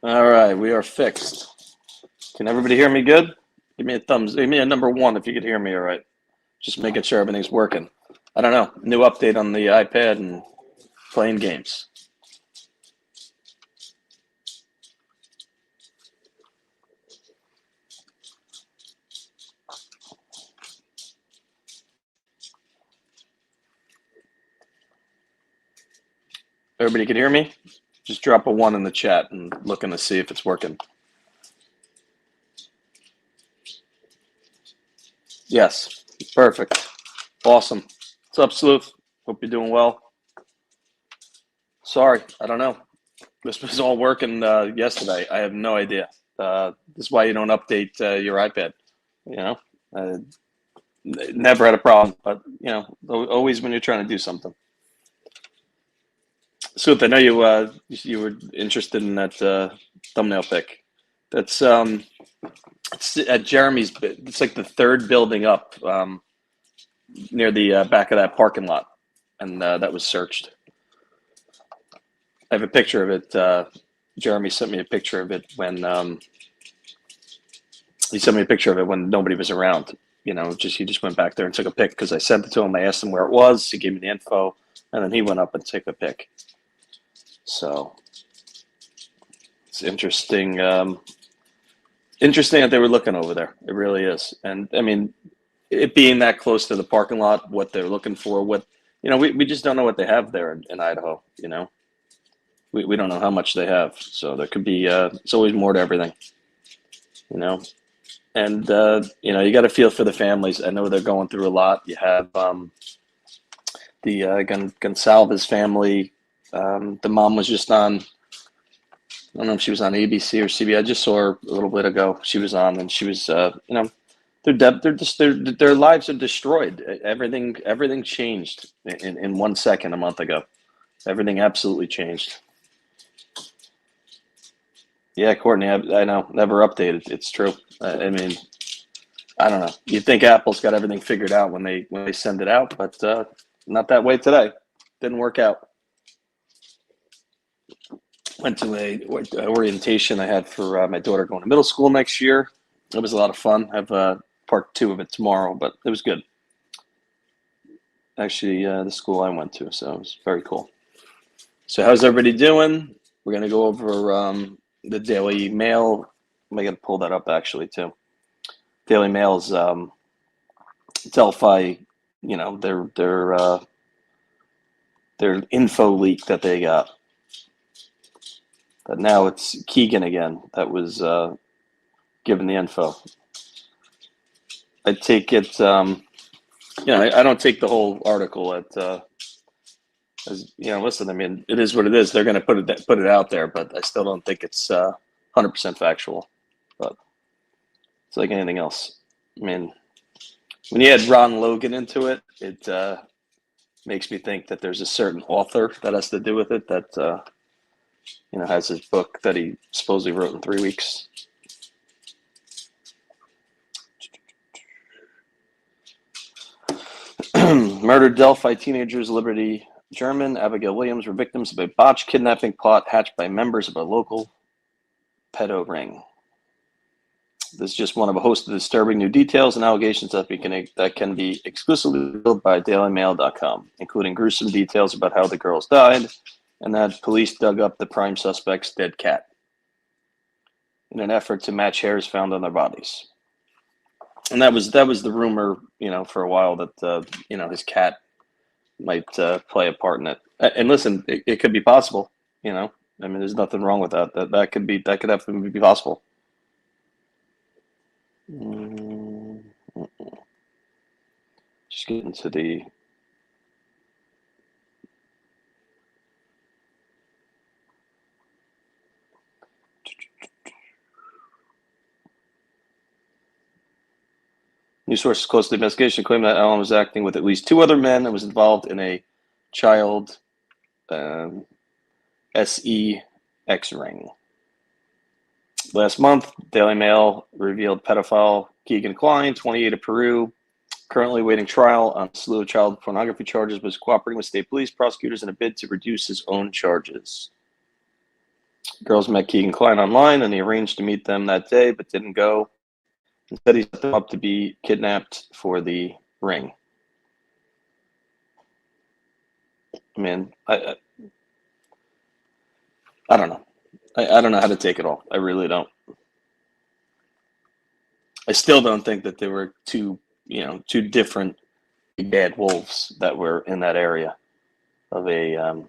All right, we are fixed. Can everybody hear me good? Give me a thumbs. Give me a number one if you could hear me all right. Just making sure everything's working. I don't know. New update on the iPad and playing games. Everybody can hear me? Just drop a one in the chat and looking to see if it's working. Yes, perfect. Awesome. What's up, Sleuth? Hope you're doing well. Sorry, I don't know. This was all working yesterday. I have no idea. This is why you don't update your iPad. You know, never had a problem, but you know, always when you're trying to do something. Sleuth, I know you were interested in that thumbnail pic. That's it's at Jeremy's. It's like the third building up near the back of that parking lot, and that was searched. I have a picture of it. Jeremy sent me a picture of it when he sent me a picture of it when nobody was around. You know, he just went back there and took a pic because I sent it to him. I asked him where it was. He gave me the info, and then he went up and took a pic. So it's interesting. Interesting that they were looking over there. It really is. And I mean, it being that close to the parking lot, what they're looking for, we just don't know what they have there in Idaho. You know, we don't know how much they have. So there could be. It's always more to everything. You know. And, you got to feel for the families. I know they're going through a lot. You have the Goncalves family. The mom was just on, I don't know if she was on ABC or CB. I just saw her a little bit ago. She was on, and she was, their lives are destroyed. Everything changed in 1 second a month ago. Everything absolutely changed. Yeah, Courtney, I know, never updated. It's true. I mean, I don't know. You'd think Apple's got everything figured out when they send it out, but not that way today. Didn't work out. Went to a orientation I had for my daughter going to middle school next year. It was a lot of fun. I have part 2 of it tomorrow, but it was good. Actually, the school I went to, so it was very cool. So how's everybody doing? We're going to go over the Daily Mail. I got to pull that up actually too. Daily Mail's Delphi, their info leak that they got. But now it's Keegan again that was given the info. I take it, I don't take the whole article as listen, I mean, it is what it is. They're going to put it out there, but I still don't think it's 100% factual. But it's like anything else. I mean, when you add Ron Logan into it, it makes me think that there's a certain author that has to do with it that has his book that he supposedly wrote in 3 weeks. Murdered Delphi teenagers Libby German, Abigail Williams were victims of a botched kidnapping plot hatched by members of a local pedo ring. This is just one of a host of disturbing new details and allegations that can be exclusively revealed by DailyMail.com, including gruesome details about how the girls died and that police dug up the prime suspect's dead cat in an effort to match hairs found on their bodies. And that was the rumor, for a while that his cat might play a part in it. And listen, it could be possible. I mean, there's nothing wrong with that. That could definitely be possible. Just getting to the. News sources close to the investigation claim that Allen was acting with at least 2 other men and was involved in a child SEX ring. Last month, Daily Mail revealed pedophile Keegan Klein, 28 of Peru, currently awaiting trial on a slew of child pornography charges, was cooperating with state police prosecutors in a bid to reduce his own charges. Girls met Keegan Kline online, and he arranged to meet them that day, but didn't go. Instead, he set them up to be kidnapped for the ring. I mean, I don't know. I don't know how to take it all. I really don't. I still don't think that there were two different bad wolves that were in that area of a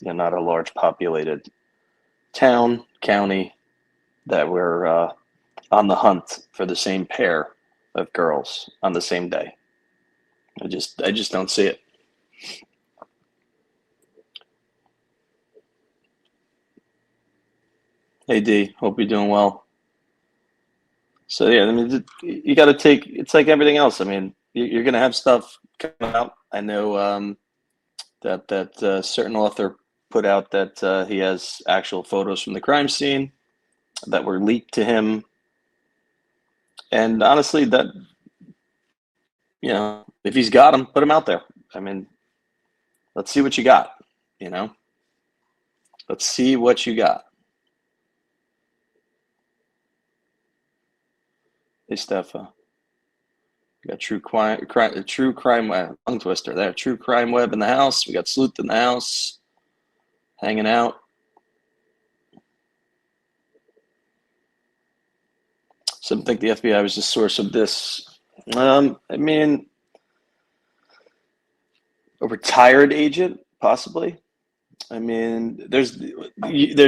not a large populated town, county, that were on the hunt for the same pair of girls on the same day. I just don't see it. Hey D, hope you're doing well. So yeah, I mean, you got to take. It's like everything else. I mean, you're going to have stuff coming out. I know that certain author put out that he has actual photos from the crime scene that were leaked to him, and honestly, that if he's got them, put them out there. I mean, let's see what you got. Let's see what you got. Hey, Steph. We got true crime web, tongue twister there. True crime web in the house. We got Sleuth in the house, hanging out. Some think the FBI was the source of this. I mean, a retired agent, possibly. I mean, there's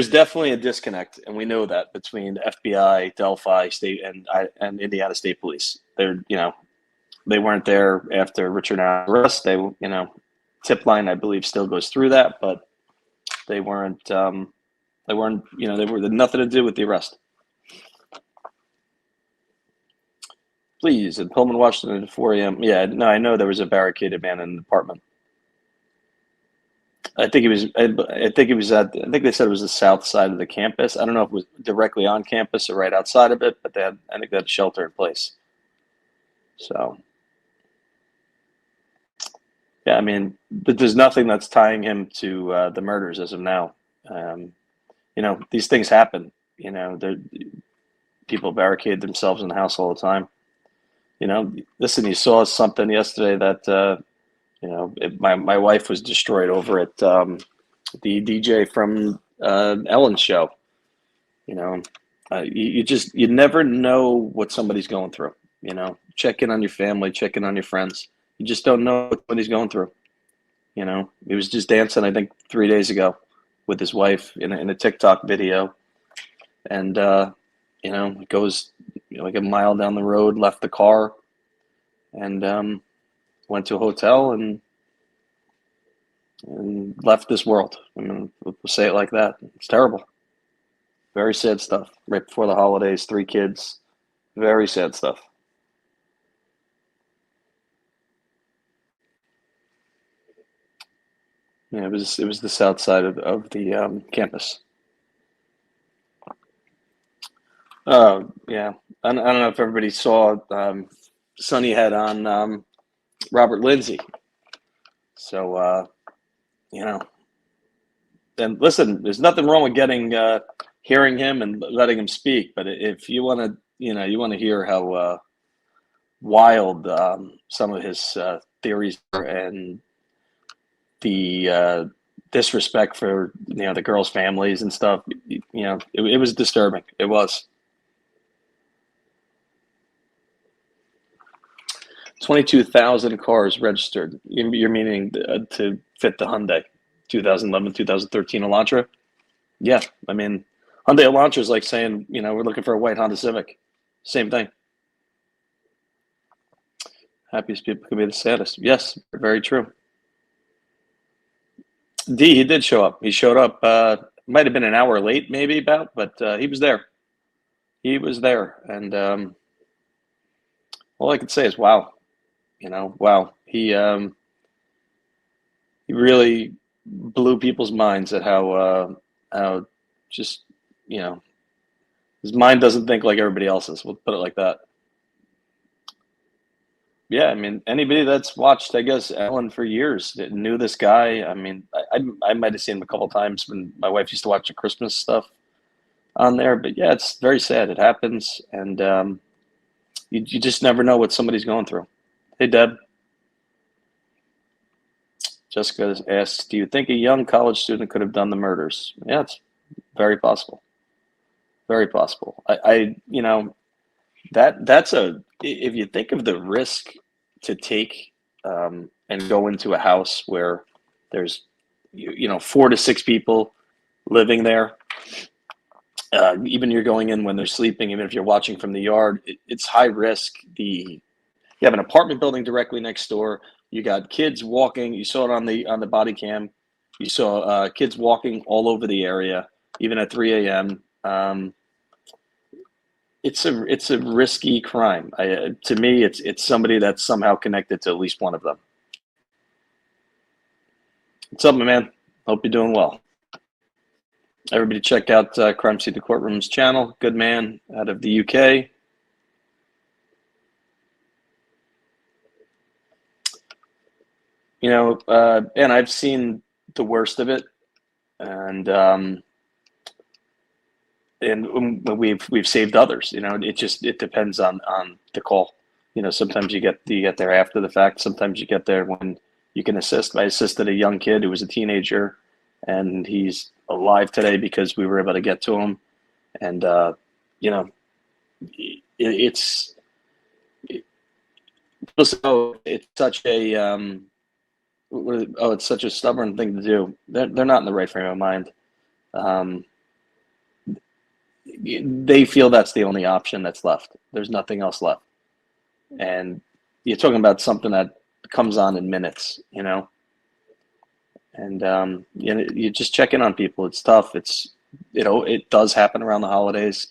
definitely a disconnect, and we know that, between the FBI, Delphi State, and Indiana State Police. They weren't there after Richard Allen's arrest. They tip line, I believe, still goes through that, but they weren't. They were nothing to do with the arrest. Please, in Pullman, Washington, at 4 a.m. Yeah, no, I know there was a barricaded man in the apartment. I think they said it was the south side of the campus. I don't know if it was directly on campus or right outside of it, but I think they had shelter in place. So, yeah, I mean, but there's nothing that's tying him to the murders as of now. These things happen. People barricade themselves in the house all the time. Listen, you saw something yesterday that my wife was destroyed over at the DJ from Ellen's show. You never know what somebody's going through. Check in on your family, check in on your friends. You just don't know what somebody's going through. He was just dancing, I think, 3 days ago with his wife in a TikTok video, and goes like a mile down the road, left the car, and went to a hotel and left this world. I mean, we'll say it like that. It's terrible. Very sad stuff. Right before the holidays, 3 kids. Very sad stuff. Yeah, it was the south side of the campus. Yeah. I don't know if everybody saw Sonny had on Robert Lindsay. So, and listen, there's nothing wrong with hearing him and letting him speak. But if you want to, you want to hear how wild some of his theories are, and the disrespect for the girls' families and stuff, it was disturbing. It was. 22,000 cars registered. You're meaning to fit the Hyundai 2011, 2013 Elantra? Yeah, I mean, Hyundai Elantra is like saying, we're looking for a white Honda Civic. Same thing. Happiest people can be the saddest. Yes, very true. D, he did show up. He showed up, might have been an hour late, maybe but he was there. He was there, and all I could say is, wow. Wow. He really blew people's minds at how just, his mind doesn't think like everybody else's. We'll put it like that. Yeah, I mean, anybody that's watched, I guess, Ellen for years knew this guy. I mean, I might have seen him a couple of times when my wife used to watch the Christmas stuff. on there. But yeah, it's very sad. It happens, and you just never know what somebody's going through. Hey, Deb. Jessica asks, do you think a young college student could have done the murders? Yeah, it's very possible. Very possible. You know, that's if you think of the risk to take and go into a house where there's, you know, 4 to 6 people living there. Even you're going in when they're sleeping, even if you're watching from the yard, it's high risk. You have an apartment building directly next door. You got kids walking. You saw it on the body cam. You saw kids walking all over the area, even at 3 a.m. It's a risky crime. To me, it's somebody that's somehow connected to at least one of them. What's up, my man? Hope you're doing well. Everybody check out Crime Scene the Courtroom's channel. Good man out of the UK. You know, and I've seen the worst of it, and we've saved others. You know, it depends on the call. You know, sometimes you get there after the fact. Sometimes you get there when you can assist. I assisted a young kid who was a teenager, and he's alive today because we were able to get to him. And you know, it's such a it's such a stubborn thing to do. They're not in the right frame of mind. They feel that's the only option that's left. There's nothing else left. And you're talking about something that comes on in minutes, you know. And you know, you just check in on people. It's tough. It does happen around the holidays.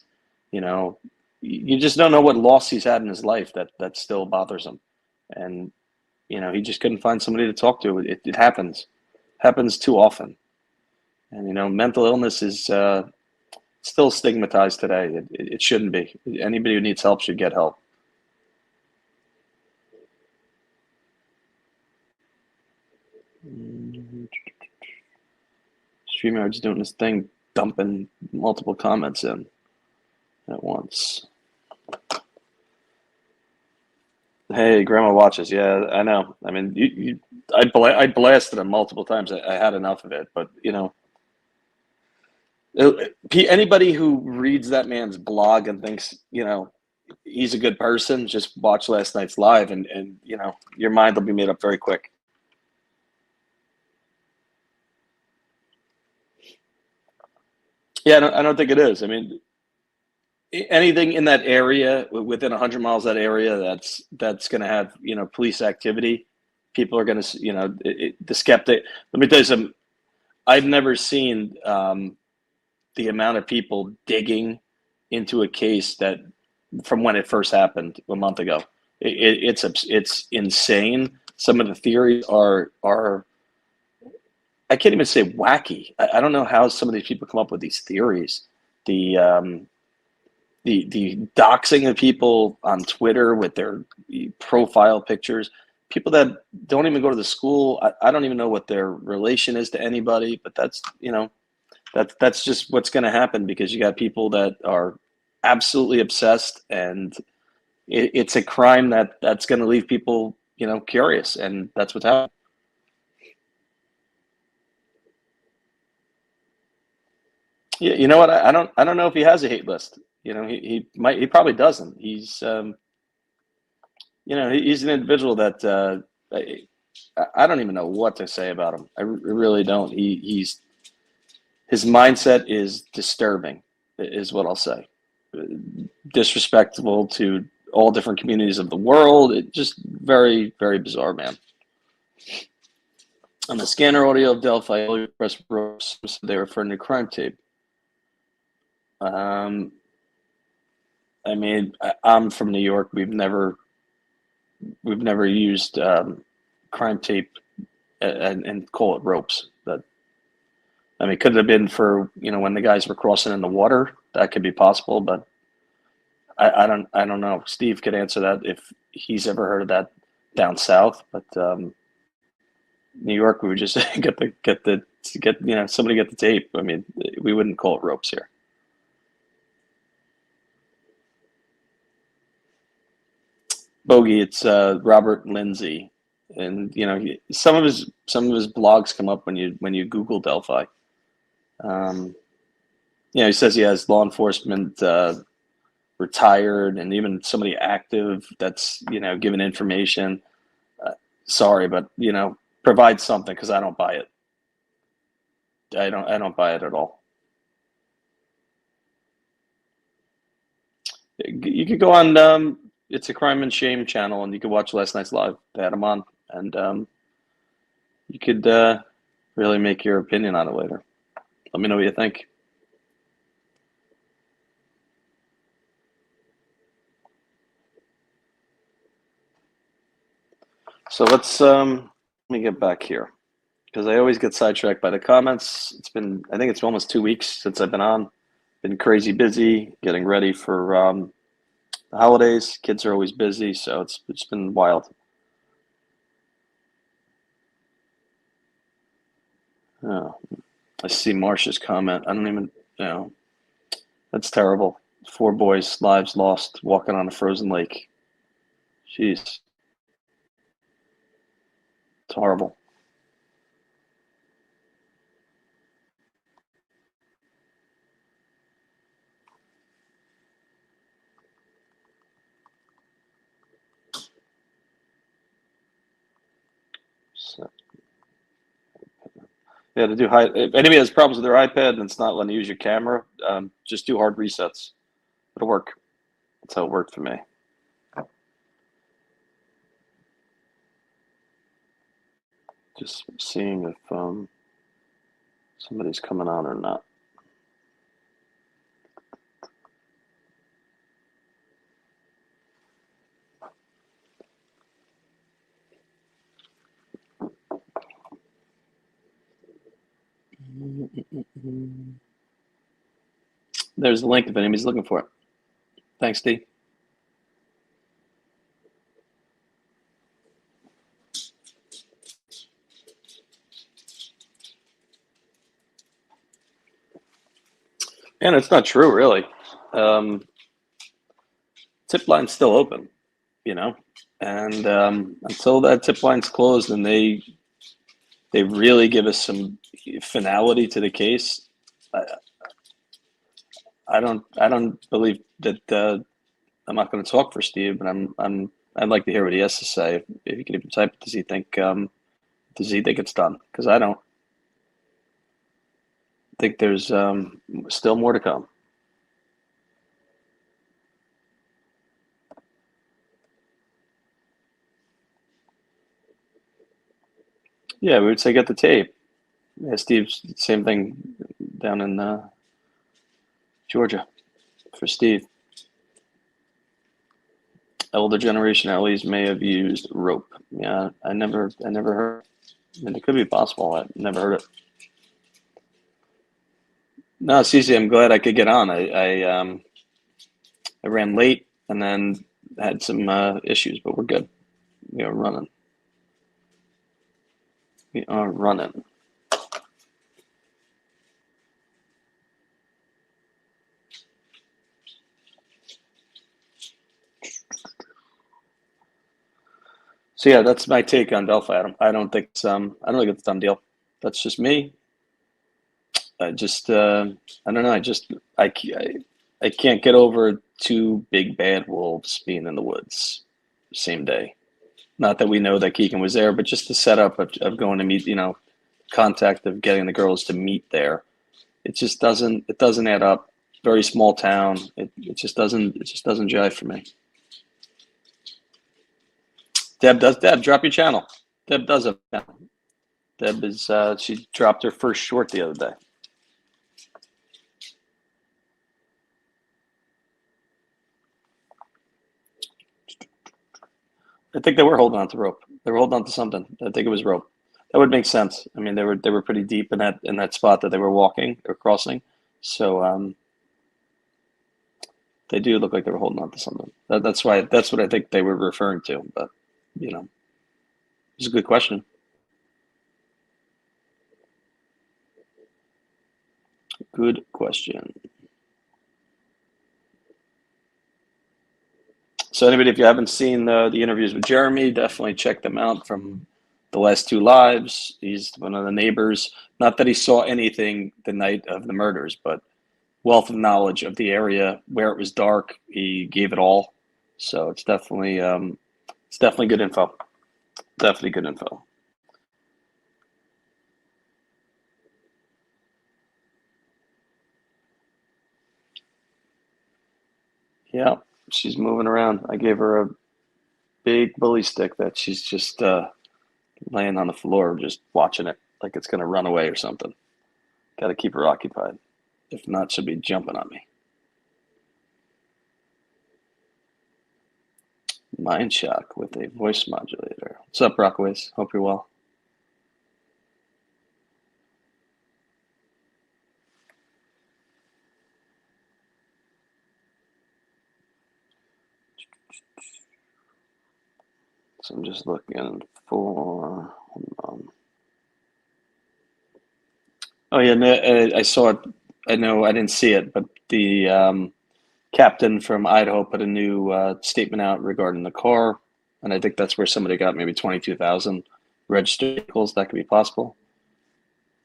You know, you just don't know what loss he's had in his life that still bothers him. And you know, he just couldn't find somebody to talk to. It happens too often. And you know, mental illness is still stigmatized today. It shouldn't be. Anybody who needs help should get help. StreamYard's doing this thing, dumping multiple comments in at once. Hey, Grandma watches. Yeah, I know. I mean, I blasted him multiple times. I had enough of it, but you know, anybody who reads that man's blog and thinks, you know, he's a good person, just watch last night's live, and you know, your mind will be made up very quick. Yeah, I don't think it is. I mean, anything in that area within 100 miles of that area that's going to have, you know, police activity, people are going to, you know, the skeptic. Let me tell you something. I've never seen the amount of people digging into a case that from when it first happened a month ago. It's insane. Some of the theories are I can't even say wacky. I don't know how some of these people come up with these theories. The doxing of people on Twitter with their profile pictures, people that don't even go to the school. I don't even know what their relation is to anybody, but that's, you know, that's just what's going to happen because you got people that are absolutely obsessed, and it's a crime that's going to leave people, you know, curious, and that's what's happening. Yeah, you know what? I don't know if he has a hate list. You know, he probably doesn't. He's you know, he's an individual that I don't even know what to say about him. I really don't. His mindset is disturbing, is what I'll say. Disrespectful to all different communities of the world. It just very, very bizarre, man. On the scanner audio of Delphi, press they refer to crime tape. I mean, I'm from New York. We've never used crime tape and call it ropes. But I mean, could it have been for, you know, when the guys were crossing in the water? That could be possible, but I don't know. Steve could answer that if he's ever heard of that down south. But New York, we would just get you know, somebody get the tape. I mean, we wouldn't call it ropes here. Bogey, it's Robert Lindsay, and some of his blogs come up when you Google Delphi. He says he has law enforcement, retired, and even somebody active that's giving information. Sorry, but provide something, because I don't buy it. I don't buy it at all. You could go on It's a Crime and Shame channel, and you could watch last night's live. They had him on, and you could really make your opinion on it later. Let me know what you think. So let's let me get back here, because I always get sidetracked by the comments. I think it's almost 2 weeks since I've been on. Been crazy busy getting ready for the holidays. Kids are always busy, so it's been wild. Oh, I see Marcia's comment. I don't even that's terrible. 4 boys' lives lost walking on a frozen lake. Jeez. It's horrible. So, yeah, to do if anybody has problems with their iPad and it's not letting you use your camera, just do hard resets. It'll work. That's how it worked for me. Just seeing if somebody's coming on or not. There's the link if anybody's looking for it. Thanks, Steve. And it's not true, really. Tip line's still open, and until that tip line's closed and they really give us some finality to the case, I don't believe that. I'm not going to talk for Steve, but I'd like to hear what he has to say. If you could even type, does he think it's done? Because I don't think there's still more to come. Yeah, we would say get the tape. Yeah, Steve's same thing down in Georgia for Steve. Elder generation at least may have used rope. Yeah, I never heard. And it could be possible. I never heard it. No, Cece, I'm glad I could get on. I ran late and then had some issues, but we're good. We are running. We are running. So yeah, that's my take on Delphi. I don't think it's a done deal. That's just me. I don't know. I can't get over 2 big bad wolves being in the woods same day. Not that we know that Keegan was there, but just the setup of going to meet, contact of getting the girls to meet there. It just doesn't add up. Very small town. It just doesn't jive for me. Deb, drop your channel. Deb does it now. Deb is she dropped her first short the other day. I think they were holding on to rope. They were holding on to something. I think it was rope. That would make sense. I mean, they were pretty deep in that spot that they were walking or crossing. So they do look like they were holding on to something. That's what I think they were referring to. But it's a good question. Good question. So anybody, if you haven't seen the interviews with Jeremy, definitely check them out from the last two lives. He's one of the neighbors. Not that he saw anything the night of the murders, but wealth of knowledge of the area, where it was dark. He gave it all. So it's definitely good info. Definitely good info. Yeah, she's moving around. I gave her a big bully stick that she's just laying on the floor, just watching it like it's going to run away or something. Got to keep her occupied. If not, she'll be jumping on me. Mind Shock with a voice modulator. What's up, Rockaways? Hope you're well. So I'm just looking for. Hold on. Oh yeah, no, I saw it. I know I didn't see it, but the captain from Idaho put a new statement out regarding the car, and I think that's where somebody got maybe 22,000 registered vehicles. That could be possible.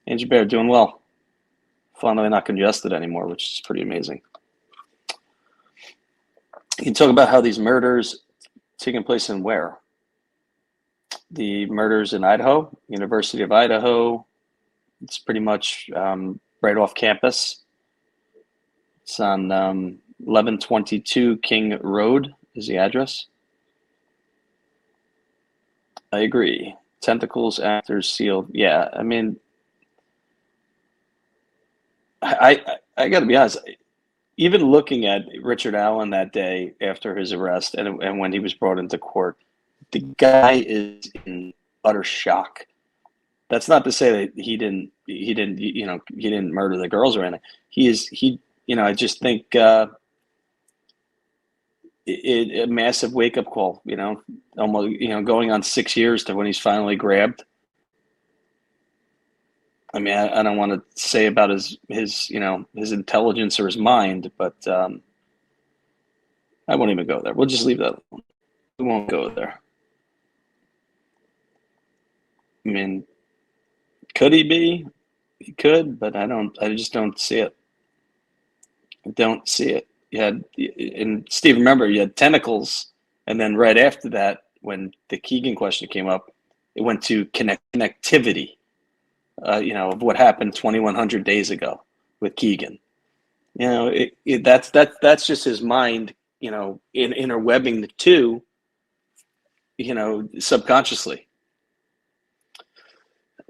Angie Bear doing well. Finally not congested anymore, which is pretty amazing. You can talk about how these murders taking place in where? The murders in Idaho, University of Idaho. It's pretty much right off campus. It's on 1122 King Road is the address. I agree. Tentacles after sealed. Yeah, I mean, I got to be honest. Even looking at Richard Allen that day after his arrest and when he was brought into court, the guy is in utter shock. That's not to say that he didn't murder the girls or anything. I just think a massive wake up call, almost, going on 6 years to when he's finally grabbed. I mean, I don't want to say about his intelligence or his mind, but I won't even go there. We'll just leave that alone. We won't go there. I mean, could he be? He could, but I just don't see it. I don't see it. And Steve, remember, you had tentacles, and then right after that, when the Keegan question came up, it went to connectivity, of what happened 2,100 days ago with Keegan. That's just his mind, interwebbing the two, subconsciously.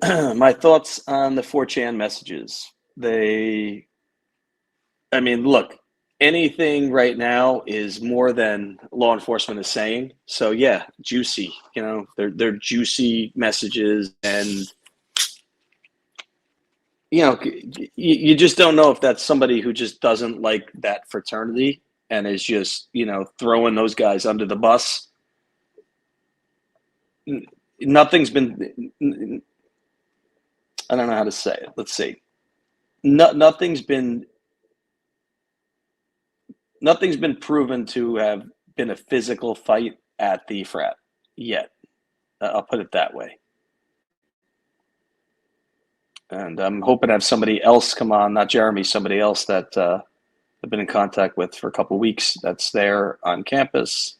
My thoughts on the 4chan messages. Look, anything right now is more than law enforcement is saying. So yeah, juicy, they're juicy messages, and you just don't know if that's somebody who just doesn't like that fraternity and is just, throwing those guys under the bus. Nothing's been, I don't know how to say it. Let's see. Nothing's been proven to have been a physical fight at the frat yet. I'll put it that way. And I'm hoping to have somebody else come on, not Jeremy, somebody else that I've been in contact with for a couple of weeks that's there on campus.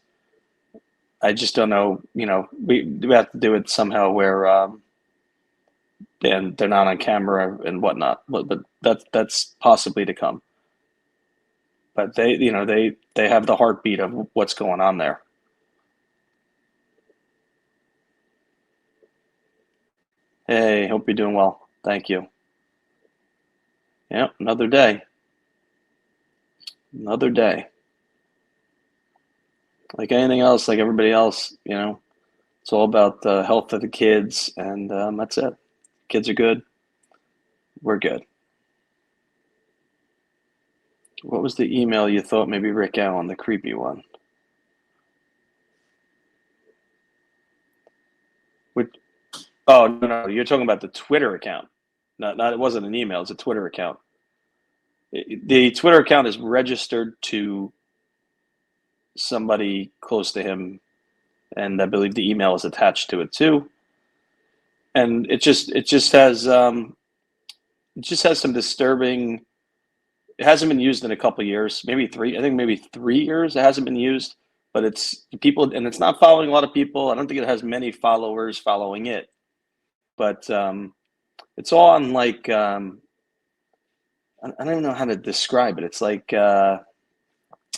I just don't know, we have to do it somehow where they're not on camera and whatnot, but that's possibly to come. But they have the heartbeat of what's going on there. Hey, hope you're doing well. Thank you. Yeah, another day. Another day. Like anything else, like everybody else, it's all about the health of the kids, and that's it. Kids are good. We're good. What was the email you thought maybe Rick Allen, the creepy one? Oh, no, you're talking about the Twitter account. Not it wasn't an email, it's a Twitter account. The Twitter account is registered to somebody close to him, and I believe the email is attached to it too. And it just has some disturbing. It hasn't been used in a couple of years, maybe 3. I think maybe 3 years it hasn't been used, but it's people, and it's not following a lot of people. I don't think it has many followers following it, but it's all on like I don't even know how to describe it. It's like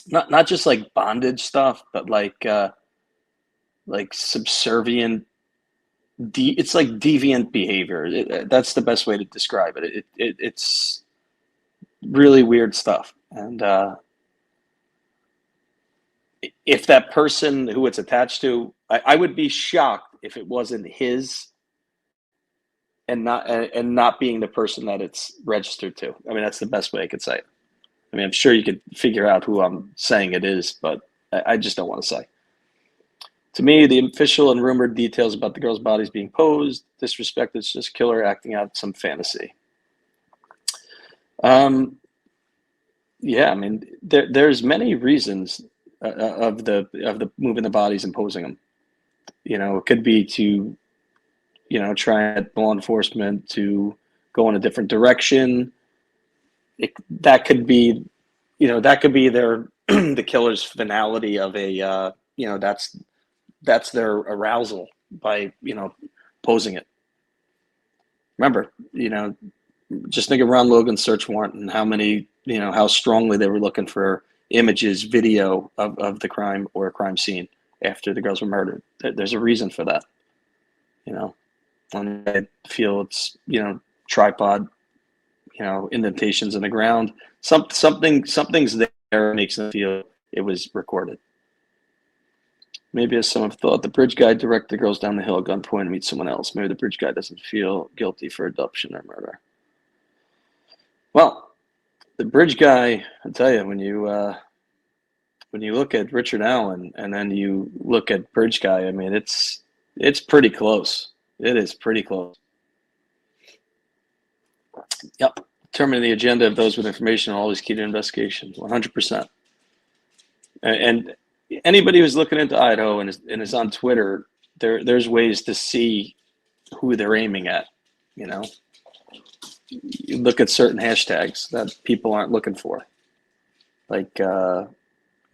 not just like bondage stuff, but like subservient. It's like deviant behavior. That's the best way to describe it. It's really weird stuff. And if that person who it's attached to, I would be shocked if it wasn't his, and not being the person that it's registered to. I mean, that's the best way I could say it. I mean, I'm sure you could figure out who I'm saying it is, but I just don't want to say. To me, the official and rumored details about the girls' bodies being posed, disrespect, it's just killer acting out some fantasy. Yeah, I mean, there's many reasons of the moving the bodies and posing them. It could be to, try and get law enforcement to go in a different direction. That could be their the killer's finality of a that's their arousal by posing it. Remember, just think of Ron Logan's search warrant and how many, how strongly they were looking for images, video of the crime or a crime scene after the girls were murdered. There's a reason for that. And I feel it's tripod, indentations in the ground. Something's there makes them feel it was recorded. Maybe as some have thought, the bridge guy directed the girls down the hill at gunpoint to meet someone else. Maybe the bridge guy doesn't feel guilty for abduction or murder. Well, the bridge guy, I tell you, when you look at Richard Allen and then you look at bridge guy, I mean, it's pretty close. It is pretty close. Yep. Determining the agenda of those with information always key to investigation, 100%. And anybody who's looking into Idaho and is on Twitter, there's ways to see who they're aiming at. You look at certain hashtags that people aren't looking for, like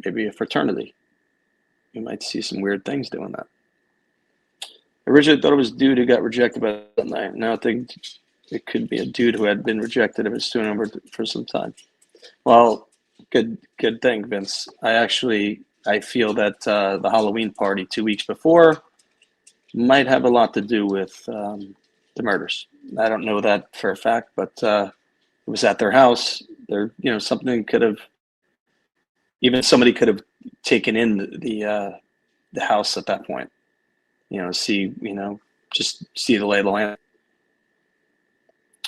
maybe a fraternity. You might see some weird things doing that. I originally thought it was a dude who got rejected by that night. Now I think it could be a dude who had been rejected if it's stewing over for some time. Well, good thing, Vince. I feel that the Halloween party 2 weeks before might have a lot to do with the murders. I don't know that for a fact, but it was at their house. Something could have, somebody could have taken in the house at that point. Just see the lay of the land.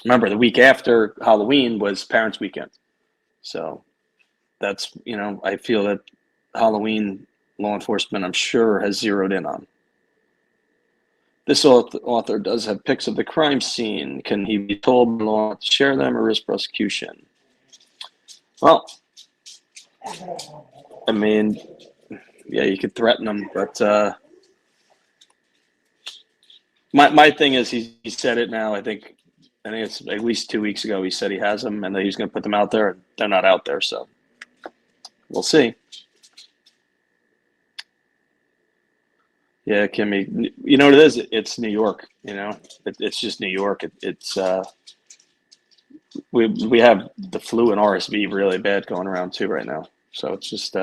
Remember, the week after Halloween was Parents' Weekend. So that's, I feel that Halloween law enforcement, I'm sure, has zeroed in on. This author does have pics of the crime scene. Can he be told by law to share them or risk prosecution? Well, I mean, yeah, you could threaten them, but my thing is he said it now. I think it's at least 2 weeks ago he said he has them and that he's going to put them out there. And they're not out there, so we'll see. Yeah, Kimmy, you know what it is? It's New York. It's just New York. It's we have the flu and RSV really bad going around too right now. So it's just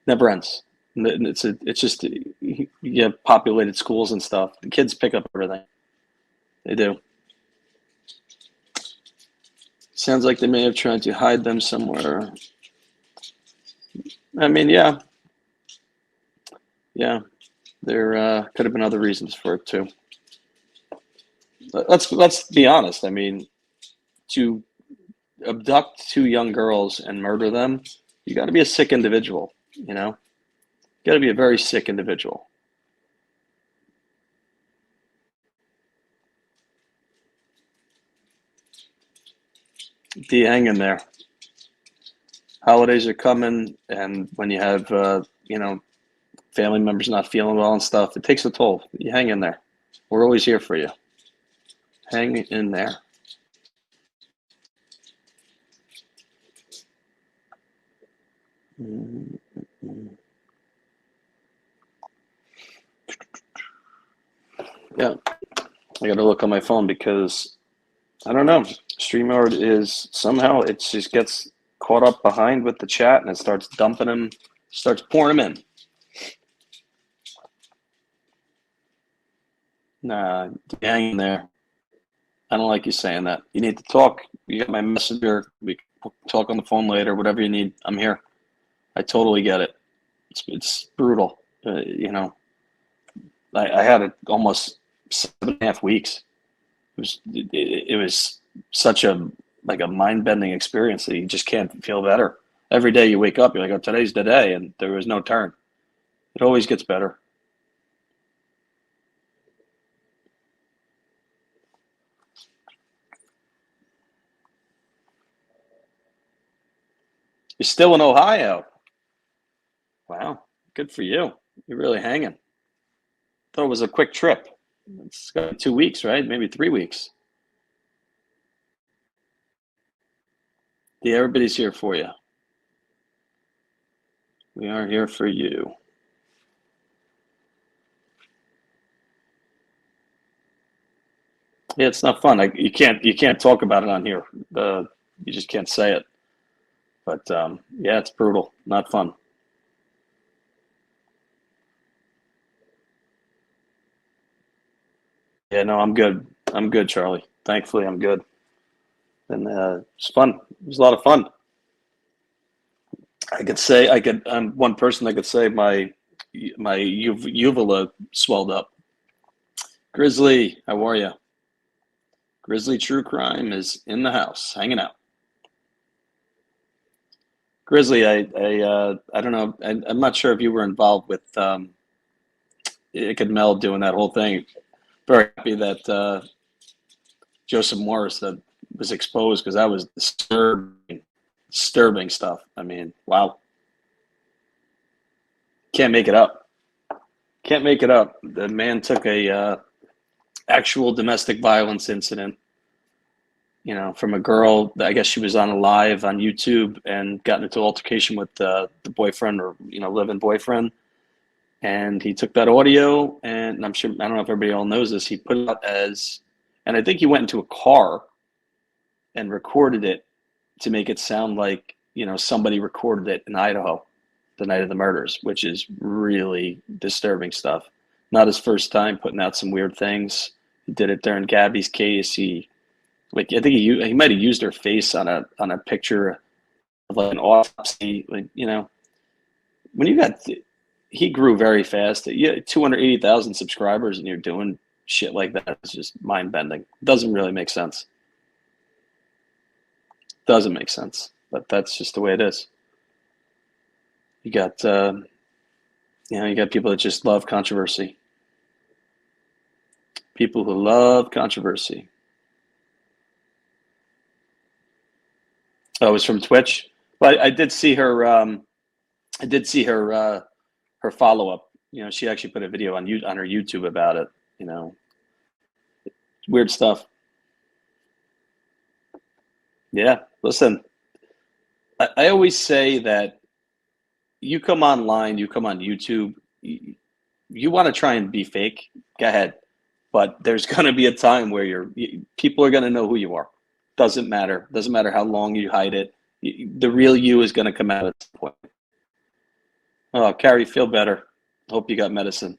never ends. It's just you have populated schools and stuff. The kids pick up everything. They do. Sounds like they may have tried to hide them somewhere. I mean, yeah. There could have been other reasons for it too. Let's be honest. I mean, to abduct 2 young girls and murder them, you got to be a sick individual. You got to be a very sick individual. D, hang in there. Holidays are coming, and when you have, family members not feeling well and stuff, it takes a toll. You hang in there. We're always here for you. Hang in there. Yeah, I got to look on my phone because I don't know. StreamYard is somehow it just gets caught up behind with the chat and it starts dumping them, starts pouring them in. Nah, hang in there. I don't like you saying that. You need to talk. You got my messenger. We can talk on the phone later. Whatever you need, I'm here. I totally get it. It's brutal. I had it almost 7.5 weeks. It was such a mind-bending experience that you just can't feel better. Every day you wake up, you're like, oh, today's the day, and there was no turn. It always gets better. You're still in Ohio. Wow, good for you. You're really hanging. Thought it was a quick trip. It's got 2 weeks, right? Maybe 3 weeks. Yeah, everybody's here for you. We are here for you. Yeah, it's not fun. You can't talk about it on here. You just can't say it. But yeah, it's brutal. Not fun. Yeah, no, I'm good. I'm good, Charlie. Thankfully, I'm good. And it's fun. It was a lot of fun. I'm one person that could say my uvula swelled up. Grizzly, how are you? Grizzly True Crime is in the house, hanging out. Grizzly, I don't know. I'm not sure if you were involved with It Could Mel doing that whole thing. Very happy that Joseph Morris that was exposed because that was disturbing stuff. I mean, wow. Can't make it up. Can't make it up. The man took a actual domestic violence incident, from a girl. I guess she was on a live on YouTube and got into an altercation with the boyfriend or live-in boyfriend. And he took that audio, and I'm sure, I don't know if everybody all knows this, he put it out and I think he went into a car and recorded it to make it sound like, somebody recorded it in Idaho the night of the murders, which is really disturbing stuff. Not his first time putting out some weird things. He did it during Gabby's case. I think he might have used her face on a picture of like an autopsy. When he grew very fast. Yeah, 280,000 subscribers, and you're doing shit like that. It's just mind bending. Doesn't really make sense. Doesn't make sense, but that's just the way it is. You got you got people that just love controversy. People who love controversy. Oh, it was from Twitch. But I did see her. Her follow up. She actually put a video on her YouTube about it. Weird stuff. Yeah, listen. I always say that you come online, you come on YouTube, you want to try and be fake. Go ahead, but there's going to be a time where people are going to know who you are. Doesn't matter. Doesn't matter how long you hide it. The real you is going to come out at some point. Oh, Carrie, feel better. Hope you got medicine.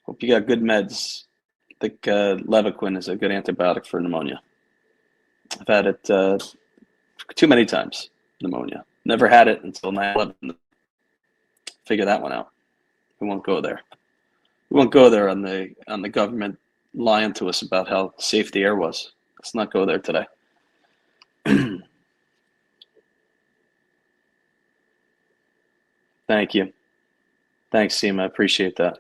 Hope you got good meds. I think Levaquin is a good antibiotic for pneumonia. I've had it too many times, pneumonia. Never had it until 9/11. Figure that one out. We won't go there. We won't go there on the government lying to us about how safe the air was. Let's not go there today. Thank you. Thanks, Seema. I appreciate that.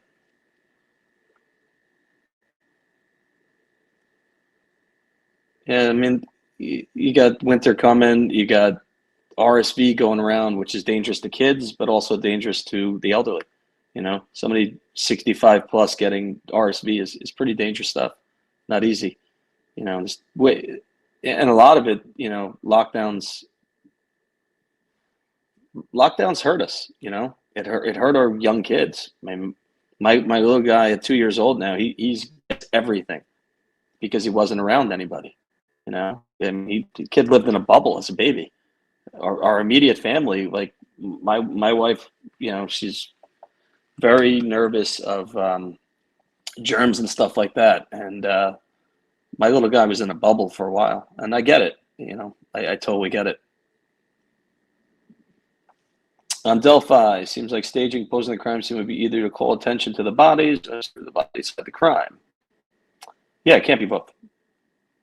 Yeah, I mean, you got winter coming. You got RSV going around, which is dangerous to kids, but also dangerous to the elderly. You know, somebody 65 plus getting RSV is pretty dangerous stuff. Not easy. You know, and a lot of it, you know, lockdowns hurt us. You know, it hurt our young kids. I mean, my little guy at 2 years old now, he's everything because he wasn't around anybody. You know, and the kid lived in a bubble as a baby. Our immediate family, like my wife, you know, she's very nervous of germs and stuff like that. And my little guy was in a bubble for a while, and I get it. You know, I totally get it. On Delphi, seems like staging, posing the crime scene would be either to call attention to the bodies or to the bodies of the crime. Yeah, it can't be both.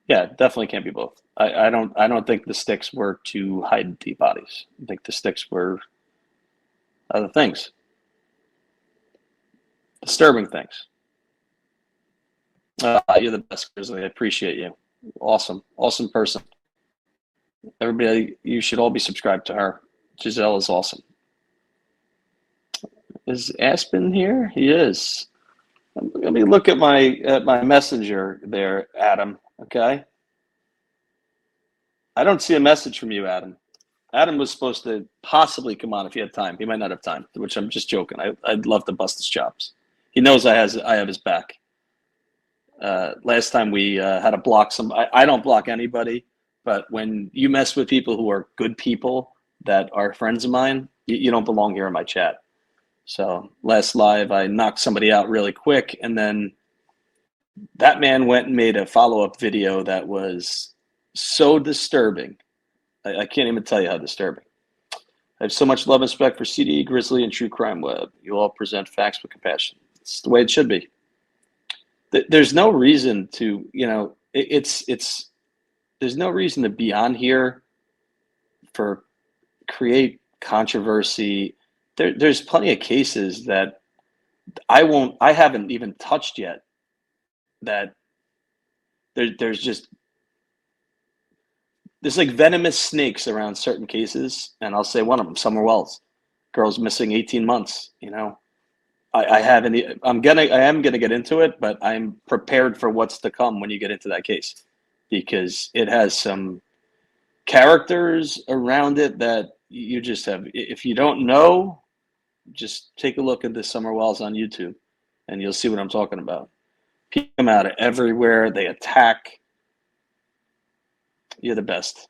Yeah, definitely can't be both. I don't think the sticks were to hide the bodies. I think the sticks were other things. Disturbing things. You're the best, Grizzly. I appreciate you. Awesome person. Everybody, you should all be subscribed to her. Giselle is awesome. Is Aspen here? He is. Let me look at my messenger there, Adam. Okay. I don't see a message from you, Adam. Adam was supposed to possibly come on if he had time. He might not have time, which I'm just joking. I'd love to bust his chops. He knows I have his back. Last time we had to block some. I don't block anybody, but when you mess with people who are good people that are friends of mine, you don't belong here in my chat. So last live, I knocked somebody out really quick, and then that man went and made a follow-up video that was so disturbing. I can't even tell you how disturbing. I have so much love and respect for CD, Grizzly, and True Crime Web. You all present facts with compassion. It's the way it should be. There's no reason to, you know, there's no reason to be on here for create controversy. There's plenty of cases that I haven't even touched yet that there's like venomous snakes around certain cases, and I'll say one of them, Summer Wells, girl's missing 18 months. You know, I am gonna get into it, but I'm prepared for what's to come when you get into that case, because it has some characters around it that you just have. If you don't know, just take a look at the Summer Wells on YouTube, and you'll see what I'm talking about. People come out of everywhere. They attack. You're the best.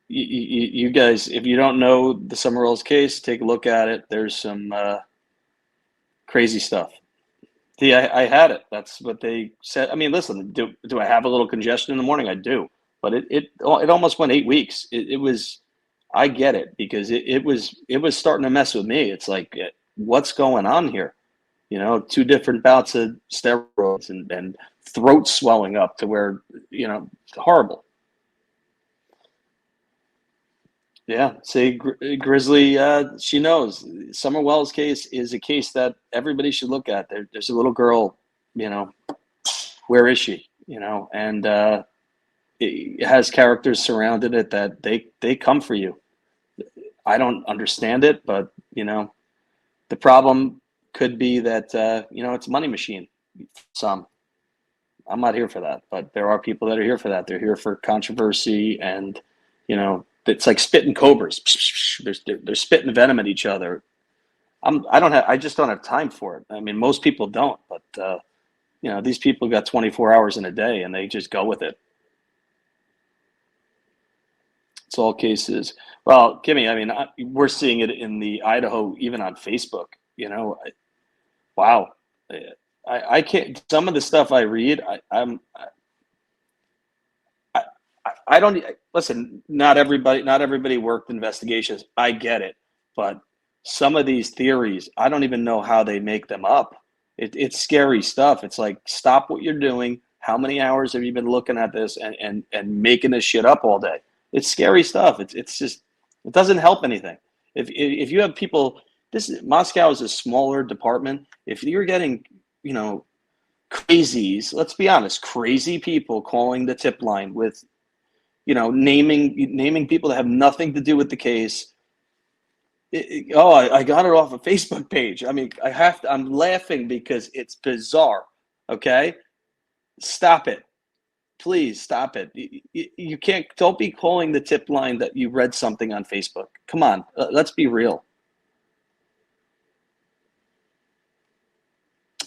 You guys, if you don't know the Summer Wells case, take a look at it. There's some crazy stuff. See, I had it. That's what they said. I mean, listen, do I have a little congestion in the morning? I do. But it almost went 8 weeks. It was, I get it, because it was starting to mess with me. It's like, what's going on here? You know, 2 different bouts of steroids and throat swelling up to where, you know, horrible. Yeah, see, Grizzly, she knows. Summer Wells case is a case that everybody should look at. There's a little girl, you know, where is she? You know, and it has characters surrounding it that they come for you. I don't understand it, but, you know, the problem could be that, you know, it's a money machine. Some. I'm not here for that, but there are people that are here for that. They're here for controversy, and, you know, it's like spitting cobras. They're spitting venom at each other. I just don't have time for it. I mean, most people don't, but, you know, these people got 24 hours in a day, and they just go with it. It's all cases. Well, Kimmy, I mean, we're seeing it in the Idaho, even on Facebook, you know. Wow. I can't, some of the stuff I read, I don't, listen, not everybody worked investigations. I get it. But some of these theories, I don't even know how they make them up. It's scary stuff. It's like, stop what you're doing. How many hours have you been looking at this and making this shit up all day? It's scary stuff. It's just, it doesn't help anything. If you have people, Moscow is a smaller department. If you're getting, you know, crazies, let's be honest, crazy people calling the tip line with, naming people that have nothing to do with the case. I got it off a Facebook page. I mean, I'm laughing because it's bizarre. Okay, stop it. Please stop it. You can't. Don't be calling the tip line that you read something on Facebook. Come on, let's be real.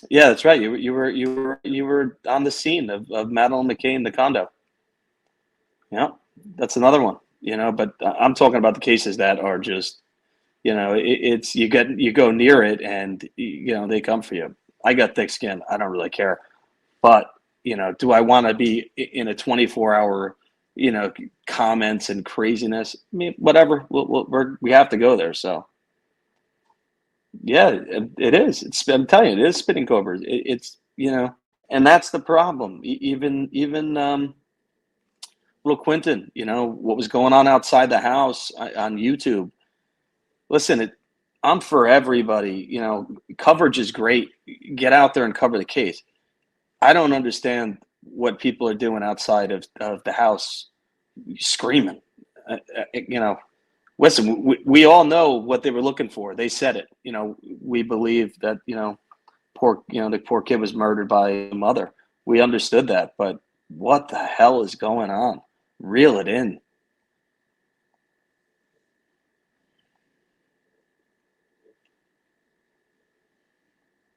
Yeah, that's right. You were on the scene of Madeline McCain, the condo. Yeah, that's another one. But I'm talking about the cases that are just, it's you go near it and they come for you. I got thick skin. I don't really care. But do I want to be in a 24-hour comments and craziness? I mean, whatever. We have to go there. So yeah, it is. I'm telling you, it is spitting cobras. It's and that's the problem. Even little Quentin, what was going on outside the house on YouTube. Listen, I'm for everybody. Coverage is great. Get out there and cover the case. I don't understand what people are doing outside of the house screaming. Listen, we all know what they were looking for. They said it. We believe that, the poor kid was murdered by a mother. We understood that, but what the hell is going on? Reel it in.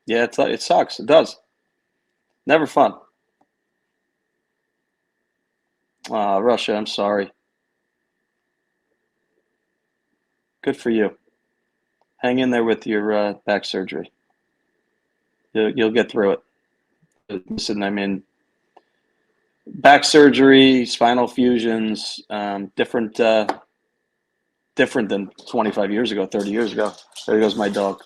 Yeah, it sucks. It does. Never fun. Russia, I'm sorry. Good for you. Hang in there with your back surgery. You'll get through it. Listen, I mean, back surgery, spinal fusions, different than 25 years ago, 30 years ago. There goes my dog.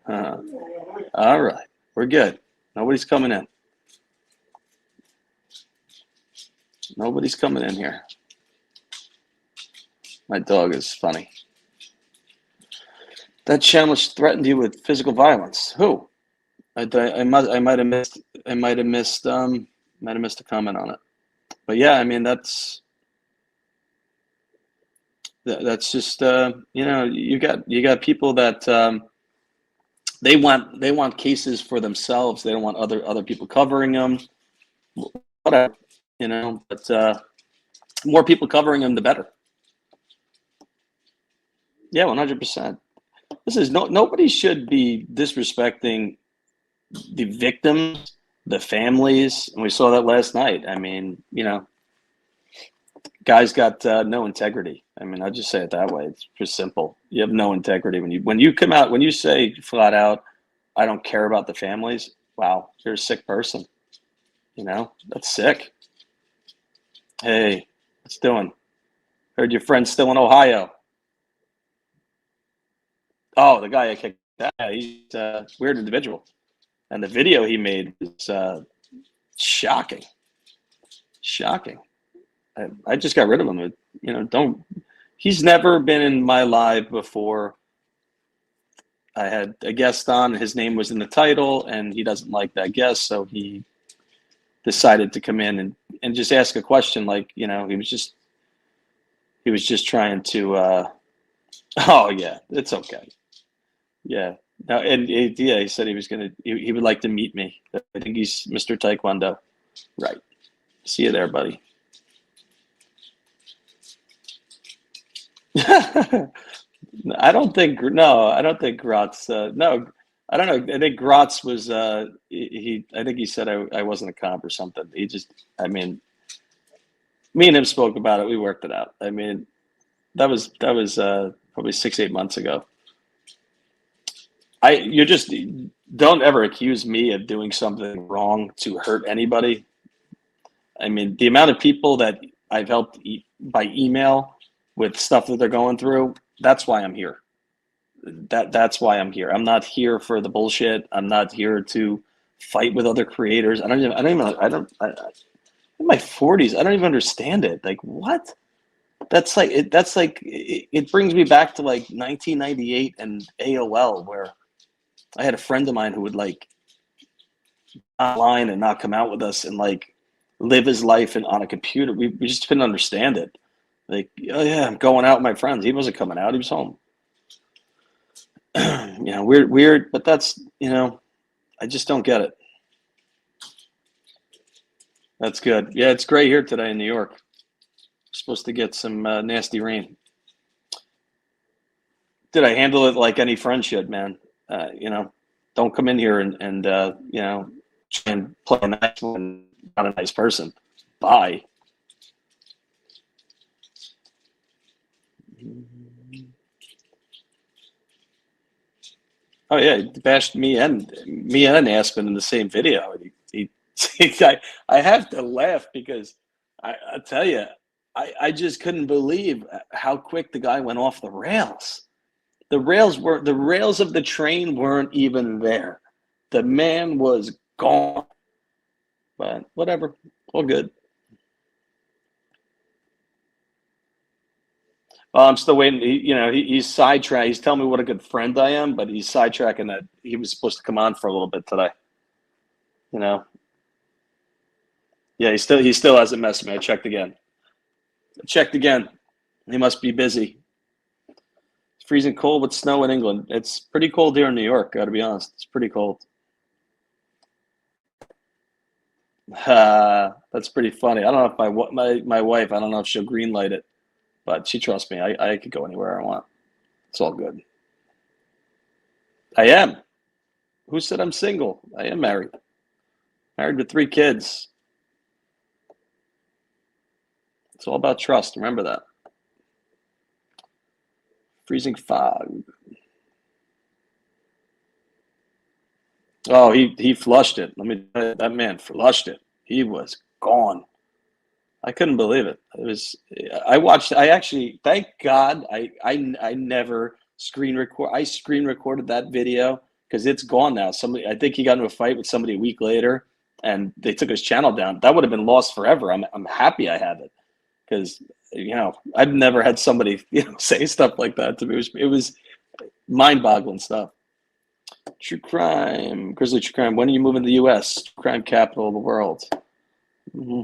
All right, we're good. Nobody's coming in. Nobody's coming in here. My dog is funny. That channel threatened you with physical violence. Who? I might have missed a comment on it. But yeah, I mean that's just you got people that they want cases for themselves. They don't want other people covering them. Whatever, but more people covering them, the better. Yeah, 100%. This is nobody should be disrespecting the victims, the families, and we saw that last night. I mean, guys got no integrity. I mean, I'll just say it that way. It's just simple. You have no integrity when you come out, when you say flat out, I don't care about the families. Wow, you're a sick person. That's sick. Hey, what's doing? Heard your friend's still in Ohio. Oh, the guy I kicked out. He's a weird individual. And the video he made was shocking. Shocking. I just got rid of him. He's never been in my live before. I had a guest on, his name was in the title, and he doesn't like that guest, so he decided to come in and just ask a question like, he was just trying to oh yeah, it's okay. Yeah. No, and yeah, he said he would like to meet me. I think he's Mr. Taekwondo. Right. See you there, buddy. I don't think Gratz. No, I don't know. I think Gratz was. I think he said I wasn't a cop or something. I mean, me and him spoke about it. We worked it out. I mean, that was probably 6-8 months ago. You just don't ever accuse me of doing something wrong to hurt anybody. I mean, the amount of people that I've helped by email with stuff that they're going through, that's why I'm here. That's why I'm here. I'm not here for the bullshit. I'm not here to fight with other creators. In my 40s, I don't even understand it. Like, what? That's like it brings me back to like 1998 and AOL, where I had a friend of mine who would like online and not come out with us, and like live his life on a computer. We just couldn't understand it. Like, oh yeah, I'm going out with my friends. He wasn't coming out. He was home. Weird, but that's, I just don't get it. That's good. Yeah, it's gray here today in New York. We're supposed to get some nasty rain. Did I handle it like any friend should, man? Don't come in here and try and play nice when not a nice person. Bye. Oh yeah, he bashed me and Aspen in the same video. I have to laugh because I tell you, I just couldn't believe how quick the guy went off the rails. The rails of the train weren't even there. The man was gone. But whatever, all good. I'm still waiting. He's sidetracked. He's telling me what a good friend I am, but he's sidetracking that he was supposed to come on for a little bit today. Yeah, he still hasn't messaged me. I checked again. He must be busy. It's freezing cold with snow in England. It's pretty cold here in New York, got to be honest. It's pretty cold. That's pretty funny. I don't know if my wife, I don't know if she'll greenlight it, but she trusts me. I could go anywhere I want. It's all good. I am. Who said I'm single? I am married. Married with 3 kids. It's all about trust. Remember that. Freezing fog. Oh, he flushed it. Let me tell you, that man flushed it. He was gone. I couldn't believe it. I actually, thank God, I never screen record. I screen recorded that video because it's gone now. I think he got into a fight with somebody a week later, and they took his channel down. That would have been lost forever. I'm happy I have it because I've never had somebody say stuff like that to me. It was mind-boggling stuff. True crime, Grizzly True Crime. When are you moving to the U.S.? Crime capital of the world. Mm-hmm.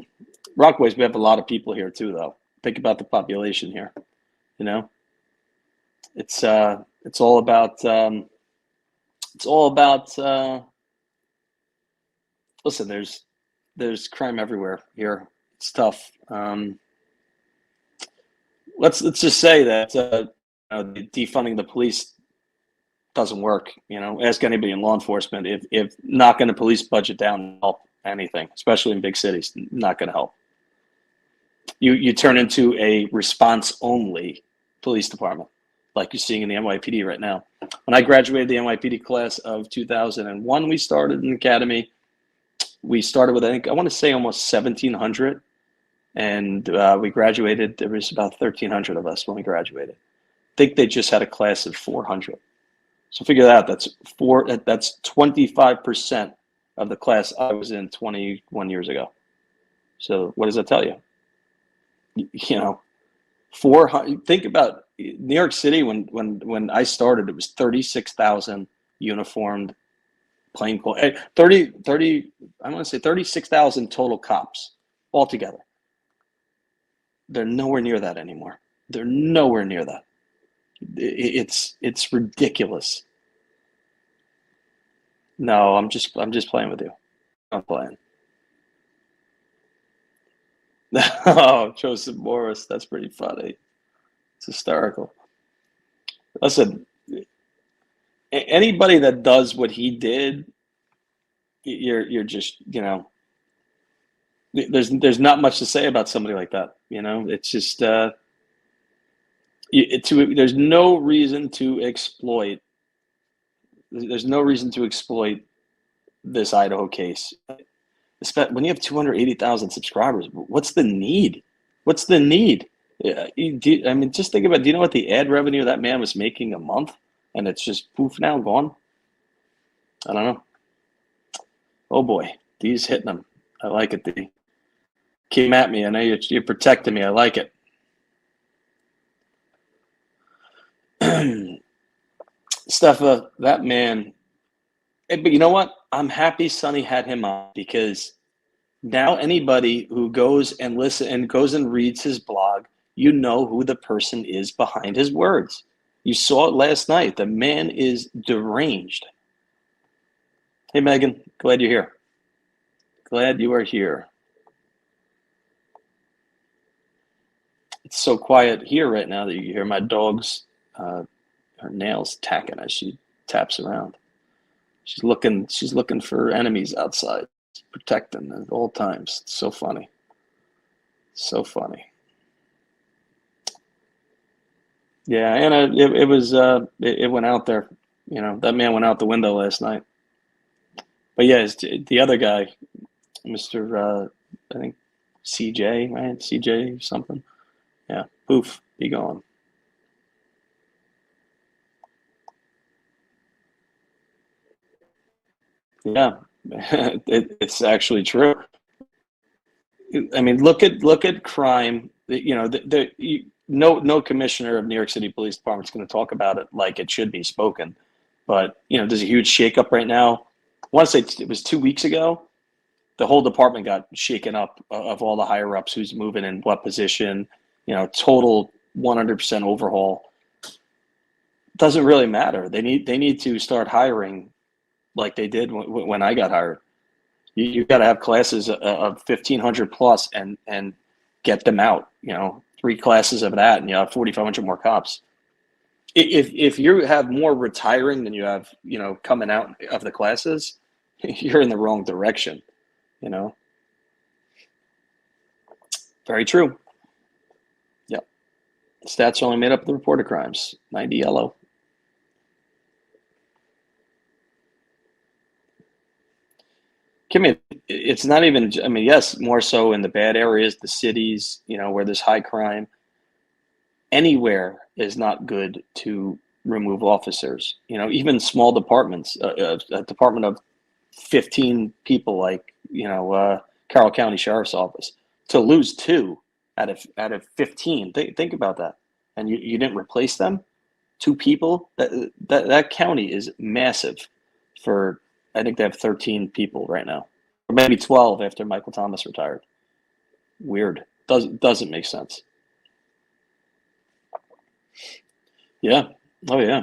Rockaways, we have a lot of people here too, though. Think about the population here. It's all about. Listen, there's crime everywhere here. It's tough. Let's just say that defunding the police doesn't work. Ask anybody in law enforcement if knocking the police budget down help anything, especially in big cities. Not going to help. You turn into a response-only police department, like you're seeing in the NYPD right now. When I graduated the NYPD class of 2001, we started an academy. We started with, I want to say almost 1,700, and we graduated. There was about 1,300 of us when we graduated. I think they just had a class of 400. So figure that out. That's 25% of the class I was in 21 years ago. So what does that tell you? 400. Think about New York City when I started. It was 36,000 uniformed plainclothes. 30. I want to say 36,000 total cops altogether. They're nowhere near that anymore. They're nowhere near that. It's ridiculous. No, I'm just playing with you. I'm playing. Oh, Joseph Morris, that's pretty funny. It's hysterical. Listen, anybody that does what he did, you're just, there's not much to say about somebody like that. It's just there's no reason to exploit. There's no reason to exploit this Idaho case. When you have 280,000 subscribers, what's the need? What's the need? Just think about, do you know what the ad revenue that man was making a month? And it's just poof now, gone? I don't know. Oh boy, D's hitting him. I like it, D. Came at me. I know you're protecting me. I like it. Steffa, that man. But you know what? I'm happy Sonny had him on because Now anybody who goes and goes and reads his blog, you know who the person is behind his words. You saw it last night. The man is deranged. Hey, Megan, glad you're here. Glad you are here. It's so quiet here right now that you hear my dog's her nails tacking as she taps around. She's looking for enemies outside, protecting at all times. It's so funny. So funny. Yeah, and it went out there. You know, that man went out the window last night. But yeah, the other guy, Mr. I think CJ, right? CJ something. Yeah, poof, be gone. Yeah, it's actually true. I mean, look at crime. You know, no commissioner of New York City Police Department is going to talk about it like it should be spoken. But you know, there's a huge shakeup right now. I want to say it was 2 weeks ago. The whole department got shaken up of all the higher ups, who's moving in what position. You know, total 100% overhaul. Doesn't really matter. They need to start hiring like they did when I got hired. You got to have classes of 1,500 plus and get them out. You know, 3 classes of that, and you have 4,500 more cops. If you have more retiring than you have, you know, coming out of the classes, you're in the wrong direction. You know, very true. Yep. Stats only made up the reported crimes. 90 yellow. Kimmy, it's not even, I mean, yes, more so in the bad areas, the cities, you know, where there's high crime. Anywhere is not good to remove officers. You know, even small departments, a department of 15 people, like, you know, Carroll County Sheriff's Office, to lose 2 out of 15. Think about that. And you didn't replace them? 2 people? That county is massive for, I think they have 13 people right now, or maybe 12 after Michael Thomas retired. Weird. Doesn't make sense. Yeah. Oh yeah.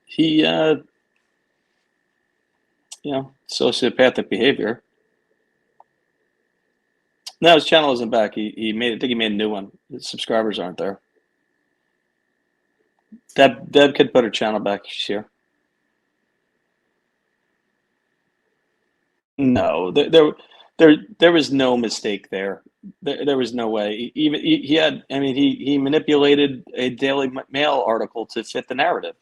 He, you know, sociopathic behavior. No, his channel isn't back. He made. I think he made a new one. His subscribers aren't there. Deb could put her channel back. She's here. No, there was no mistake there. There was no way. Even he had. I mean, he manipulated a Daily Mail article to fit the narrative.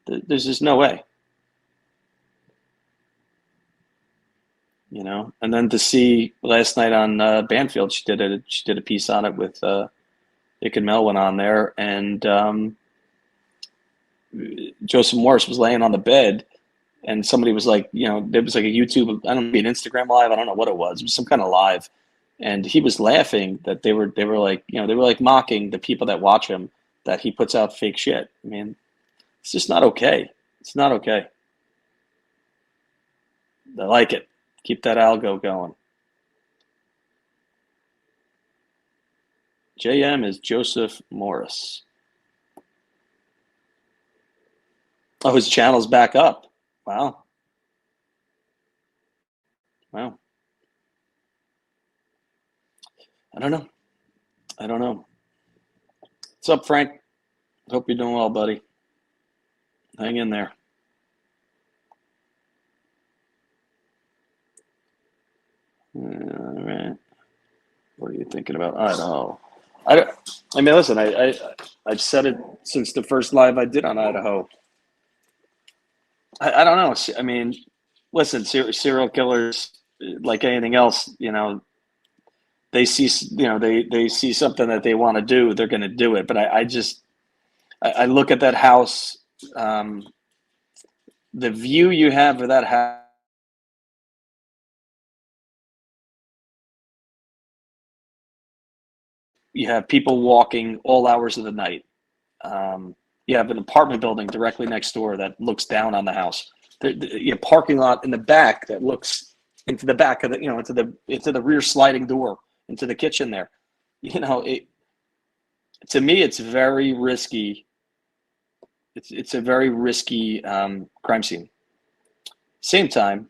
There's just no way. You know, and then to see last night on Banfield, she did a piece on it with Dick and Mel went on there, and Joseph Morris was laying on the bed, and somebody was like, you know, there was like a YouTube, I don't know, an Instagram live, I don't know what it was some kind of live, and he was laughing that they were like, you know, they were like mocking the people that watch him, that he puts out fake shit. I mean, it's just not okay. It's not okay. I like it. Keep that algo going. JM is Joseph Morris. Oh, his channel's back up. Wow. Wow. I don't know. What's up, Frank? Hope you're doing well, buddy. Hang in there. All right. What are you thinking about Idaho? I mean, listen, I've said it since the first live I did on Idaho. I don't know. I mean, listen, serial killers, like anything else, you know, they see, you know, they see something that they want to do, they're going to do it. But I look at that house, the view you have of that house. You have people walking all hours of the night. You have an apartment building directly next door that looks down on the house. You have a parking lot in the back that looks into the back of the, into the rear sliding door, into the kitchen there. To me, it's very risky. It's a very risky crime scene. Same time,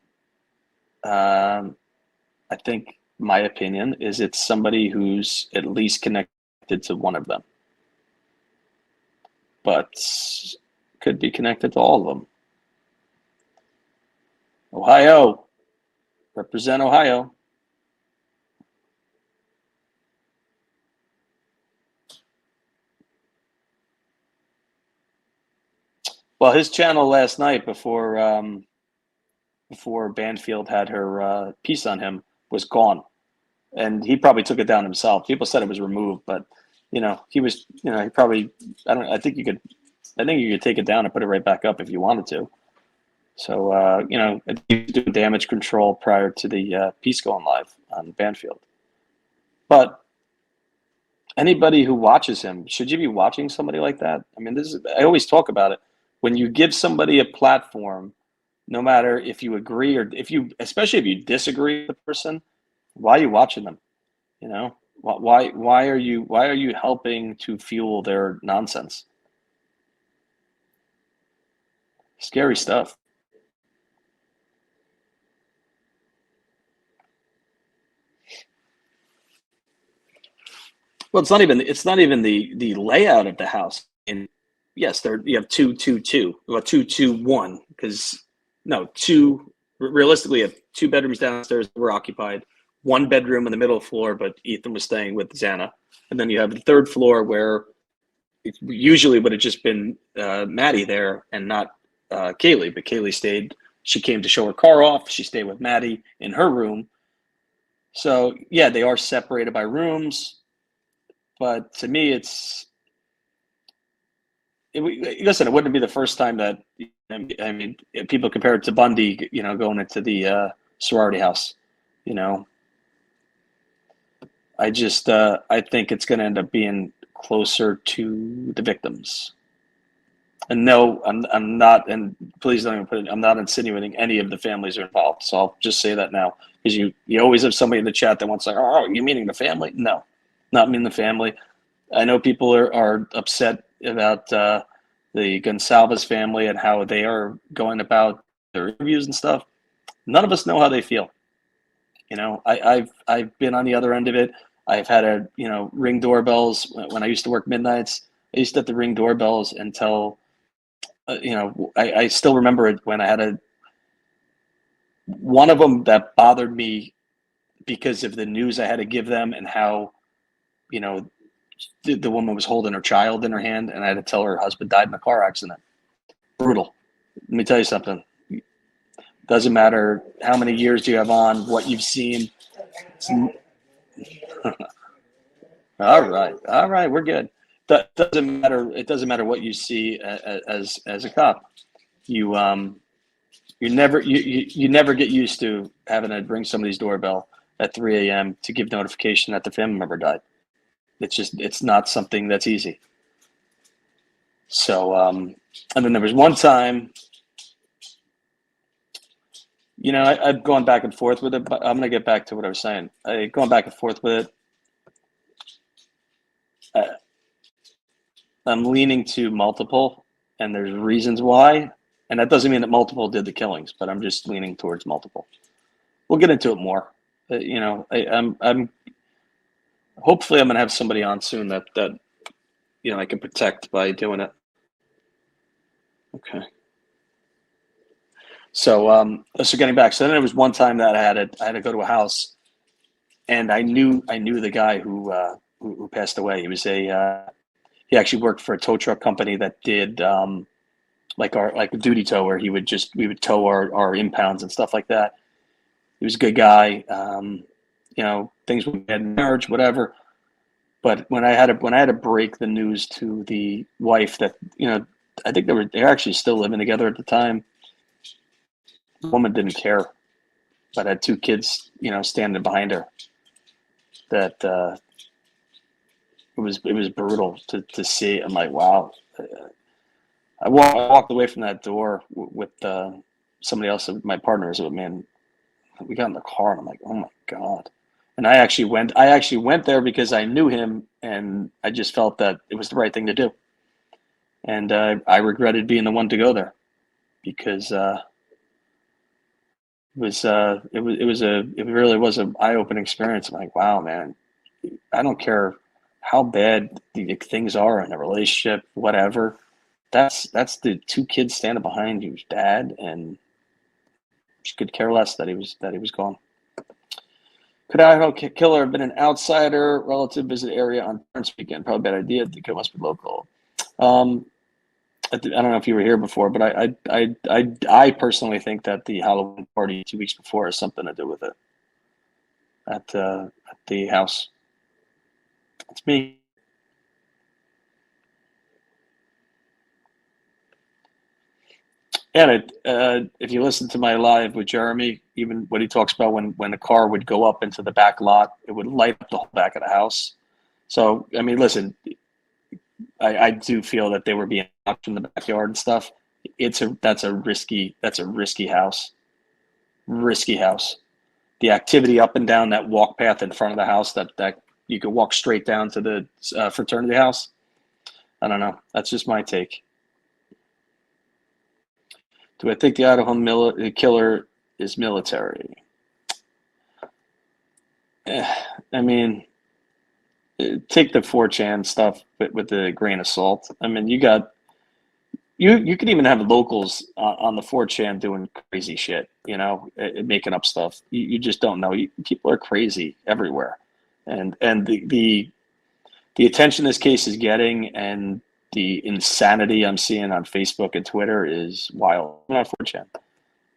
I think my opinion is it's somebody who's at least connected to one of them, but could be connected to all of them. Ohio, represent Ohio. Well, his channel last night before Banfield had her piece on him was gone, and he probably took it down himself. People said it was removed, but he was, he probably, I think you could take it down and put it right back up if you wanted to. So do damage control prior to the piece going live on Banfield. But anybody who watches him, should you be watching somebody like that? I mean, I always talk about it. When you give somebody a platform, no matter if you agree or especially if you disagree with the person, why are you watching them? Why are you helping to fuel their nonsense? Scary stuff. Well, it's not even the layout of the house. And yes, you have 2-2-2, well 2-2-1, because realistically, you have 2 bedrooms downstairs that were occupied, 1 bedroom on the middle floor, but Ethan was staying with Xana, and then you have the 3rd floor where it usually would have just been Maddie there and not Kaylee, but Kaylee stayed. She came to show her car off. She stayed with Maddie in her room. So yeah, they are separated by rooms. But to me, listen, it wouldn't be the first time that, I mean, people compare it to Bundy, going into the sorority house. I think it's going to end up being closer to the victims. And no, I'm not, and please don't even put it, I'm not insinuating any of the families are involved. So I'll just say that now, because you always have somebody in the chat that wants to say, oh, you meaning the family? No. Not mean the family. I know people are upset about the Goncalves family and how they are going about their interviews and stuff. None of us know how they feel. I've been on the other end of it. I've had ring doorbells when I used to work midnights. I used to have to ring doorbells until I still remember it when I had one of them that bothered me because of the news I had to give them and how the woman was holding her child in her hand, and I had to tell her husband died in a car accident. Brutal. Let me tell you something. Doesn't matter how many years you have on, what you've seen. All right, we're good. That doesn't matter. It doesn't matter what you see as a cop. You never get used to having to ring somebody's doorbell at 3 a.m. to give notification that the family member died. It's not something that's easy. So, and then there was one time, I've gone back and forth with it, but I'm going to get back to what I was saying. Going back and forth with it. I'm leaning to multiple, and there's reasons why. And that doesn't mean that multiple did the killings, but I'm just leaning towards multiple. We'll get into it more. I'm hopefully I'm going to have somebody on soon that I can protect by doing it. Okay. So getting back. So then there was one time that I had to go to a house, and I knew the guy who passed away. He was he actually worked for a tow truck company that did like a duty tow, where we would tow our impounds and stuff like that. He was a good guy. Things we had in marriage, whatever. But when I had to break the news to the wife that I think they're actually still living together at the time. The woman didn't care, but had 2 kids, standing behind her. That it was brutal to see. I'm like, wow. I walked away from that door with somebody else, my partners. Man, we got in the car, and I'm like, oh my God. And I actually went there because I knew him, and I just felt that it was the right thing to do. And I regretted being the one to go there because it really was an eye-opening experience. I'm like, wow, man, I don't care how bad the things are in a relationship, whatever. That's the two kids standing behind you's dad, and she could care less that he was gone. Could Idaho killer have been an outsider? Relative visit area on Parents Weekend. Probably a bad idea. The kid must be local. I don't know if you were here before, but I personally think that the Halloween party 2 weeks before has something to do with it at the house. It's me. And if you listen to my live with Jeremy, even what he talks about when a car would go up into the back lot, it would light up the whole back of the house. So, I mean, listen, I do feel that they were being knocked in the backyard and stuff. That's a risky house. Risky house. The activity up and down that walk path in front of the house that you could walk straight down to the fraternity house. I don't know. That's just my take. Do I think the Idaho killer is military? I mean, take the 4chan stuff with a grain of salt. I mean, you could even have locals on the 4chan doing crazy shit, making up stuff. You just don't know. People are crazy everywhere, and the attention this case is getting and the insanity I'm seeing on Facebook and Twitter is wild. Not 4chan,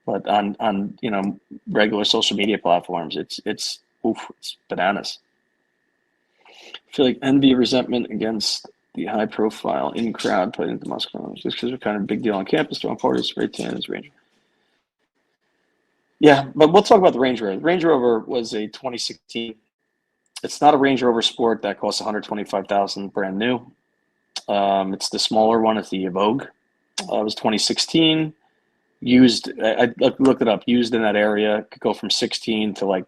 but on regular social media platforms, it's bananas. I feel like envy, resentment against the high profile in crowd played into Moscow just because we're kind of a big deal on campus, throwing parties, spray tan as Ranger. Yeah, but we'll talk about the Range Rover. The Range Rover was a 2016. It's not a Range Rover Sport that costs $125,000 brand new. It's the smaller one. It's the Evoque. It was 2016. Used. I looked it up. Used in that area could go from 16 to like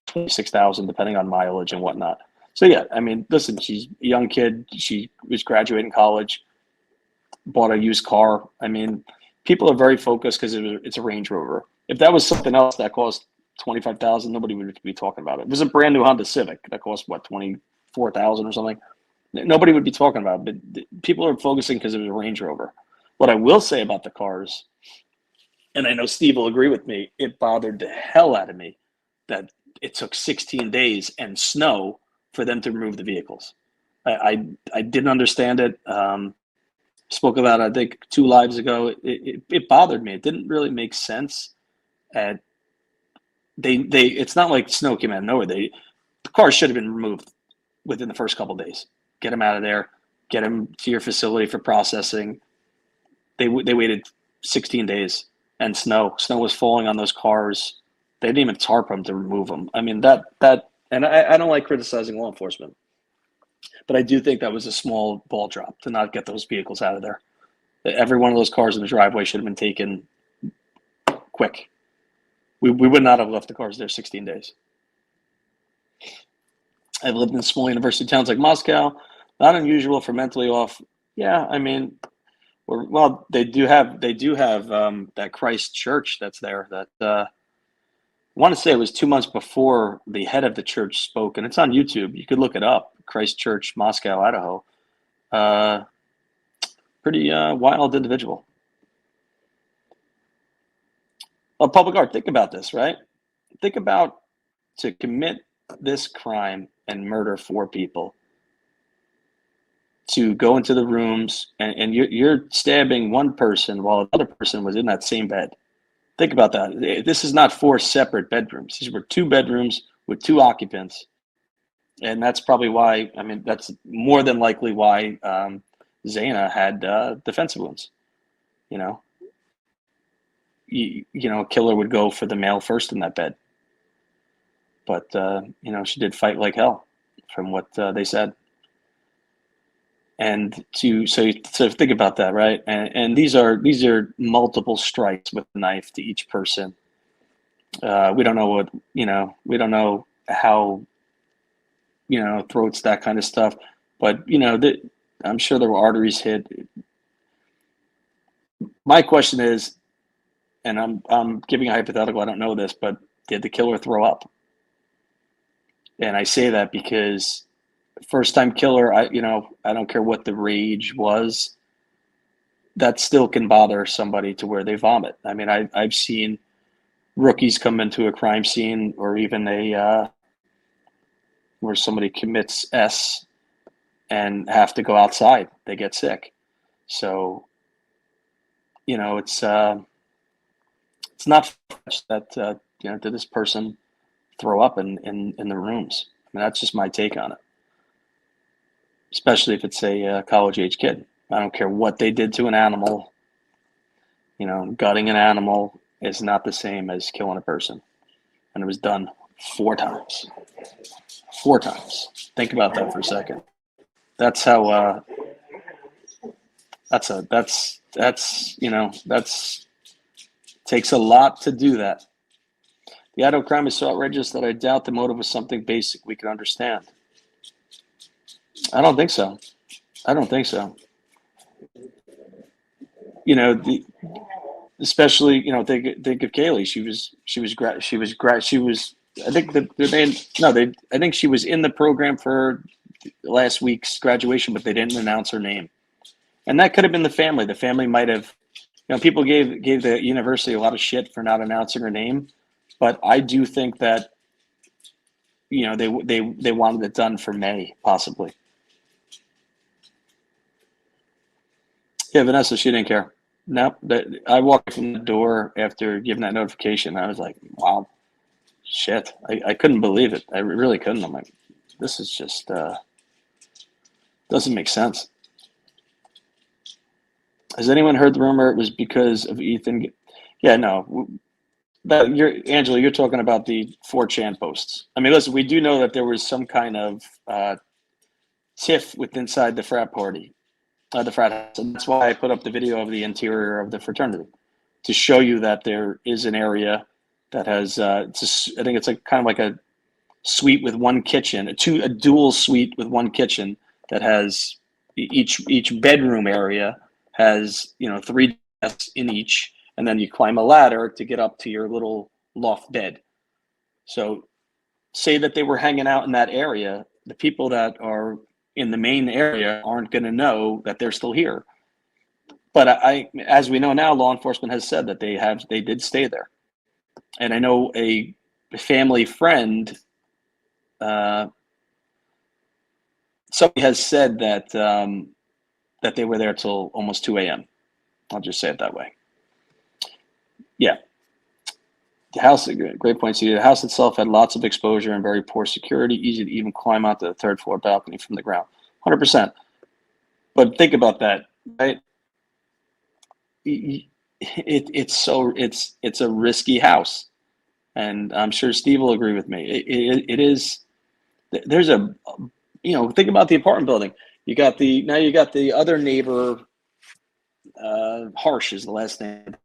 26,000 depending on mileage and whatnot. So yeah, I mean, listen, she's a young kid. She was graduating college, bought a used car. I mean, people are very focused because it's a Range Rover. If that was something else that cost 25,000, nobody would be talking about it. It was a brand new Honda Civic that cost 24,000 or something. Nobody would be talking about it. But people are focusing because it was a Range Rover. What I will say about the cars, and I know Steve will agree with me, it bothered the hell out of me that it took 16 days and snow for them to remove the vehicles. I didn't understand it. Spoke about it, I think 2 lives ago. It bothered me. It didn't really make sense. It's not like snow came out of nowhere. The cars should have been removed within the first couple of days. Get them out of there. Get them to your facility for processing. They waited 16 days, and snow was falling on those cars. They didn't even tarp them to remove them. I mean and I don't like criticizing law enforcement, but I do think that was a small ball drop to not get those vehicles out of there. Every one of those cars in the driveway should have been taken quick. We would not have left the cars there 16 days. I've lived in small university towns like Moscow. Not unusual for mentally off. Yeah, I mean, they do have that Christ Church that's there. That I want to say it was 2 months before the head of the church spoke, and it's on YouTube. You could look it up. Christ Church, Moscow, Idaho. Pretty wild individual. Well, public art. Think about this, right? Think about to commit this crime and murder 4 people, to go into the rooms and you're stabbing one person while another person was in that same bed. Think about that. This is not 4 separate bedrooms. These were 2 bedrooms with 2 occupants. And that's probably why, I mean, that's more than likely why Xana had defensive wounds. A killer would go for the male first in that bed. But, she did fight like hell from what they said. And so think about that, right? And these are multiple strikes with a knife to each person. We don't know what, we don't know how, throats, that kind of stuff. But, I'm sure there were arteries hit. My question is, and I'm giving a hypothetical, I don't know this, but did the killer throw up? And I say that because first time killer, I don't care what the rage was, that still can bother somebody to where they vomit. I mean, I've seen rookies come into a crime scene, or even where somebody commits S and have to go outside. They get sick. So, it's not much that did this person throw up in the rooms? I mean, that's just my take on it. Especially if it's a college age kid. I don't care what they did to an animal. Gutting an animal is not the same as killing a person. And it was done 4 times. 4 times. Think about that for a second. That's how. That's takes a lot to do that. The Idaho crime is so outrageous that I doubt the motive was something basic we could understand. I don't think so. Especially, think of Kaylee. I think she was in the program for last week's graduation, but they didn't announce her name. And that could have been the family. The family might have, people gave the university a lot of shit for not announcing her name, but I do think that, they wanted it done for May, possibly. Yeah, Vanessa, she didn't care. Nope. I walked from the door after giving that notification. I was like, wow, shit. I couldn't believe it. I really couldn't. I'm like, this is just doesn't make sense. Has anyone heard the rumor it was because of Ethan? Yeah, no. Angela, you're talking about the 4chan posts. I mean, listen, we do know that there was some kind of tiff inside the frat party. The frat house. And that's why I put up the video of the interior of the fraternity, to show you that there is an area that has, I think it's kind of like a suite with one kitchen, a dual suite with one kitchen that has each bedroom area has 3 desks in each, and then you climb a ladder to get up to your little loft bed. So, say that they were hanging out in that area, the people that are in the main area aren't going to know that they're still here. But as we know now, law enforcement has said that they did stay there. And I know a family friend, somebody has said that that they were there till almost 2 a.m. I'll just say it that way. Yeah. The house, great point. See, the house itself had lots of exposure and very poor security, easy to even climb out to the 3rd floor balcony from the ground. 100%. But think about that, right? It's a risky house, and I'm sure Steve will agree with me. It is. There's a, think about the apartment building. You got the other neighbor. Harsh is the last name.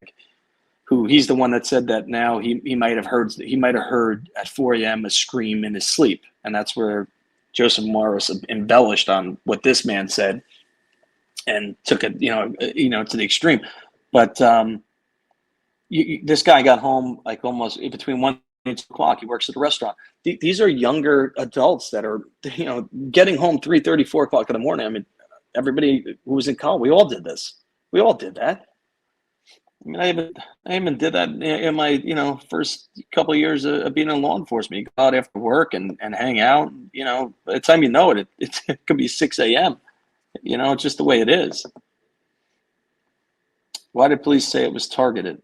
He's the one that said that now he might have heard at 4 a.m. a scream in his sleep, and that's where Joseph Morris embellished on what this man said and took it to the extreme. But this guy got home like almost between 1 and 2 o'clock. He works at a restaurant. These are younger adults that are getting home 3:30, 4 o'clock in the morning. I mean, everybody who was in college, we all did this. We all did that. I mean, I even did that in my, first couple of years of being in law enforcement. You go out after work and hang out. By the time you know it, it could be 6 a.m. It's just the way it is. Why did police say it was targeted?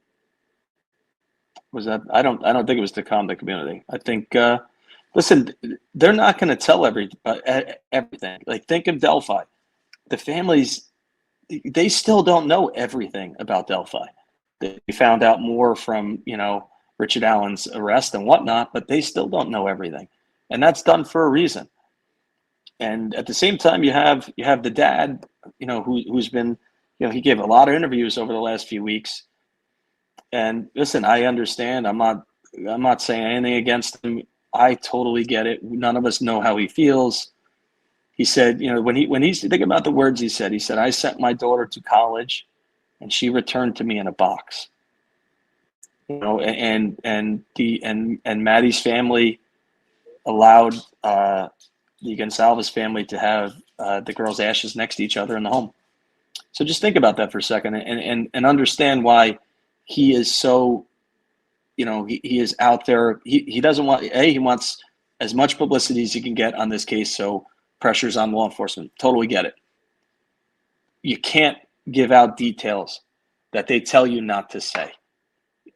Was that? I don't think it was to calm the community. I think, listen, they're not going to tell everything. Like, think of Delphi. The families, they still don't know everything about Delphi. They found out more from, Richard Allen's arrest and whatnot, but they still don't know everything. And that's done for a reason. And at the same time, you have the dad, who's been, he gave a lot of interviews over the last few weeks. And listen, I understand. I'm not I'm not saying anything against him. I totally get it. None of us know how he feels. He said, when he's think about the words he said, I sent my daughter to college and she returned to me in a box. And Maddie's family allowed the Goncalves family to have the girls' ashes next to each other in the home. So just think about that for a second and understand why he is so, he is out there. He doesn't want, he wants as much publicity as he can get on this case. So pressure's on law enforcement. Totally get it. You can't give out details that they tell you not to say.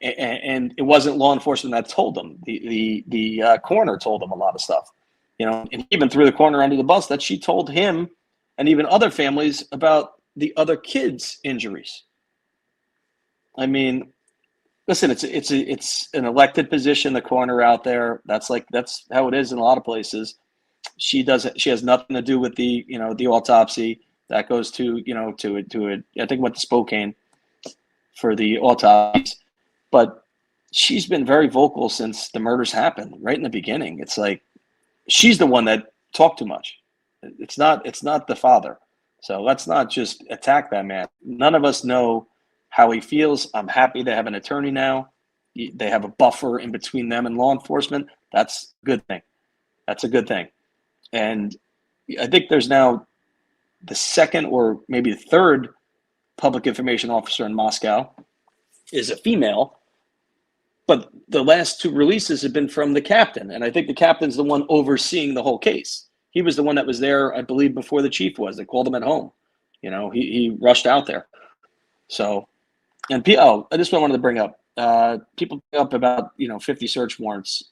And it wasn't law enforcement that told them. The coroner told them a lot of stuff, and even threw the coroner under the bus that she told him and even other families about the other kids' injuries. I mean, listen, it's an elected position, the coroner out there. That's how it is in a lot of places. She has nothing to do with the autopsy. That goes to I think went to Spokane for the autopsies. But she's been very vocal since the murders happened, right in the beginning. It's like she's the one that talked too much. It's not the father. So let's not just attack that man. None of us know how he feels. I'm happy they have an attorney now. They have a buffer in between them and law enforcement. That's a good thing. That's a good thing. And I think there's now the second or maybe the third public information officer in Moscow is a female. But the last two releases have been from the captain. And I think the captain's the one overseeing the whole case. He was the one that was there, I believe, before the chief was. They called him at home. He rushed out there. So, and this is what I wanted to bring up. People bring up about, 50 search warrants.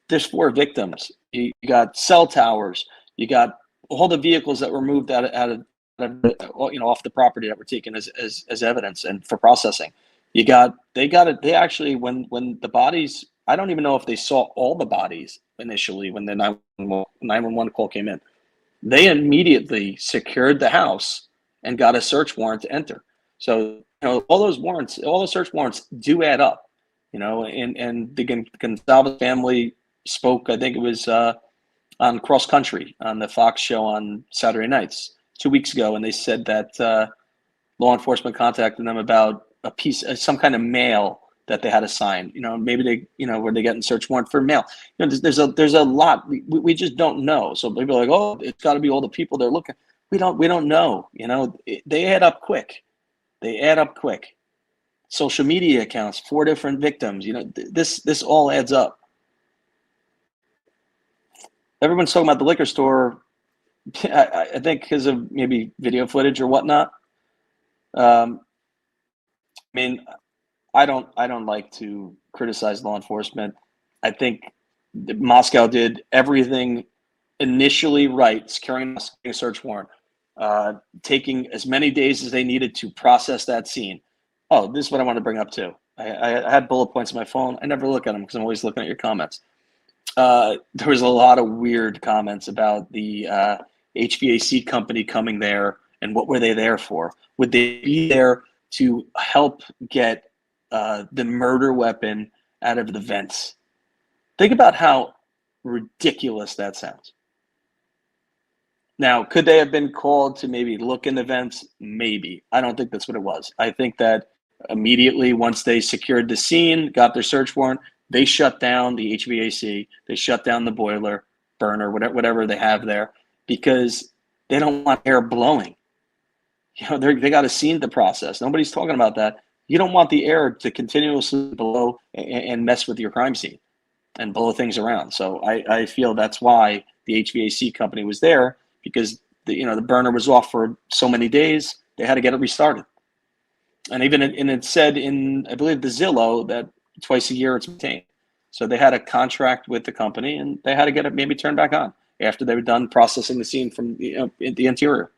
There's 4 victims. You got cell towers. You got all the vehicles that were moved out of off the property that were taken as evidence and for processing. They actually, when the bodies, I don't even know if they saw all the bodies initially when the 911 call came in. They immediately secured the house and got a search warrant to enter. So, all those warrants, all the search warrants do add up, and the Goncalves family spoke, I think it was on Cross Country on the Fox show on Saturday nights 2 weeks ago. And they said that law enforcement contacted them about a piece, some kind of mail that they had to sign. Maybe they, were they getting search warrant for mail? There's a lot we just don't know. So people are like, oh, it's got to be all the people they're looking. We don't know. They add up quick. Social media accounts, 4 different victims. This all adds up. Everyone's talking about the liquor store. I think because of maybe video footage or whatnot. I don't like to criticize law enforcement. I think Moscow did everything initially right, securing a search warrant, taking as many days as they needed to process that scene. Oh, this is what I want to bring up too. I had bullet points on my phone. I never look at them because I'm always looking at your comments. There was a lot of weird comments about the HVAC company coming there and what were they there for? Would they be there to help get the murder weapon out of the vents? Think about how ridiculous that sounds. Now, could they have been called to maybe look in the vents? Maybe. I don't think that's what it was. I think that immediately once they secured the scene, got their search warrant, they shut down the HVAC, they shut down the boiler, burner, whatever they have there, because they don't want air blowing. They got a scene to process. Nobody's talking about that. You don't want the air to continuously blow and mess with your crime scene and blow things around. So I feel that's why the HVAC company was there, because the burner was off for so many days. They had to get it restarted. And it said in, I believe, the Zillow that twice a year it's maintained. So they had a contract with the company and they had to get it maybe turned back on after they were done processing the scene from the interior.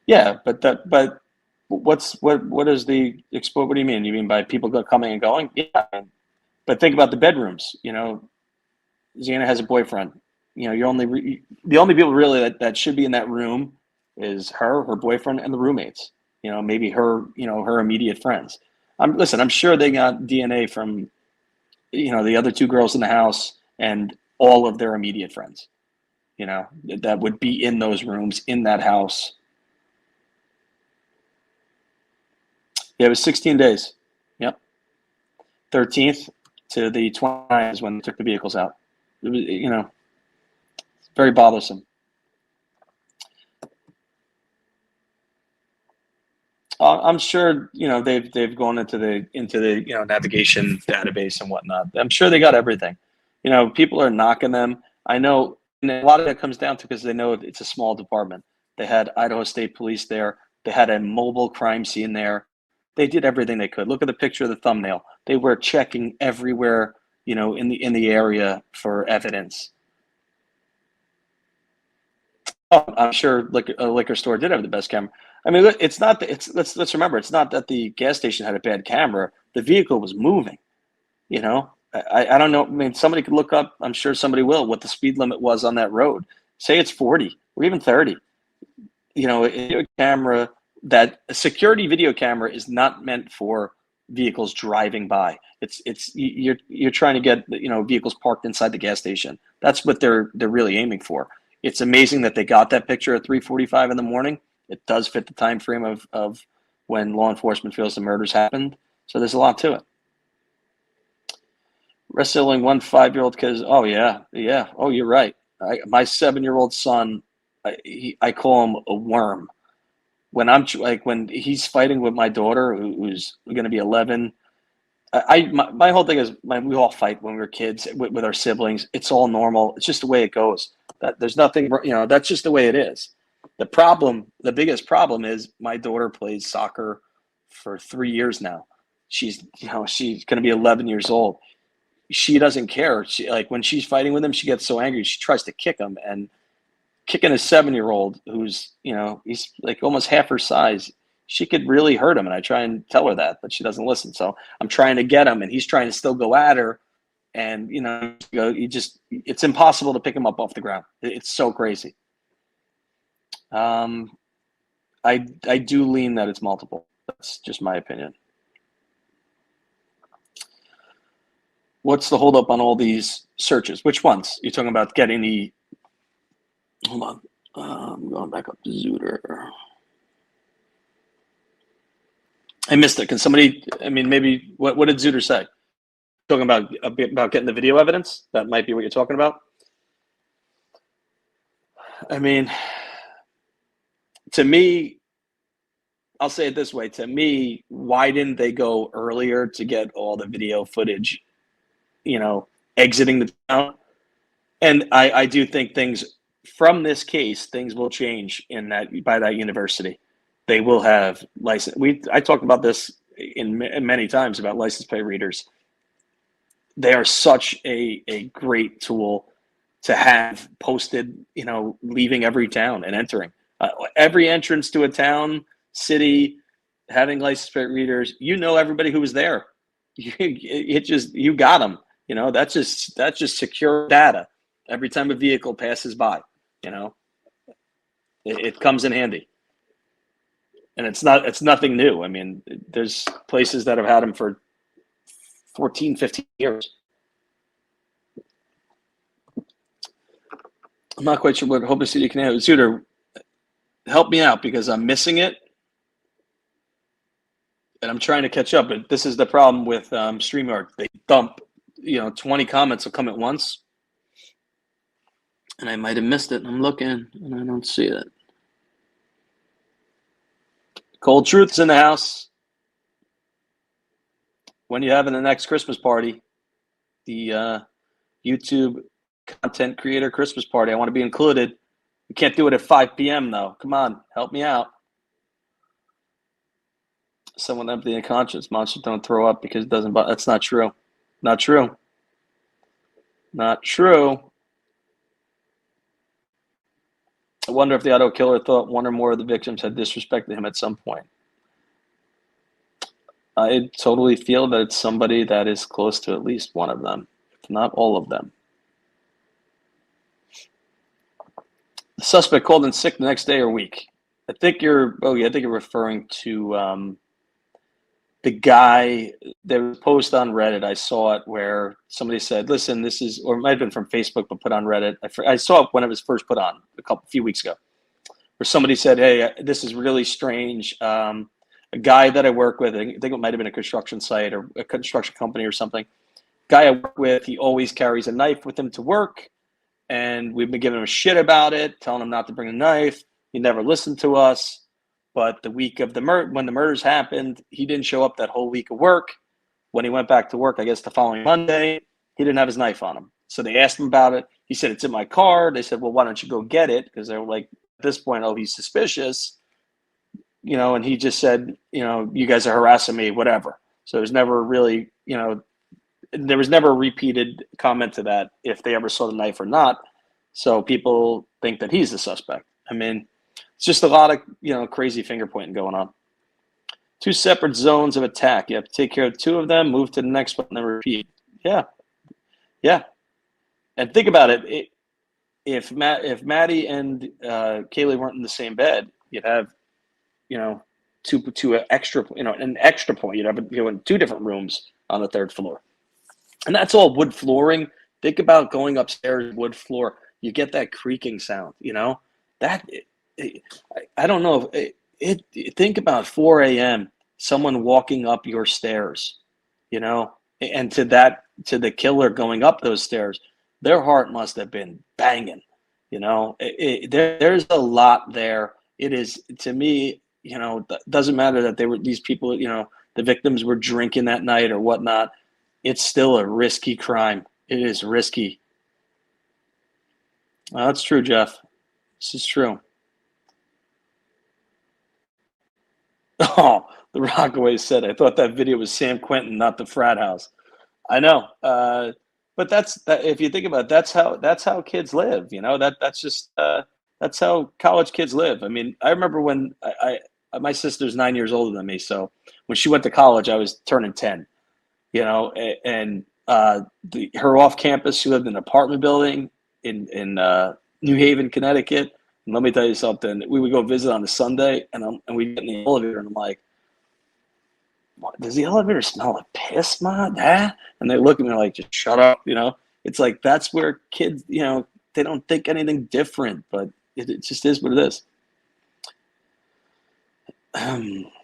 Yeah, but what is the exploit? What do you mean? You mean by people coming and going? Yeah, but think about the bedrooms. Xana has a boyfriend. The only people really that should be in that room is her boyfriend, and the roommates. maybe her immediate friends. I'm sure they got DNA from, the other two girls in the house and all of their immediate friends, that would be in those rooms in that house. Yeah, it was 16 days. Yep. 13th to the 29th is when they took the vehicles out. It was, very bothersome. I'm sure they've gone into the navigation database and whatnot. I'm sure they got everything. People are knocking them. I know, and a lot of it comes down to because they know it's a small department. They had Idaho State Police there. They had a mobile crime scene there. They did everything they could. Look at the picture of the thumbnail. They were checking everywhere, in the area for evidence. Oh, I'm sure a liquor store did have the best camera. I mean, it's not that let's remember, it's not that the gas station had a bad camera. The vehicle was moving. I don't know. I mean, somebody could look up. I'm sure somebody will what the speed limit was on that road. Say it's 40 or even 30. A security video camera is not meant for vehicles driving by. You're trying to get vehicles parked inside the gas station. That's what they're really aiming for. It's amazing that they got that picture at 3:45 in the morning. It does fit the time frame of when law enforcement feels the murders happened. So there's a lot to it. Wrestling one 5-year-old kid. Oh yeah. Oh, you're right. My 7-year-old son, I call him a worm. When he's fighting with my daughter, who's going to be 11. My whole thing is, we all fight when we were kids with our siblings. It's all normal. It's just the way it goes. There's nothing, that's just the way it is. The biggest problem is my daughter plays soccer for 3 years now. She's going to be 11 years old. She doesn't care. When she's fighting with him, she gets so angry. She tries to kick him, and kicking a 7-year-old who's, he's like almost half her size, she could really hurt him. And I try and tell her that, but she doesn't listen. So I'm trying to get him, and he's trying to still go at her. And, it's impossible to pick him up off the ground. It's so crazy. I do lean that it's multiple. That's just my opinion. What's the holdup on all these searches? Which ones? You're talking about getting the, hold on. I'm going back up to Zooter. I missed it. Can somebody, maybe, what did Zooter say? Talking about getting the video evidence? That might be what you're talking about. To me, I'll say it this way. To me, why didn't they go earlier to get all the video footage, exiting the town? And I do think things from this case, things will change by that university. They will have license. I talked about this in many times about license plate readers. They are such a great tool to have posted, leaving every town and entering. Every entrance to a town, city, having license plate readers, everybody who was there. You got them. That's just secure data. Every time a vehicle passes by, it comes in handy. And it's nothing new. There's places that have had them for 14, 15 years. I'm not quite sure what Hope City can have. Zooter, help me out because I'm missing it. And I'm trying to catch up. But this is the problem with StreamYard. They dump, 20 comments will come at once. And I might have missed it. I'm looking and I don't see it. Cold Truth's in the house. When you having the next Christmas party? The YouTube content creator Christmas party. I want to be included. We can't do it at 5 p.m. though. Come on, help me out. Someone empty in conscience. Monsters don't throw up because it doesn't. That's not true. Not true. Not true. I wonder if the Idaho killer thought one or more of the victims had disrespected him at some point. I totally feel that it's somebody that is close to at least one of them, if not all of them. The suspect called in sick the next day or week. I think you're referring to the guy. There was a post on Reddit. I saw it where somebody said, "Listen, this is," or it might have been from Facebook, but put on Reddit. I saw it when it was first put on a few weeks ago, where somebody said, "Hey, this is really strange. A guy that I work with, I think it might have been a construction site or a construction company or something. Guy I work with, he always carries a knife with him to work, and we've been giving him shit about it, telling him not to bring a knife. He never listened to us. But the week of when the murders happened, he didn't show up that whole week of work. When he went back to work, I guess the following Monday, he didn't have his knife on him. So they asked him about it. He said, it's in my car. They said, well, why don't you go get it? Because they were like, at this point, oh, he's suspicious. And he just said, you guys are harassing me, whatever. So there's never really, there was never a repeated comment to that if they ever saw the knife or not. So people think that he's the suspect. I mean, it's just a lot of, crazy finger pointing going on. 2 separate zones of attack. You have to take care of 2 of them, move to the next one, and then repeat. Yeah. And think about it. If Maddie and Kaylee weren't in the same bed, you'd have, two extra, an extra point. You'd have in 2 different rooms on the 3rd floor, and that's all wood flooring. Think about going upstairs, wood floor. You get that creaking sound. That. I don't know if think about 4 a.m. someone walking up your stairs, and to the killer going up those stairs, their heart must have been banging, there's a lot there. It is, to me, doesn't matter that these people, the victims were drinking that night or whatnot. It's still a risky crime. It is risky. That's true, Jeff. This is true. Oh, the Rockaway said, I thought that video was San Quentin, not the frat house. I know. But if you think about it, that's how kids live, that's just, that's how college kids live. I mean, I remember when my sister's 9 years older than me. So when she went to college, I was turning 10, and her off campus, she lived in an apartment building in New Haven, Connecticut. And let me tell you something. We would go visit on a Sunday, and we get in the elevator, and I'm like, what, does the elevator smell like piss, man? Huh? And they look at me like, just shut up, It's like, that's where kids, they don't think anything different, but it just is what it is.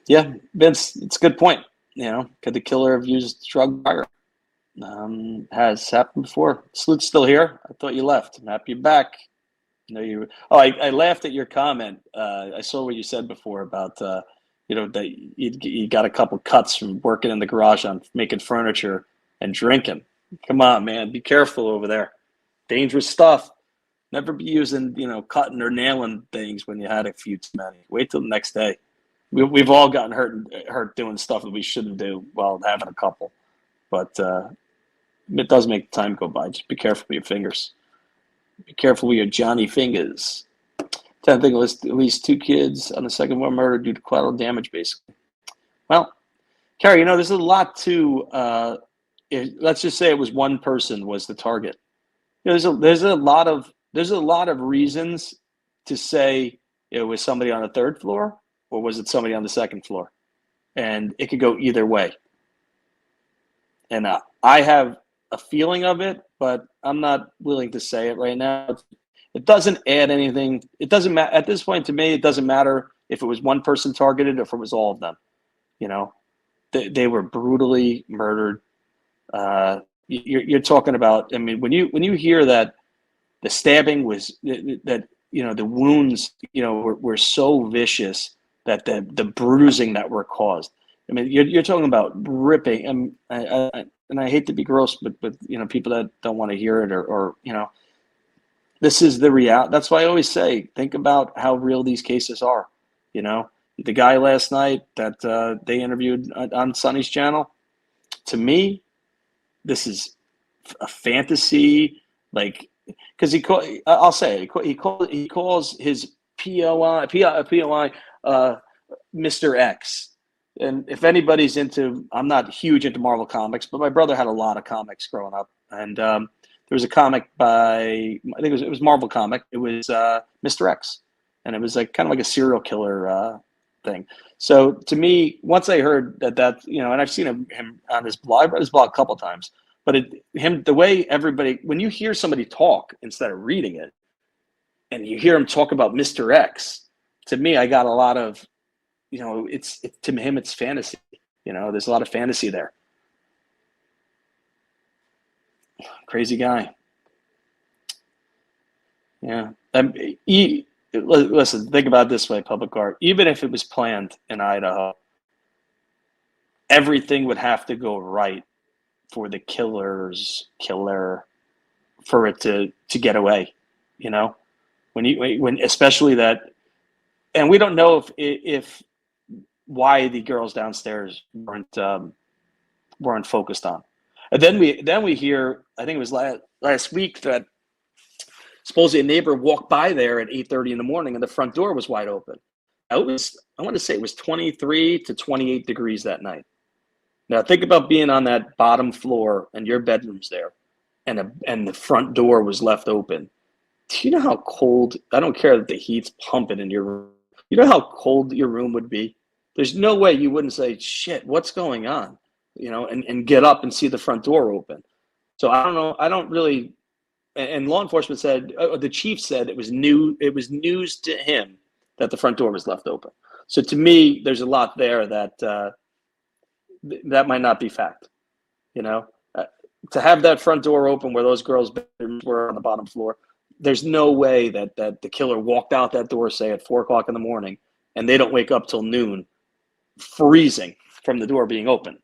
Yeah, Vince, it's a good point. Could the killer have used drug fire? Has happened before. Sloot's still here. I thought you left. I'm happy you're back. I laughed at your comment. I saw what you said before about that you got a couple cuts from working in the garage on making furniture and drinking. Come on, man, be careful over there. Dangerous stuff. Never be using cutting or nailing things when you had a few too many. Wait till the next day. We've all gotten hurt doing stuff that we shouldn't do while having a couple, but it does make time go by. Just be careful with your fingers. Be careful with your Johnny fingers. I think it was at least 2 kids on the second one murdered due to collateral damage, basically. Well, Carrie, there's a lot to. Let's just say it was one person was the target. There's a lot of reasons to say it was somebody on the 3rd floor or was it somebody on the 2nd floor, and it could go either way. And I have a feeling of it, but I'm not willing to say it right now. It doesn't add anything. It doesn't matter at this point to me. It doesn't matter if it was one person targeted or if it was all of them. They were brutally murdered. You're talking about. I mean, when you hear that the stabbing was that the wounds were so vicious that the bruising that were caused. I mean, you're talking about ripping. And I hate to be gross, but people that don't want to hear it or this is the reality. That's why I always say, think about how real these cases are. The guy last night that they interviewed on Sonny's channel, to me, this is a fantasy, because I'll say he calls his POI Mr. X. And if anybody's into, I'm not huge into Marvel comics, but my brother had a lot of comics growing up. And there was a comic by, I think it was Marvel comic. It was Mr. X. and it was like kind of like a serial killer thing. So to me, once I heard that and I've seen him on his blog, I've read his blog a couple times, but the way everybody, when you hear somebody talk instead of reading it, and you hear him talk about Mr. X, to me, I got a lot of, to him, it's fantasy. There's a lot of fantasy there. Crazy guy. Yeah. Listen, think about it this way, Public Art. Even if it was planned in Idaho, everything would have to go right for the killer for it to get away. When especially that, and we don't know if why the girls downstairs weren't focused on. And then we hear, I think it was last week, that supposedly a neighbor walked by there at 8:30 in the morning and the front door was wide open. I want to say it was 23 to 28 degrees that night. Now think about being on that bottom floor and your bedroom's there, and the front door was left open. Do you know how cold? I don't care that the heat's pumping in your room. You know how cold your room would be? There's no way you wouldn't say, shit, what's going on? And get up and see the front door open. So I don't know. I don't really. And law enforcement said, the chief said it was news to him that the front door was left open. So to me, there's a lot there that might not be fact. To have that front door open where those girls' bedrooms were on the bottom floor, there's no way that the killer walked out that door, say at 4 o'clock in the morning, and they don't wake up till noon, freezing from the door being open.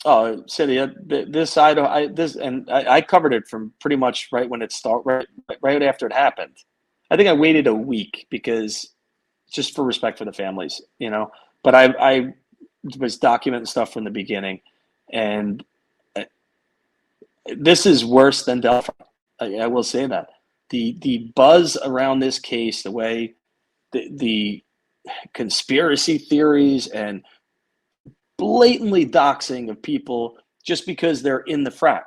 Oh, Cindy, I covered it from pretty much right when it started, right after it happened. I think I waited a week because just for respect for the families, But I was documenting stuff from the beginning, and this is worse than Delphi. I will say that the buzz around this case, the way the conspiracy theories and blatantly doxing of people just because they're in the frat,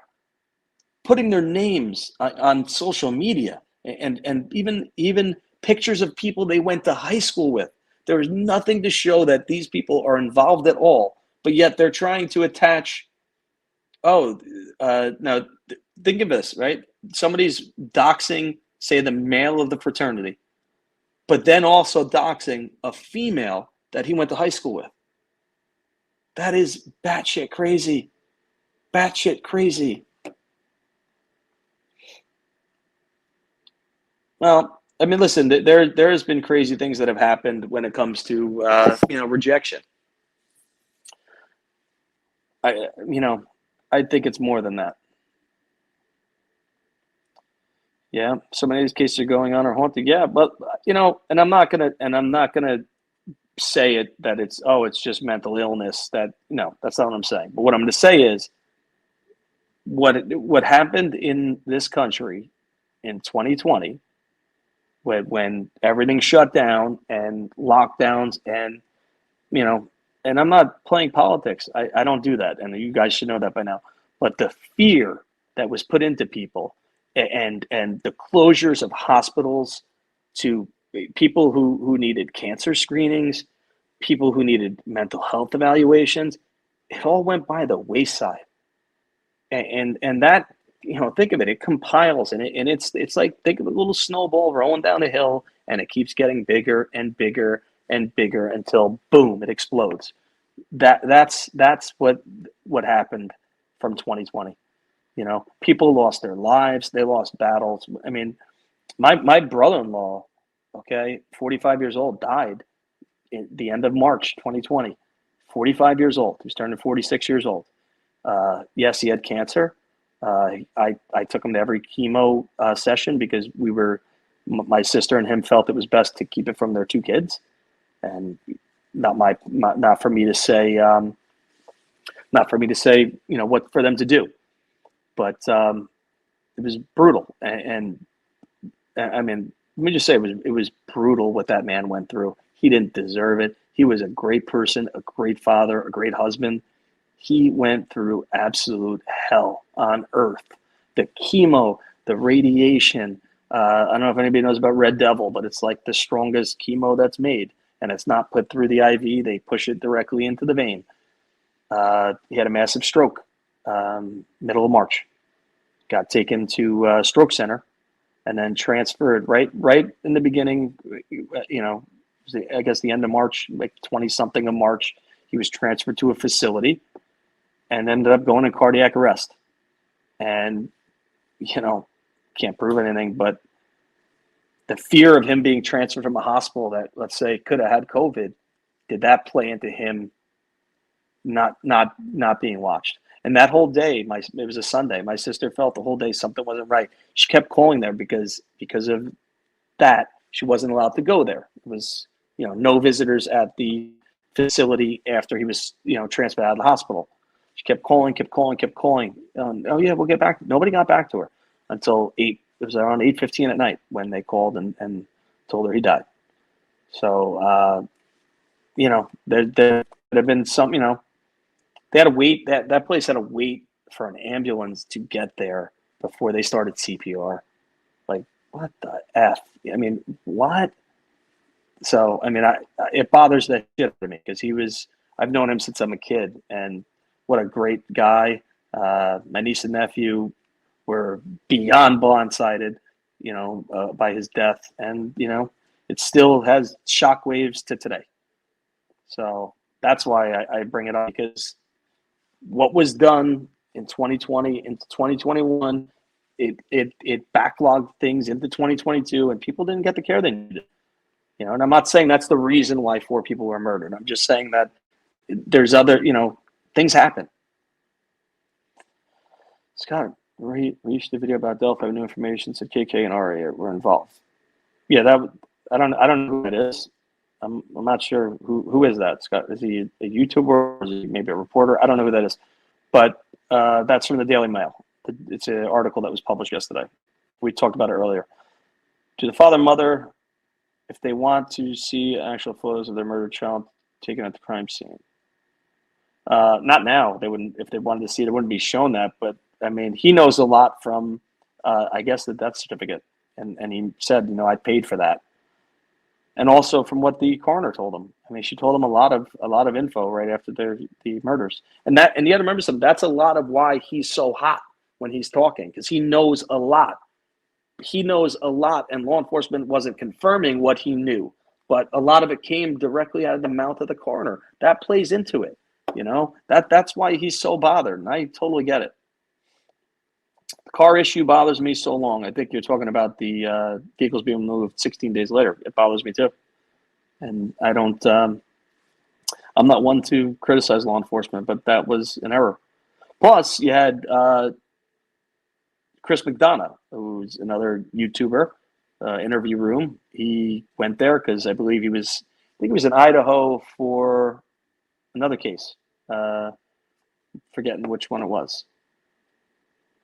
putting their names on social media, and even pictures of people they went to high school with. There is nothing to show that these people are involved at all, but yet they're trying to attach. Now think of this, right? Somebody's doxing, say, the male of the fraternity, but then also doxing a female that he went to high school with. That is batshit crazy. Batshit crazy. Well, I mean, listen, there has been crazy things that have happened when it comes to rejection. I think it's more than that. Yeah, so many of these cases are going on or haunted. Yeah, but and I'm not gonna say it that it's just mental illness. That's not what I'm saying. But what I'm going to say is what happened in this country in 2020, when everything shut down and lockdowns, and and I'm not playing politics. I don't do that, and you guys should know that by now. But the fear that was put into people, and the closures of hospitals to people who needed cancer screenings, people who needed mental health evaluations, it all went by the wayside. And that, think of it, it compiles, and it's like, think of a little snowball rolling down a hill, and it keeps getting bigger and bigger and bigger until boom, it explodes. That's what happened from 2020. People lost their lives, they lost battles. I mean, my brother-in-law, 45 years old, died at the end of March 2020. 45 years old. He was turning 46 years old. Yes, he had cancer. I took him to every chemo session because my sister and him felt it was best to keep it from their 2 kids, and not for me to say what for them to do. But it was brutal, and I mean, let me just say it was brutal what that man went through. He didn't deserve it. He was a great person, a great father, a great husband. He went through absolute hell on earth. The chemo, the radiation, I don't know if anybody knows about Red Devil, but it's like the strongest chemo that's made, and it's not put through the IV. They push it directly into the vein. He had a massive stroke, middle of March. Got taken to stroke center, and then transferred right in the beginning. I guess the end of March, like 20-something of March, he was transferred to a facility, and ended up going in cardiac arrest. And can't prove anything, but the fear of him being transferred from a hospital that, let's say, could have had COVID, did that play into him not being watched? And that whole day, it was a Sunday, my sister felt the whole day something wasn't right. She kept calling there because of that. She wasn't allowed to go there. It was, no visitors at the facility after he was, transferred out of the hospital. She kept calling. Oh yeah, we'll get back. Nobody got back to her until 8. It was around 8:15 at night when they called and told her he died. So, there have been some, they had to wait. That place had to wait for an ambulance to get there before they started CPR. Like, what the F? I mean, what? So, I mean, it bothers the shit out of me because I've known him since I'm a kid, and what a great guy. My niece and nephew were beyond blindsided, by his death. And, it still has shockwaves to today. So that's why I bring it up, because what was done in 2020 into 2021, it backlogged things into 2022, and people didn't get the care they needed. And I'm not saying that's the reason why 4 people were murdered. I'm just saying that there's other, things happen. Scott, we used the video about Delphi with new information, said KK and RA were involved. Yeah, I don't know who it is. I'm not sure who is that, Scott. Is he a YouTuber, or is he maybe a reporter? I don't know who that is. But that's from the Daily Mail. It's an article that was published yesterday. We talked about it earlier. To the father and mother, if they want to see actual photos of their murdered child taken at the crime scene. Not now. They wouldn't. If they wanted to see it, it wouldn't be shown that. But I mean, he knows a lot from, I guess, the death certificate, and he said, I paid for that, and also from what the coroner told him. I mean, she told him a lot of info right after the murders, and you got to remember something. That's a lot of why he's so hot when he's talking, because he knows a lot. He knows a lot, and law enforcement wasn't confirming what he knew, but a lot of it came directly out of the mouth of the coroner. That plays into it. That's why he's so bothered, and I totally get it. The car issue bothers me so long. I think you're talking about the vehicles being moved 16 days later. It bothers me too, and I don't. I'm not one to criticize law enforcement, but that was an error. Plus, you had Chris McDonough, who's another YouTuber, Interview Room. He went there because I believe he was in Idaho for another case. Forgetting which one it was.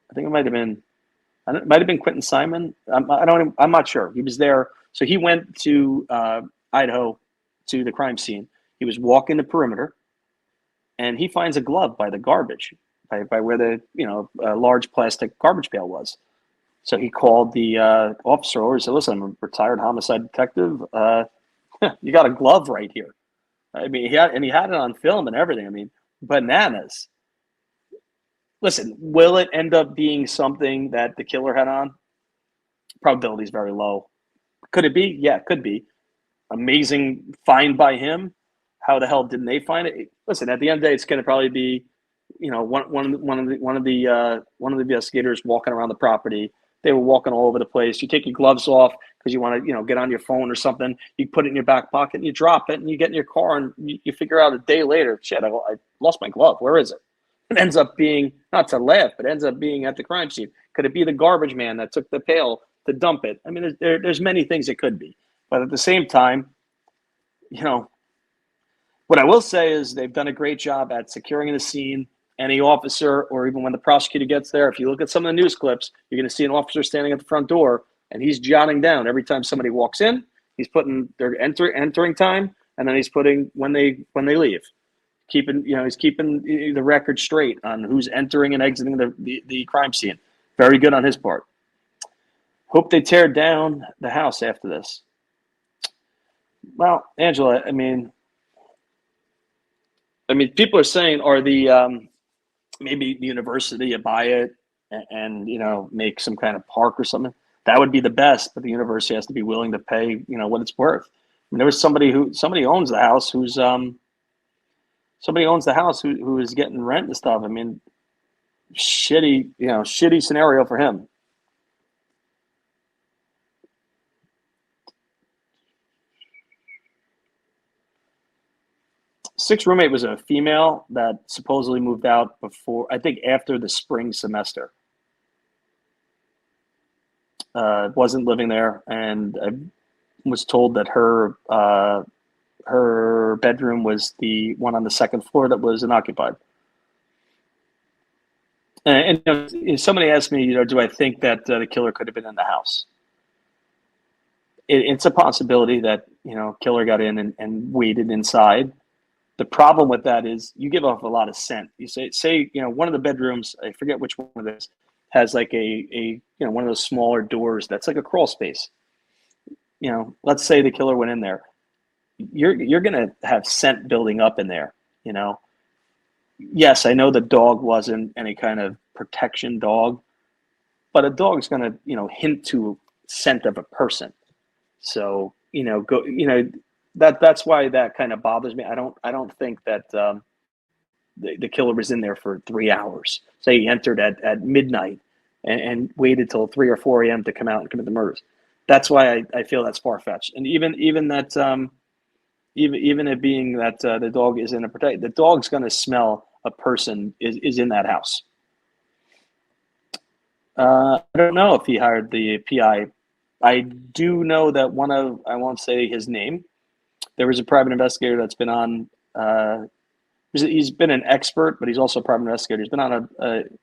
I think it might have been Quentin Simon. I'm not sure. He was there. So he went to Idaho to the crime scene. He was walking the perimeter, and he finds a glove by the garbage, by where the large plastic garbage pail was. So he called the officer over and said, "Listen, I'm a retired homicide detective. You got a glove right here." I mean, he had it on film and everything. I mean, bananas. Listen, will it end up being something that the killer had on? Probability is very low. Could it be? Yeah, it could be. Amazing find by him. How the hell didn't they find it? Listen, at the end of the day, it's going to probably be, one of the investigators walking around the property. They were walking all over the place. You take your gloves off because you want to, get on your phone or something. You put it in your back pocket and you drop it, and you get in your car and you figure out a day later, shit, I lost my glove. Where is it? It ends up being, not to laugh, but ends up being at the crime scene. Could it be the garbage man that took the pail to dump it? I mean, there's many things it could be. But at the same time, what I will say is they've done a great job at securing the scene. Any officer, or even when the prosecutor gets there, if you look at some of the news clips, you're going to see an officer standing at the front door, and he's jotting down every time somebody walks in. He's putting their entering time, and then he's putting when they leave. He's keeping the record straight on who's entering and exiting the crime scene. Very good on his part. Hope they tear down the house after this. Well, Angela, I mean, people are saying, are the maybe the university you buy it and make some kind of park or something. That would be the best, but the university has to be willing to pay what it's worth. I mean, there was somebody owns the house who is getting rent and stuff. I mean, shitty scenario for him. Sixth roommate was a female that supposedly moved out before, I think after the spring semester. Wasn't living there, and I was told that her bedroom was the one on the second floor that was unoccupied. And somebody asked me, do I think that the killer could have been in the house? It's a possibility that killer got in and waited inside. The problem with that is you give off a lot of scent. You say one of the bedrooms, I forget which one of this, has like a one of those smaller doors that's like a crawl space. Let's say the killer went in there. You're gonna have scent building up in there. Yes, I know the dog wasn't any kind of protection dog, but a dog's gonna hint to scent of a person. So that's why that kind of bothers me. I don't think that the killer was in there for 3 hours. Say he entered at midnight and waited till 3 or 4 a.m. to come out and commit the murders. That's why I feel that's far fetched. And even that even it being that the dog is in a protect, the dog's going to smell a person is in that house. I don't know if he hired the PI. I do know that I won't say his name. There was a private investigator that's been on. He's been an expert, but he's also a private investigator. He's been on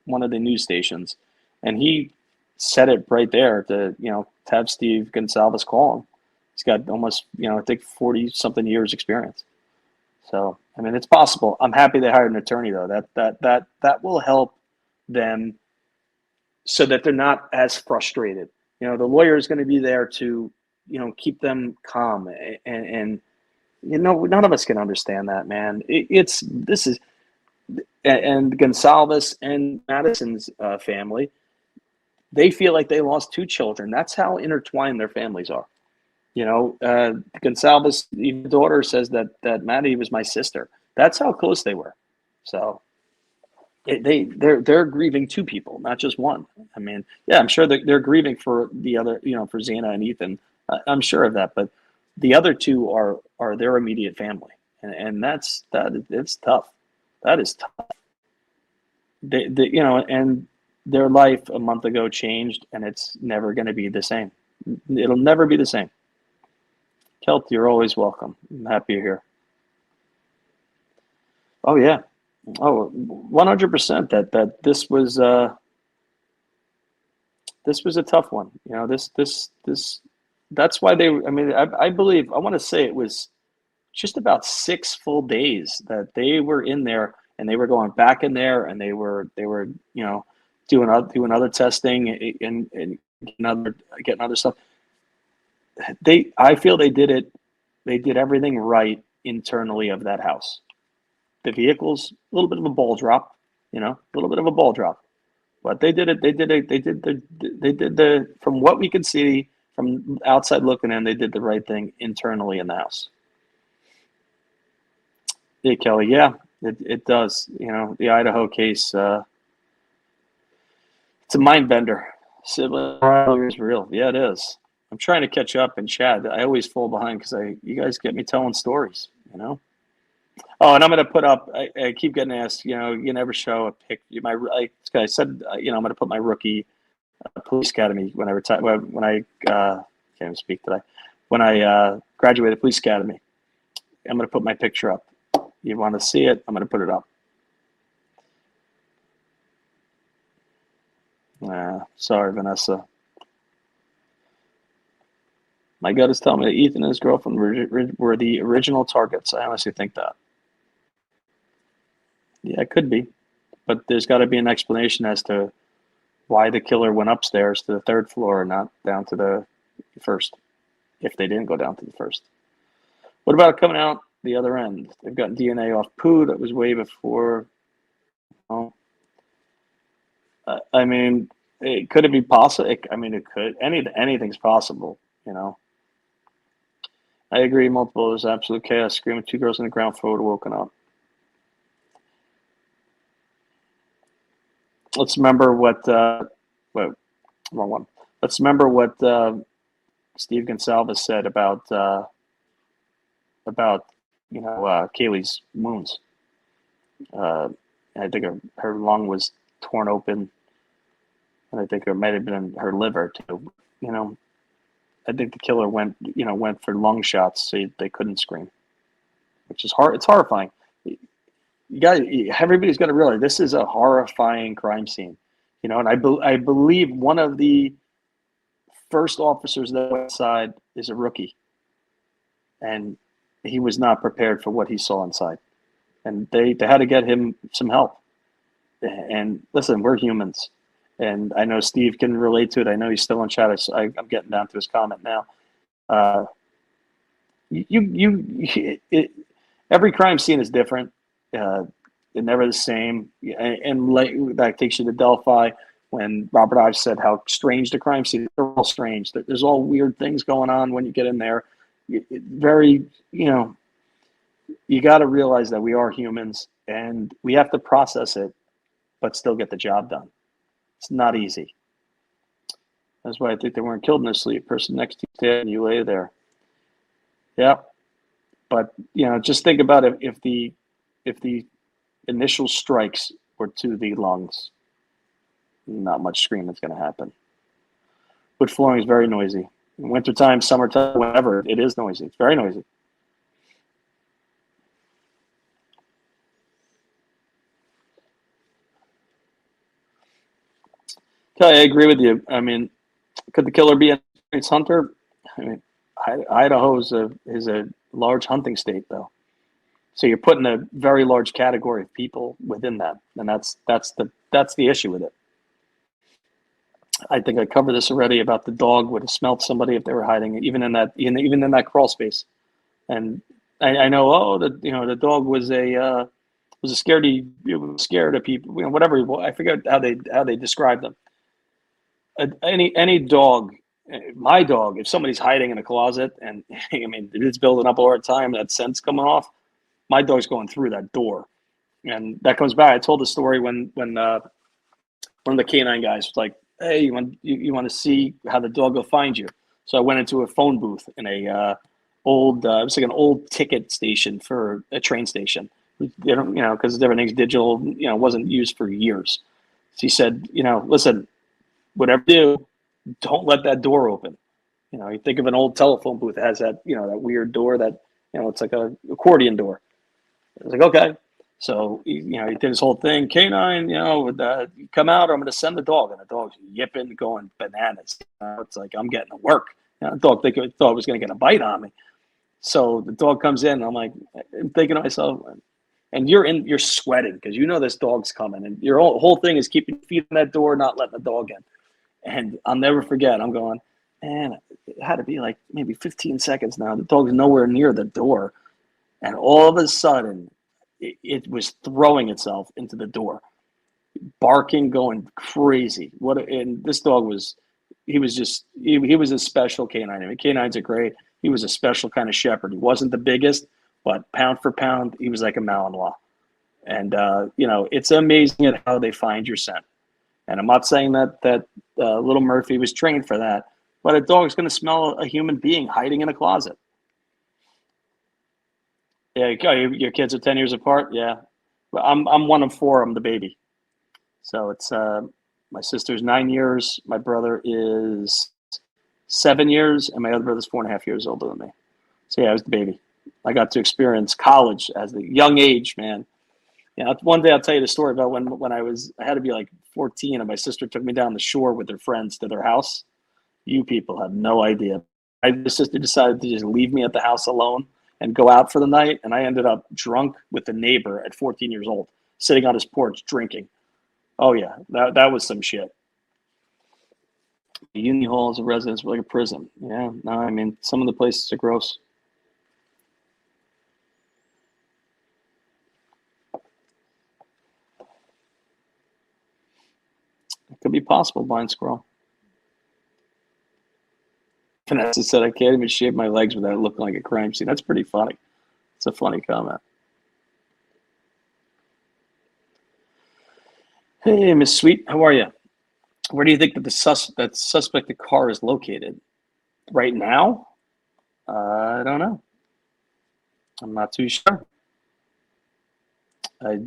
one of the news stations, and he said it right there to have Steve Goncalves call him. He's got almost I think 40-something years experience. So I mean, it's possible. I'm happy they hired an attorney though. That will help them so that they're not as frustrated. The lawyer is going to be there to keep them calm and none of us can understand that, man. And Goncalves and Madison's family, they feel like they lost 2 children. That's how intertwined their families are. Goncalves' daughter says that Maddie was my sister. That's how close they were. So they're grieving 2 people, not just one. I mean, yeah, I'm sure they're grieving for the other, for Xana and Ethan. I'm sure of that, but the other 2 are their immediate family, and it's tough. That is tough. And their life a month ago changed, and it's never going to be the same. It'll never be the same. Kelt, you're always welcome. I'm happy you're here. Oh yeah, 100%. That this was a tough one. That's why they. I mean, I believe. I want to say it was just about 6 full days that they were in there, and they were going back in there, and they were doing other testing and getting other stuff. I feel they did it. They did everything right internally of that house. The vehicles, a little bit of a ball drop, but they did it. They did the from what we could see from outside looking in, they did the right thing internally in the house. Yeah, Kelly. Yeah, it does. The Idaho case. It's a mind bender. Sibling rivalry is real. Yeah, it is. I'm trying to catch up in chat. I always fall behind because you guys get me telling stories. Oh, and I'm going to put up. I keep getting asked. You never show a pic. I said. I'm going to put my rookie police academy when I retired. When I can't even speak today. When I graduated police academy, I'm going to put my picture up. You want to see it? I'm going to put it up. Sorry, Vanessa. My gut is telling me that Ethan and his girlfriend were the original targets. I honestly think that. Yeah, it could be. But there's got to be an explanation as to why the killer went upstairs to the third floor and not down to the first, if they didn't go down to the first. What about coming out the other end? They've got DNA off poo that was way before. Oh, I mean, could it be possible? I mean, it could. Anything's possible, you know. I agree. Multiple is absolute chaos. Screaming, 2 girls on the ground floor woken up. Let's remember what. Wait, wrong one. Let's remember what Steve Goncalves said about Kaylee's wounds. I think her lung was torn open, and I think it might have been her liver too. You know, I think the killer went for lung shots so they couldn't scream, which is hard. It's horrifying. Everybody's got to realize this is a horrifying crime scene. You know, and I believe one of the first officers that went inside is a rookie, and he was not prepared for what he saw inside, and they had to get him some help. And listen, we're humans, and I know Steve can relate to it. I know he's still in chat. I'm getting down to his comment now. Every crime scene is different. They're never the same, and that takes you to Delphi. When Robert Ives said how strange the crime scene is, they're all strange. There's all weird things going on when you get in there. You got to realize that we are humans and we have to process it, but still get the job done. It's not easy. That's why I think they weren't killed in their sleep. Person next to you and you lay there. Yeah, but just think about it. If the initial strikes were to the lungs, not much screaming is going to happen. Wood flooring is very noisy. In wintertime, summertime, whenever, it is noisy. It's very noisy. Okay, I agree with you. I mean, could the killer be an experienced hunter? I mean, Idaho is a large hunting state, though. So you're putting a very large category of people within that, and that's the issue with it. I think I covered this already about the dog would have smelt somebody if they were hiding, even in that crawl space. And I know, the dog was scared of people, whatever. I forget how they described them. Any dog, my dog, if somebody's hiding in a closet, and I mean it's building up all the time, that scent's coming off, my dog's going through that door, and that comes back. I told the story when one of the canine guys was like, "Hey, you want to see how the dog will find you?" So I went into a phone booth in it was like an old ticket station for a train station. They don't, because everything's digital, wasn't used for years. So he said, listen, whatever you do, don't let that door open. You think of an old telephone booth that has that, that weird door that, it's like a accordion door. I was like, okay. So, he did his whole thing. Canine, come out, or I'm going to send the dog. And the dog's yipping, going bananas. It's like, I'm getting to work. The dog thought it was going to get a bite on me. So the dog comes in, and I'm thinking to myself, and you're sweating because this dog's coming. And your whole thing is keeping your feet on that door, not letting the dog in. And I'll never forget, I'm going, man, it had to be like maybe 15 seconds now. The dog's nowhere near the door. And all of a sudden, it was throwing itself into the door, barking, going crazy. And this dog he was a special canine. I mean, canines are great. He was a special kind of shepherd. He wasn't the biggest, but pound for pound, he was like a Malinois. And, it's amazing at how they find your scent. And I'm not saying that little Murphy was trained for that, but a dog's going to smell a human being hiding in a closet. Yeah, your kids are 10 years apart. Yeah, I'm one of four. I'm the baby. So it's my sister's 9 years, my brother is 7 years, and my other brother's 4.5 years older than me. So yeah, I was the baby. I got to experience college as a young age, man. One day I'll tell you the story about when I had to be like 14, and my sister took me down the shore with her friends to their house. You people have no idea. My sister decided to just leave me at the house alone and go out for the night, and I ended up drunk with the neighbor at 14 years old, sitting on his porch drinking. Oh yeah, that was some shit. The Uni Hall is a residence like a prison. Yeah, no, I mean, some of the places are gross. It could be possible, blind squirrel. Vanessa said, I can't even shave my legs without looking like a crime scene. That's pretty funny. It's a funny comment. Hey, Miss Sweet, how are you? Where do you think that that suspected car is located? Right now? I don't know. I'm not too sure. Let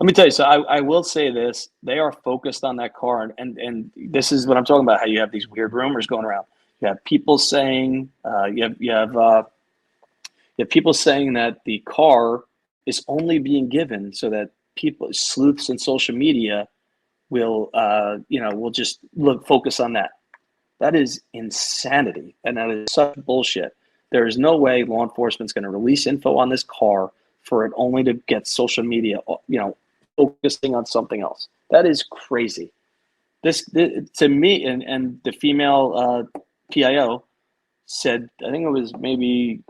me tell you. So I will say this: they are focused on that car, and this is what I'm talking about. How you have these weird rumors going around. You have people saying you have people saying that the car is only being given so that people, sleuths and social media, will just focus on that. That is insanity, and that is such bullshit. There is no way law enforcement's going to release info on this car for it only to get social media, focusing on something else. That is crazy. This to me, and the female PIO said, I think it was maybe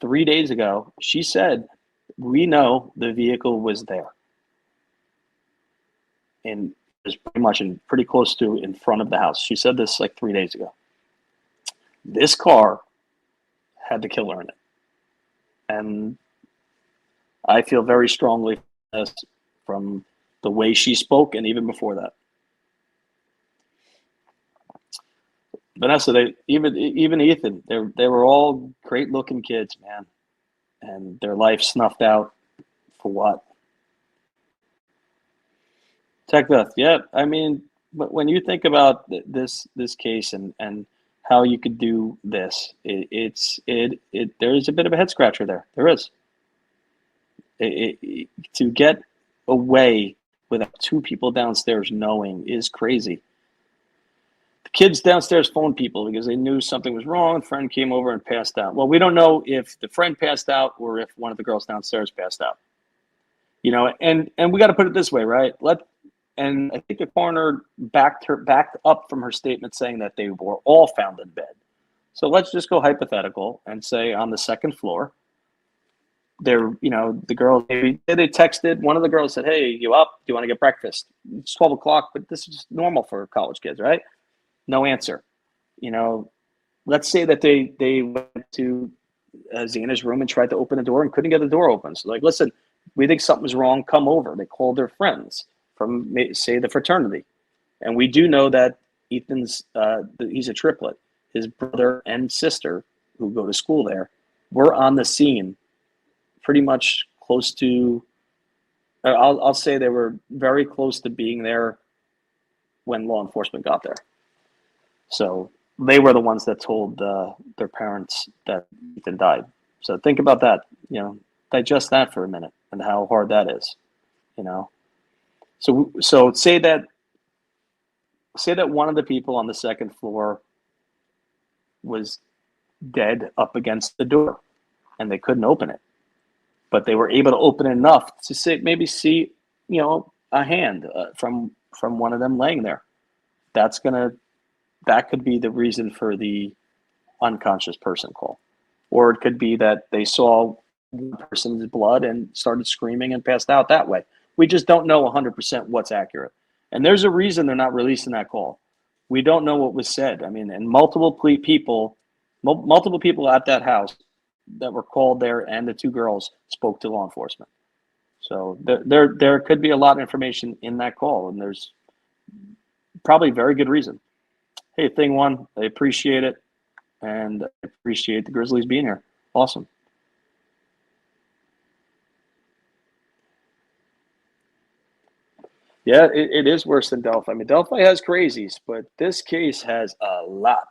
3 days ago, she said, we know the vehicle was there. And it was pretty much pretty close to in front of the house. She said this like 3 days ago. This car had the killer in it. And I feel very strongly from the way she spoke and even before that. Vanessa, even Ethan, they were all great looking kids, man. And their life snuffed out for what? Tech Death, yeah. I mean, but when you think about this case and how you could do this, there's a bit of a head scratcher there. There is. To get away without two people downstairs knowing is crazy. The kids downstairs phoned people because they knew something was wrong. A friend came over and passed out. Well, we don't know if the friend passed out or if one of the girls downstairs passed out. And we got to put it this way, right? And I think the coroner backed up from her statement saying that they were all found in bed. So let's just go hypothetical and say on the second floor, the girl, maybe they texted. One of the girls said, "Hey, you up? Do you want to get breakfast?" It's 12 o'clock, but this is normal for college kids, right? No answer. Let's say that they went to Xana's room and tried to open the door and couldn't get the door open. So like, listen, we think something's wrong. Come over. They called their friends from, say, the fraternity. And we do know that Ethan's, he's a triplet. His brother and sister, who go to school there, were on the scene pretty much close to, I'll say they were very close to being there when law enforcement got there. So they were the ones that told their parents that Ethan died. So think about that, digest that for a minute and how hard that is, So say that one of the people on the second floor was dead up against the door and they couldn't open it, but they were able to open it enough to see a hand from one of them laying there. That could be the reason for the unconscious person call. Or it could be that they saw one person's blood and started screaming and passed out that way. We just don't know 100% what's accurate. And there's a reason they're not releasing that call. We don't know what was said. I mean, and multiple people at that house that were called there and the two girls spoke to law enforcement. So there could be a lot of information in that call, and there's probably very good reason. Hey, Thing One, I appreciate it, and I appreciate the Grizzlies being here. Awesome. Yeah, it is worse than Delphi. I mean, Delphi has crazies, but this case has a lot.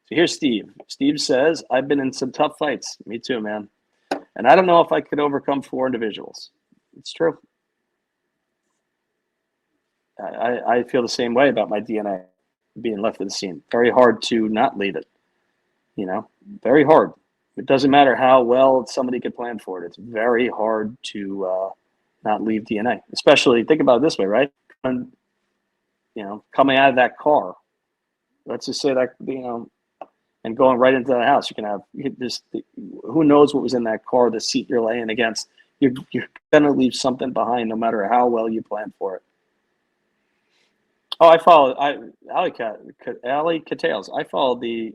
So here's Steve. Steve says, I've been in some tough fights. Me too, man. And I don't know if I could overcome 4 individuals. It's true. I feel the same way about my DNA being left at the scene. Very hard to not leave it. Very hard. It doesn't matter how well somebody could plan for it. It's very hard to not leave DNA. Especially, think about it this way, right? Coming out of that car, let's just say that, and going right into the house, you can have this. Who knows what was in that car, the seat you're laying against. You're gonna leave something behind, no matter how well you plan for it. Oh, I followed. Ali Catales. I followed the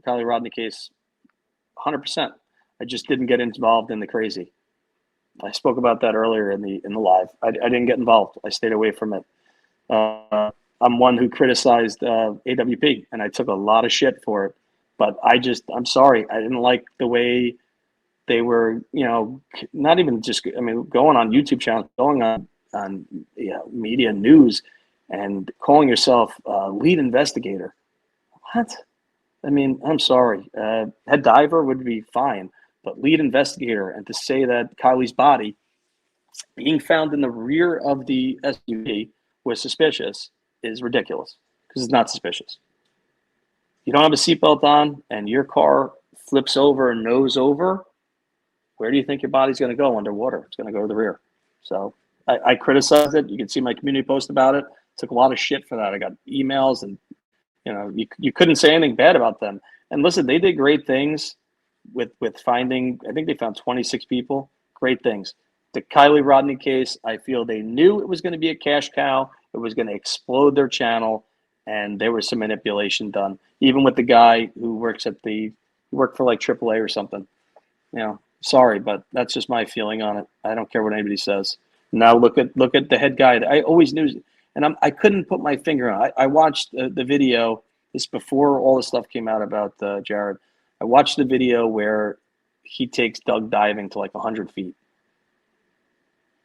Kylie Rodney case 100%. I just didn't get involved in the crazy. I spoke about that earlier in the live. I didn't get involved. I stayed away from it. I'm one who criticized AWP, and I took a lot of shit for it. But I'm sorry. I didn't like the way they were, not even just, going on YouTube channels, going on media news and calling yourself lead investigator. What? I'm sorry. Head diver would be fine, but lead investigator, and to say that Kylie's body being found in the rear of the SUV was suspicious is ridiculous, because it's not suspicious. You don't have a seatbelt on and your car flips over and nose over. Where do you think your body's going to go underwater? It's going to go to the rear. So I criticized it. You can see my community post about it. Took a lot of shit for that. I got emails, and you couldn't say anything bad about them. And listen, they did great things with finding. I think they found 26 people. Great things. The Kylie Rodney case, I feel they knew it was going to be a cash cow. It was going to explode their channel, and there was some manipulation done. Even with the guy who worked for like AAA or something. Sorry, but that's just my feeling on it. I don't care what anybody says. Now look at the head guy. I always knew, and I couldn't put my finger on it. I watched the video. This before all the stuff came out about Jared. I watched the video where he takes Doug diving to like 100 feet.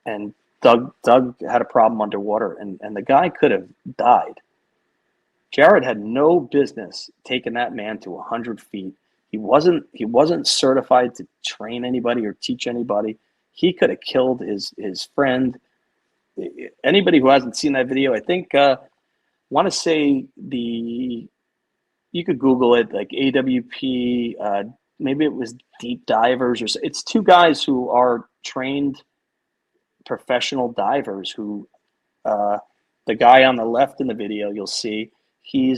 And Doug had a problem underwater, and the guy could have died. Jared had no business taking that man to 100 feet. He wasn't certified to train anybody or teach anybody. He could have killed his friend. Anybody who hasn't seen that video, I think, want to say you could Google it, like AWP, maybe it was Deep Divers, or it's two guys who are trained professional divers who, the guy on the left in the video, you'll see he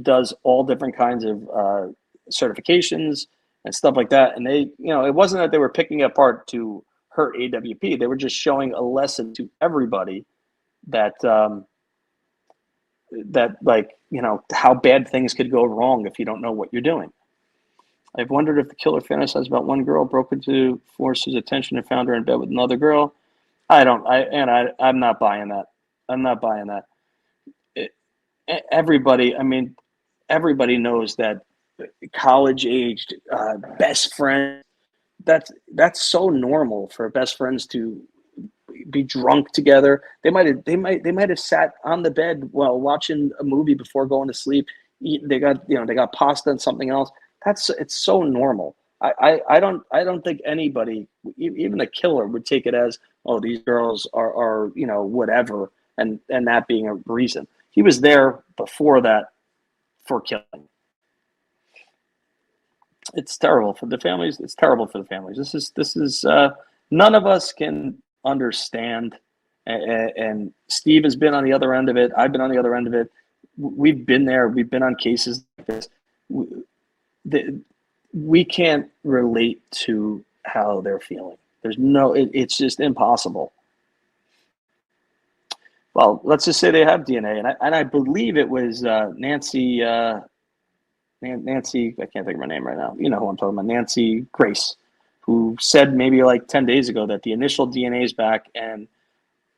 does all different kinds of certifications and stuff like that. And they, it wasn't that they were picking it apart to hurt AWP. They were just showing a lesson to everybody that, how bad things could go wrong if you don't know what you're doing. I've wondered if the killer fantasized about one girl, broke into, forced his attention, and found her in bed with another girl. I'm not buying that. I'm not buying that. Everybody knows that college-aged best friend. That's so normal for best friends to be drunk together. They might have sat on the bed while watching a movie before going to sleep. They got pasta and something else. It's so normal. I don't think anybody, even a killer, would take it as, oh, these girls are whatever, and that being a reason. He was there before that for killing. It's terrible for the families. It's terrible for the families. This is none of us can understand. And Steve has been on the other end of it. I've been on the other end of it. We've been there. We've been on cases like this. We can't relate to how they're feeling. It's just impossible. Well, let's just say they have DNA, and I believe it was Nancy. Nancy, I can't think of her name right now. You know who I'm talking about, Nancy Grace, who said maybe like 10 days ago that the initial DNA is back, and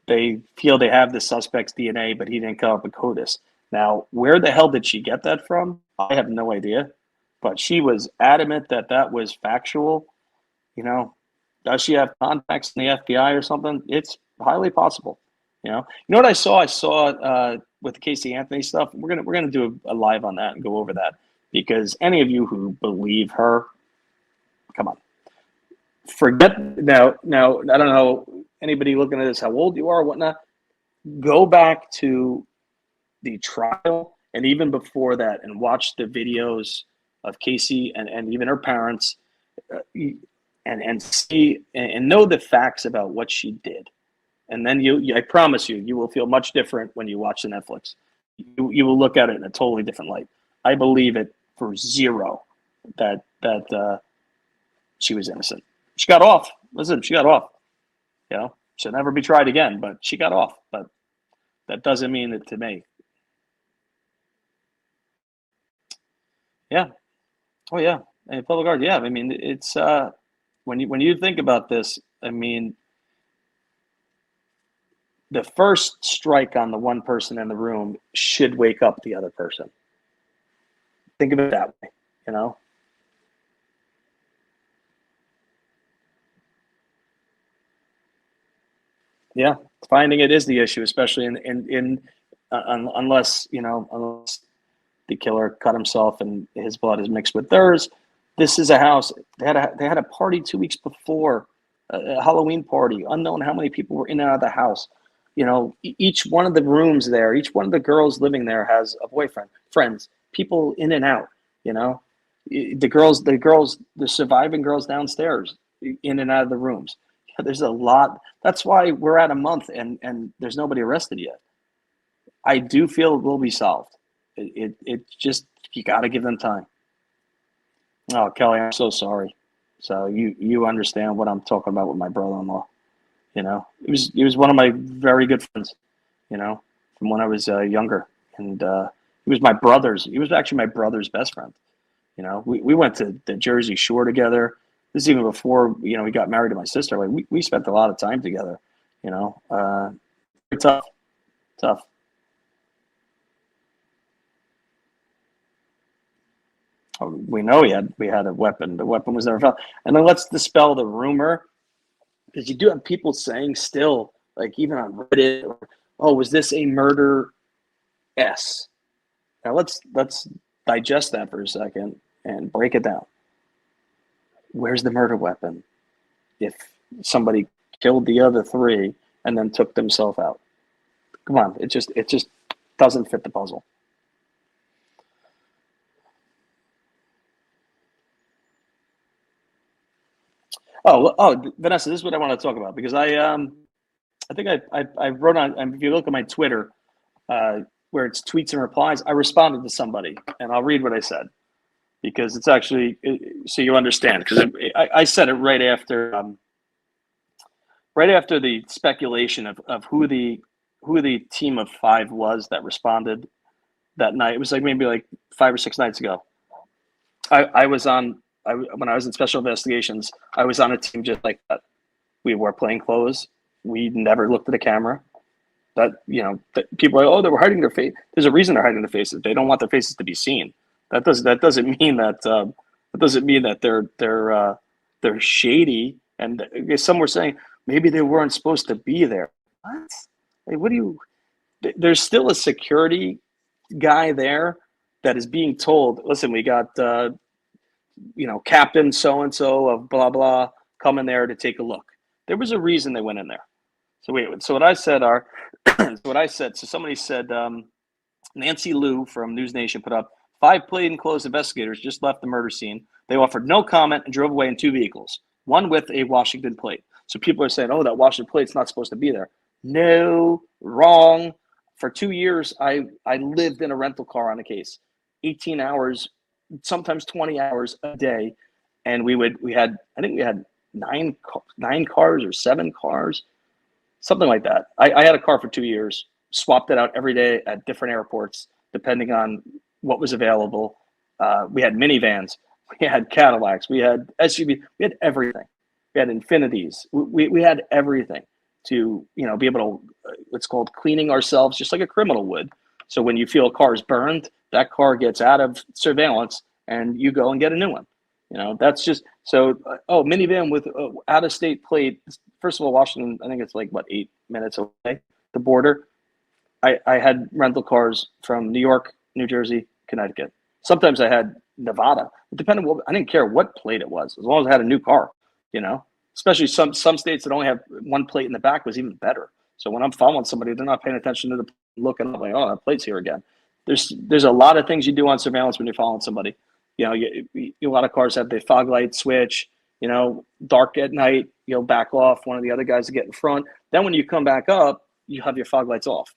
they feel they have the suspect's DNA, but he didn't come up with CODIS. Now, where the hell did she get that from? I have no idea, but she was adamant that was factual. Does she have contacts in the FBI or something? It's highly possible. You know what I saw? I saw with the Casey Anthony stuff. We're gonna do a live on that and go over that, because any of you who believe her, come on, forget now. I don't know anybody looking at this, how old you are, or whatnot. Go back to the trial and even before that, and watch the videos of Casey and even her parents, and see and know the facts about what she did. And then I promise you will feel much different when you watch the Netflix. You will look at it in a totally different light. I believe it for zero that she was innocent. She got off. Listen, she got off. You know, she'll never be tried again, but she got off. But that doesn't mean it to me. Yeah. Oh yeah. And public art. Yeah. I mean, it's when you think about this, I mean, the first strike on the one person in the room should wake up the other person. Think of it that way, you know? Yeah, finding it is the issue, especially unless, you know, unless the killer cut himself and his blood is mixed with theirs. This is a house. They had a party 2 weeks before, a Halloween party. Unknown how many people were in and out of the house. You know, each one of the rooms there, each one of the girls living there has a boyfriend, friends, people in and out. You know, the surviving girls downstairs, in and out of the rooms. There's a lot. That's why we're at a month and there's nobody arrested yet. I do feel it will be solved. It just, you got to give them time. Oh, Kelly, I'm so sorry. So you understand what I'm talking about with my brother-in-law. You know, he was one of my very good friends. You know, from when I was younger, and he was my brother's. He was actually my brother's best friend. You know, we went to the Jersey Shore together. This is even before, you know, we got married to my sister. Like we spent a lot of time together. You know, tough, tough. We know we had a weapon. The weapon was never found. And then let's dispel the rumor, because you do have people saying still, like even on Reddit, or, oh, was this a murder? S. Now let's digest that for a second and break it down. Where's the murder weapon? If somebody killed the other three and then took themselves out, come on, it just doesn't fit the puzzle. Oh, Vanessa, this is what I want to talk about, because I think I wrote on, if you look at my Twitter, where it's tweets and replies, I responded to somebody, and I'll read what I said, because it's actually, so you understand, because I said it right after the speculation of who the team of five was that responded that night. It was like maybe like 5 or 6 nights ago. I was on. When I was in special investigations, I was on a team just like that. We wore plain clothes. We never looked at a camera. That, you know, that people are, oh, they were hiding their face. There's a reason they're hiding their faces. They don't want their faces to be seen. That doesn't mean that they're shady. And some were saying maybe they weren't supposed to be there. What? Like, what do you? There's still a security guy there that is being told, listen, we got you know, Captain so and so of blah blah coming there to take a look. There was a reason they went in there. So wait, so what I said are, so somebody said, Nancy Liu from News Nation put up, 5 plainclothes investigators just left the murder scene. They offered no comment and drove away in 2 vehicles, one with a Washington plate. So people are saying, oh, that Washington plate's not supposed to be there. No, wrong. For 2 years, I lived in a rental car on a case, 18 hours, sometimes 20 hours a day. And we had 9 cars or 7 cars, something like that. I had a car for 2 years, swapped it out every day at different airports, depending on what was available. We had minivans, we had Cadillacs, we had SUV, we had everything. We had Infinities. We had everything to, you know, be able to, it's called cleaning ourselves, just like a criminal would. So when you feel a car is burned, that car gets out of surveillance and you go and get a new one. You know, that's just, so, minivan with out-of-state plate. First of all, Washington, I think it's like, what, 8 minutes away, the border. I had rental cars from New York, New Jersey, Connecticut. Sometimes I had Nevada. It depended on I didn't care what plate it was, as long as I had a new car, you know. Especially some states that only have one plate in the back was even better. So when I'm following somebody, they're not paying attention to the looking, like, oh, that plate's here again. There's a lot of things you do on surveillance when you're following somebody. You know, a lot of cars have the fog light switch. You know, dark at night, you'll back off. One of the other guys to get in front. Then when you come back up, you have your fog lights off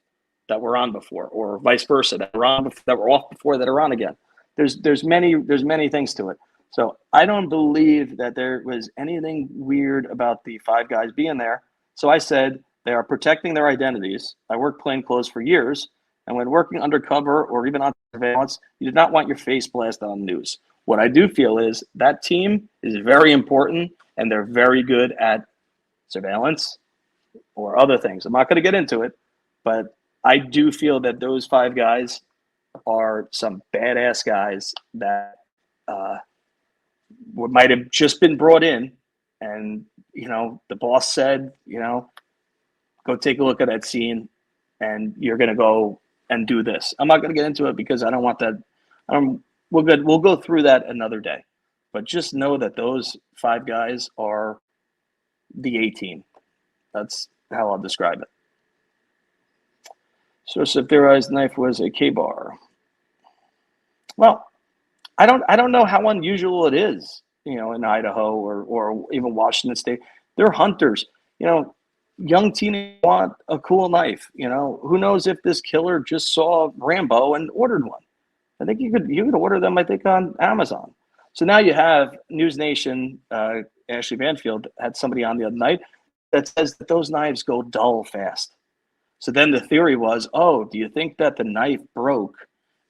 that were on before, or vice versa, that were off before that are on again. there's many things to it. So I don't believe that there was anything weird about the five guys being there. So I said they are protecting their identities. I worked plainclothes for years, and when working undercover or even on surveillance, you did not want your face blasted on the news. What I do feel is that team is very important, and they're very good at surveillance or other things. I'm not going to get into it, but I do feel that those five guys are some badass guys that might have just been brought in, and the boss said, go take a look at that scene, and you're going to go and do this. I'm not going to get into it because I don't want that. We're good. We'll go through that another day, but just know that those five guys are the A team. That's how I'll describe it. Source of theorized knife was a K-bar. Well, I don't know how unusual it is, in Idaho or even Washington State. They're hunters. Young teenagers want a cool knife. Who knows if this killer just saw Rambo and ordered one? I think you could order them, I think, on Amazon. So now you have News Nation, Ashley Banfield had somebody on the other night that says that those knives go dull fast. So then the theory was, do you think that the knife broke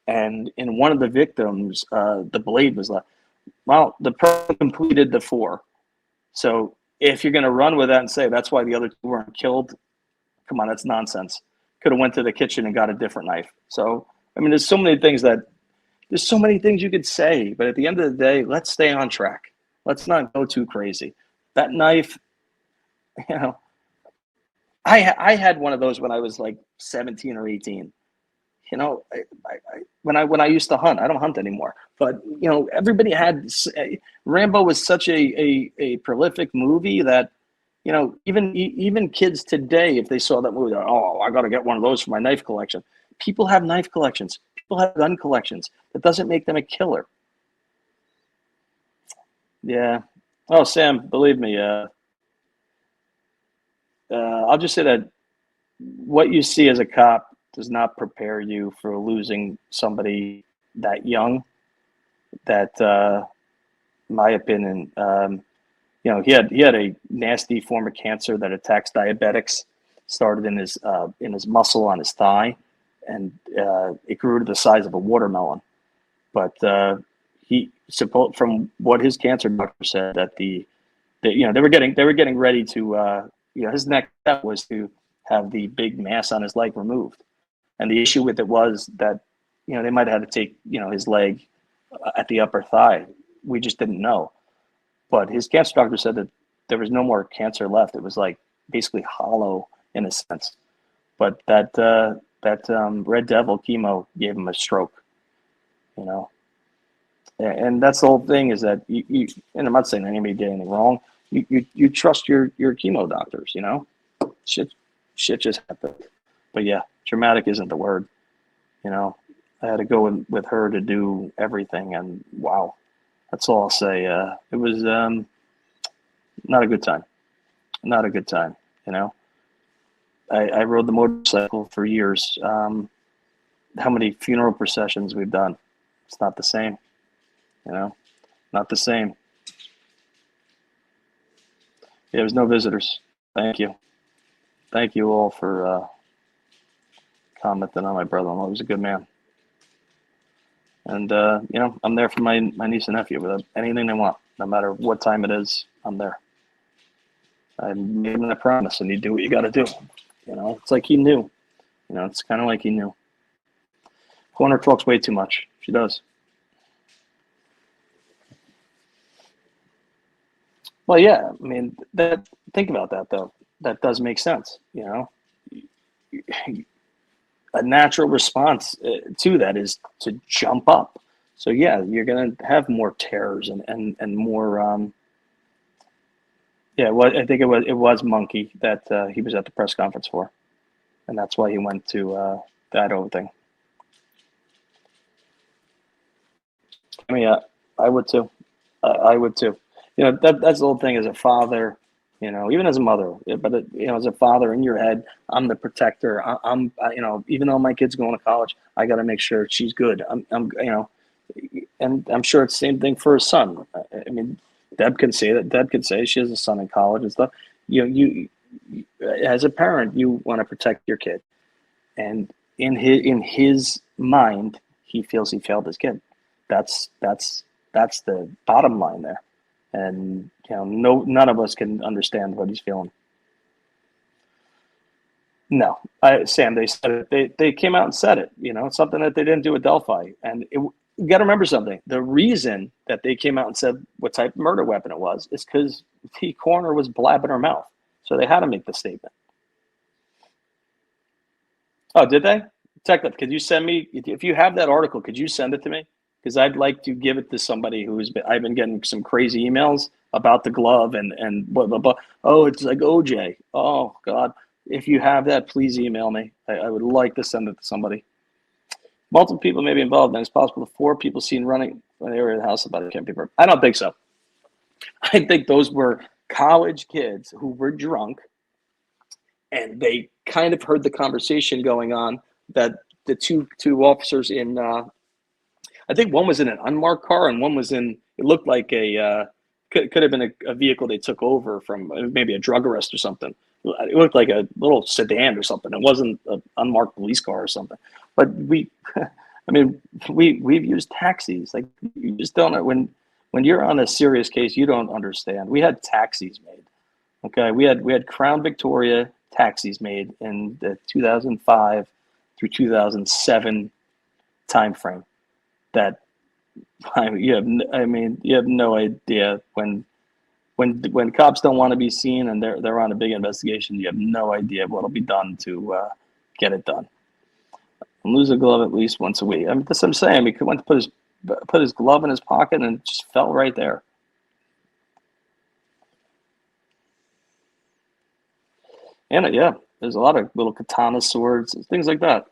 and in one of the victims, the blade was left? Well, the person completed the 4. So if you're going to run with that and say that's why the other 2 weren't killed, come on, that's nonsense. Could have went to the kitchen and got a different knife. So, there's so many things you could say, but at the end of the day, let's stay on track. Let's not go too crazy. That knife, I had one of those when I was like 17 or 18. When I used to hunt, I don't hunt anymore, but everybody had. Rambo was such a prolific movie that even kids today, if they saw that movie, I got to get one of those for my knife collection. People have knife collections. People have gun collections. That doesn't make them a killer. Yeah. Oh, Sam, believe me. I'll just say that what you see as a cop does not prepare you for losing somebody that young. That, in my opinion, he had a nasty form of cancer that attacks diabetics. Started in his muscle on his thigh, and it grew to the size of a watermelon. But from what his cancer doctor said, that they were getting ready to his next step was to have the big mass on his leg removed. And the issue with it was that, they might have had to take, his leg at the upper thigh. We just didn't know. But his cancer doctor said that there was no more cancer left. It was like basically hollow in a sense. But that Red Devil chemo gave him a stroke, And that's the whole thing is that you and I'm not saying anybody did anything wrong. You trust your chemo doctors, Shit just happened. But yeah, traumatic isn't the word. I had to go with her to do everything, and wow, that's all I'll say. It was not a good time. Not a good time. I rode the motorcycle for years. How many funeral processions we've done? It's not the same. Not the same. Yeah, there was no visitors. Thank you. Thank you all for commenting on my brother-in-law. He was a good man. And, I'm there for my niece and nephew with anything they want. No matter what time it is, I'm there. I made him that promise, and you do what you got to do. It's like he knew. It's kind of like he knew. Corner talks way too much. She does. Well, yeah. Think about that, though. That does make sense. A natural response to that is to jump up. So yeah, you're gonna have more terrors and more. I think it was Monkey that he was at the press conference for, and that's why he went to the Idaho thing. I would too. I would too. That's the whole thing as a father. Even as a mother, but as a father in your head, I'm the protector. I'm even though my kid's going to college, I got to make sure she's good. And I'm sure it's the same thing for his son. I mean, Deb can say that. Deb can say she has a son in college and stuff. You as a parent, you want to protect your kid, and in his mind, he feels he failed his kid. That's the bottom line there, and none of us can understand what he's feeling. No, Sam, they said it. They came out and said it. It's something that they didn't do with Delphi. And you got to remember something. The reason that they came out and said what type of murder weapon it was is because the coroner was blabbing her mouth. So they had to make the statement. Oh, did they? Technically, could you send me, if you have that article, could you send it to me? Because I'd like to give it to somebody I've been getting some crazy emails about the glove and blah, blah, blah. Oh, it's like OJ. Oh, God. If you have that, please email me. I would like to send it to somebody. Multiple people may be involved, and it's possible the 4 people seen running in the area of the house about it can't be perfect. I don't think so. I think those were college kids who were drunk, and they kind of heard the conversation going on that the two officers in, I think one was in an unmarked car, and one was in, it looked like could have been a vehicle they took over from maybe a drug arrest or something. It looked like a little sedan or something. It wasn't an unmarked police car or something. But we've used taxis. Like, you just don't know when you're on a serious case, you don't understand. We had taxis made. Okay, we had Crown Victoria taxis made in the 2005 through 2007 timeframe. That you have no idea when cops don't want to be seen and they're on a big investigation. You have no idea what'll be done to get it done. And lose a glove at least once a week. I mean, that's what I'm saying. He went to put his glove in his pocket and it just fell right there. And yeah, there's a lot of little katana swords, things like that.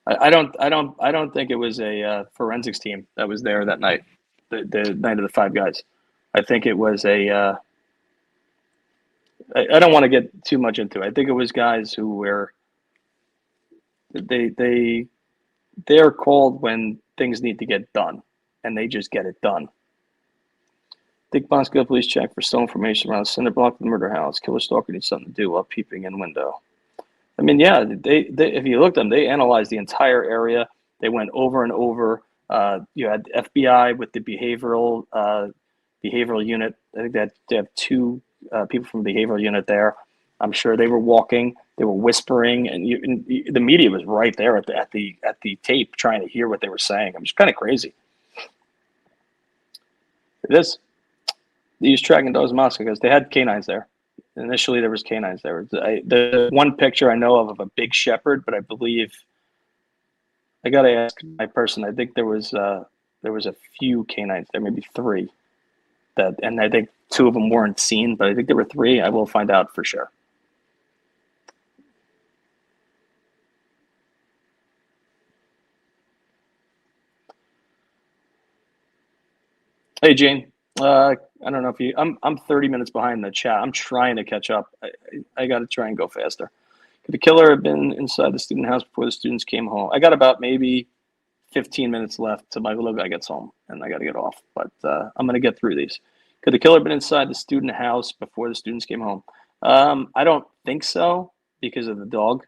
I don't think it was a forensics team that was there that night, the night of the 5 guys. I think it was a. I don't want to get too much into it. I think it was guys who were. They're called when things need to get done, and they just get it done. Dick Bosco police check for stolen information around the cinder block of the murder house. Killer stalker needs something to do while peeping in window. I mean, yeah, they if you look at them, they analyzed the entire area. They went over and over. You had FBI with the behavioral unit. I think that they have 2 people from the behavioral unit there. I'm sure they were walking, they were whispering, and the media was right there at the tape trying to hear what they were saying. I'm just kind of crazy. It is. They used tracking dogs in Moscow because they had canines there. Initially, there was canines there. The one picture I know of a big shepherd, but I believe I got to ask my person. I think there was a few canines there, maybe 3. And I think 2 of them weren't seen, but I think there were 3. I will find out for sure. Hey, Jane. I don't know if you. I'm 30 minutes behind the chat. I'm trying to catch up. I got to try and go faster. Could the killer have been inside the student house before the students came home? I got about maybe 15 minutes left till my little guy gets home, and I got to get off. But I'm going to get through these. Could the killer have been inside the student house before the students came home? I don't think so because of the dog.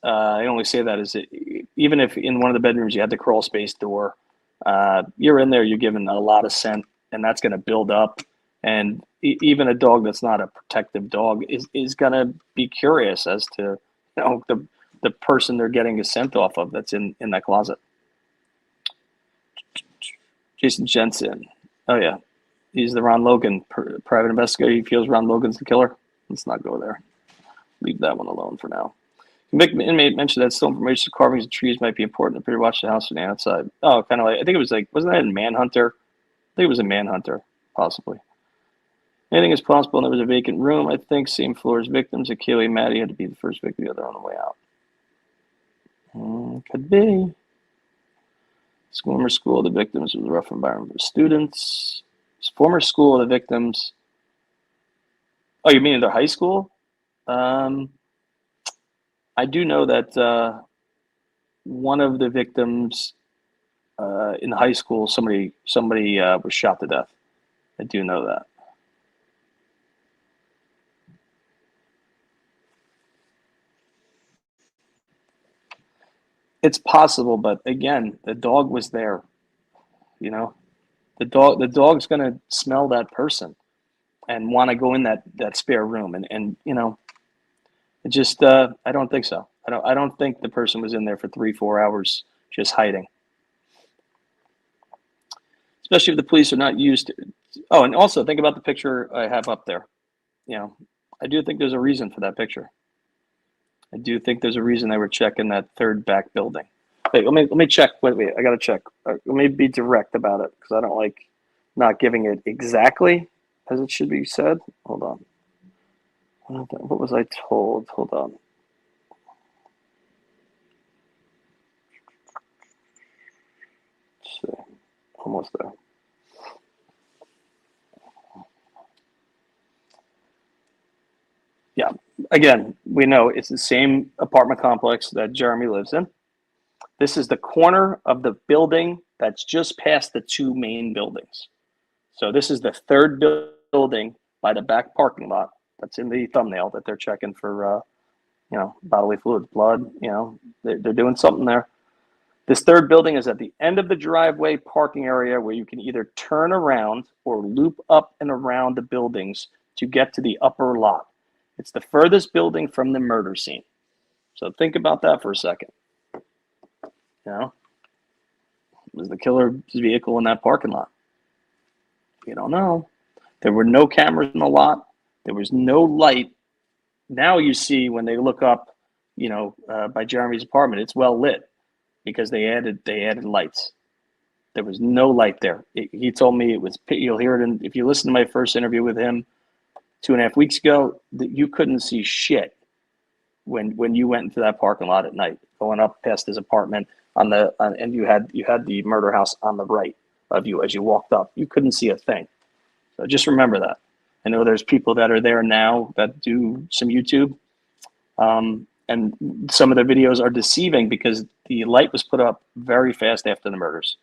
I only say that as even if in one of the bedrooms you had the crawl space door, you're in there, you're given a lot of scent, and that's going to build up. And even a dog that's not a protective dog is going to be curious as to the person they're getting a scent off of that's in that closet. Jason Jensen. Oh, yeah. He's the Ron Logan private investigator. He feels Ron Logan's the killer. Let's not go there. Leave that one alone for now. Inmate mentioned that still information of carvings of trees might be important to watch the house from the outside. Oh, kind of like, I think it was like, wasn't that in Manhunter? I think it was in Manhunter, possibly. Anything is possible, and there was a vacant room. I think same floor as victims. Kaylee and Maddie had to be the first victim, the other on the way out. Could be. Former school of the victims was a rough environment for students. Former school of the victims. Oh, you mean in their high school? I do know that one of the victims in high school, somebody was shot to death. I do know that. It's possible, but again, the dog was there. You know, the dog's gonna smell that person and want to go in that spare room, and it just I don't think so. I don't think the person was in there for 3-4 hours just hiding. Especially if the police are not used to. Oh, and also think about the picture I have up there. I do think there's a reason for that picture. I do think there's a reason they were checking that third back building. Wait, let me check. Wait, I gotta check. Let me be direct about it because I don't like not giving it exactly as it should be said. Hold on. What was I told? Hold on. Let's see. Almost there. Yeah. Again, we know it's the same apartment complex that Jeremy lives in. This is the corner of the building that's just past the two main buildings. So this is the third building by the back parking lot that's in the thumbnail that they're checking for, bodily fluids, blood. They're doing something there. This third building is at the end of the driveway parking area where you can either turn around or loop up and around the buildings to get to the upper lot. It's the furthest building from the murder scene. So think about that for a second. Was the killer's vehicle in that parking lot? We don't know. There were no cameras in the lot. There was no light. Now you see when they look up, by Jeremy's apartment, it's well lit because they added lights. There was no light there. He told me it was. You'll hear it if you listen to my first interview with him 2.5 weeks ago. That you couldn't see shit when you went into that parking lot at night, going up past his apartment and you had the murder house on the right of you as you walked up. You couldn't see a thing. So just remember that. I know there's people that are there now that do some YouTube, and some of their videos are deceiving because the light was put up very fast after the murders.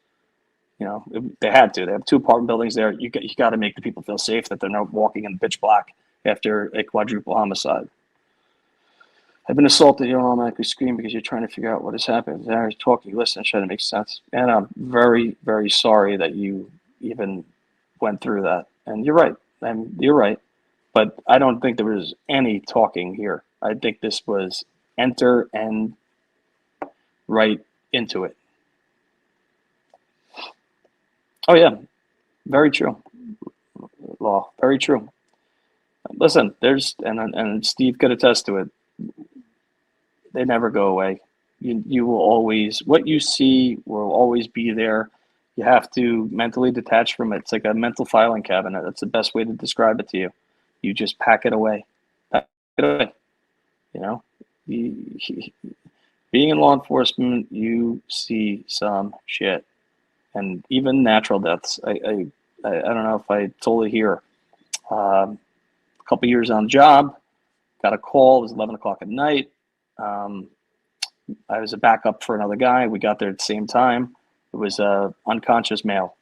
They had to. They have two apartment buildings there. You got to make the people feel safe that they're not walking in pitch black after a quadruple homicide. I've been assaulted. You don't automatically scream because you're trying to figure out what has happened. They're talking, listen, try to make sense. And I'm very, very sorry that you even went through that. And you're right. You're right. But I don't think there was any talking here. I think this was enter and right into it. Oh, yeah. Very true. Law. Very true. Listen, and Steve could attest to it. They never go away. You will always, what you see will always be there. You have to mentally detach from it. It's like a mental filing cabinet. That's the best way to describe it to you. You just pack it away. Pack it away. Being in law enforcement, you see some shit, and even natural deaths. I don't know if I told it here. A couple years on the job, got a call. It was 11 o'clock at night. I was a backup for another guy. We got there at the same time. It was a unconscious male.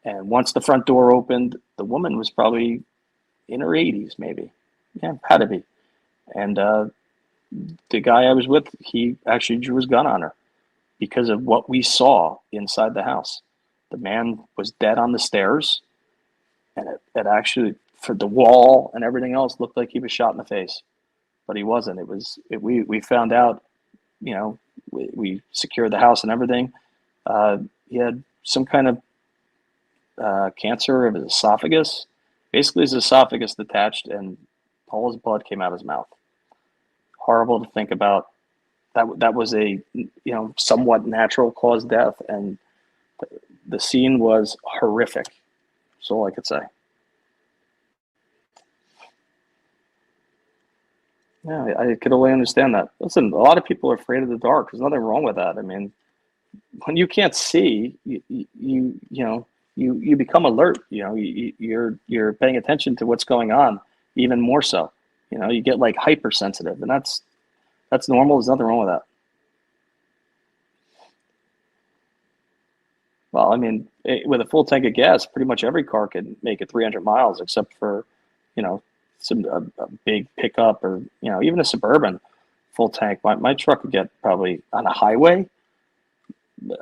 And once the front door opened, the woman was probably in her 80s, maybe. Yeah, had to be. And the guy I was with, he actually drew his gun on her because of what we saw inside the house. The man was dead on the stairs, and it actually, for the wall and everything else, looked like he was shot in the face. But he wasn't. We found out, we secured the house and everything. He had some kind of cancer of his esophagus. Basically, his esophagus detached and all his blood came out of his mouth. Horrible to think about. That was a somewhat natural cause death, and the scene was horrific. That's all I could say. Yeah, I could only understand that. Listen, a lot of people are afraid of the dark. There's nothing wrong with that. I mean, when you can't see, you become alert. You're paying attention to what's going on even more so. You get like hypersensitive, and That's normal. There's nothing wrong with that. Well, I mean, with a full tank of gas, pretty much every car can make it 300 miles, except for, you know, a big pickup or, you know, even a Suburban full tank. My truck would get probably on a highway.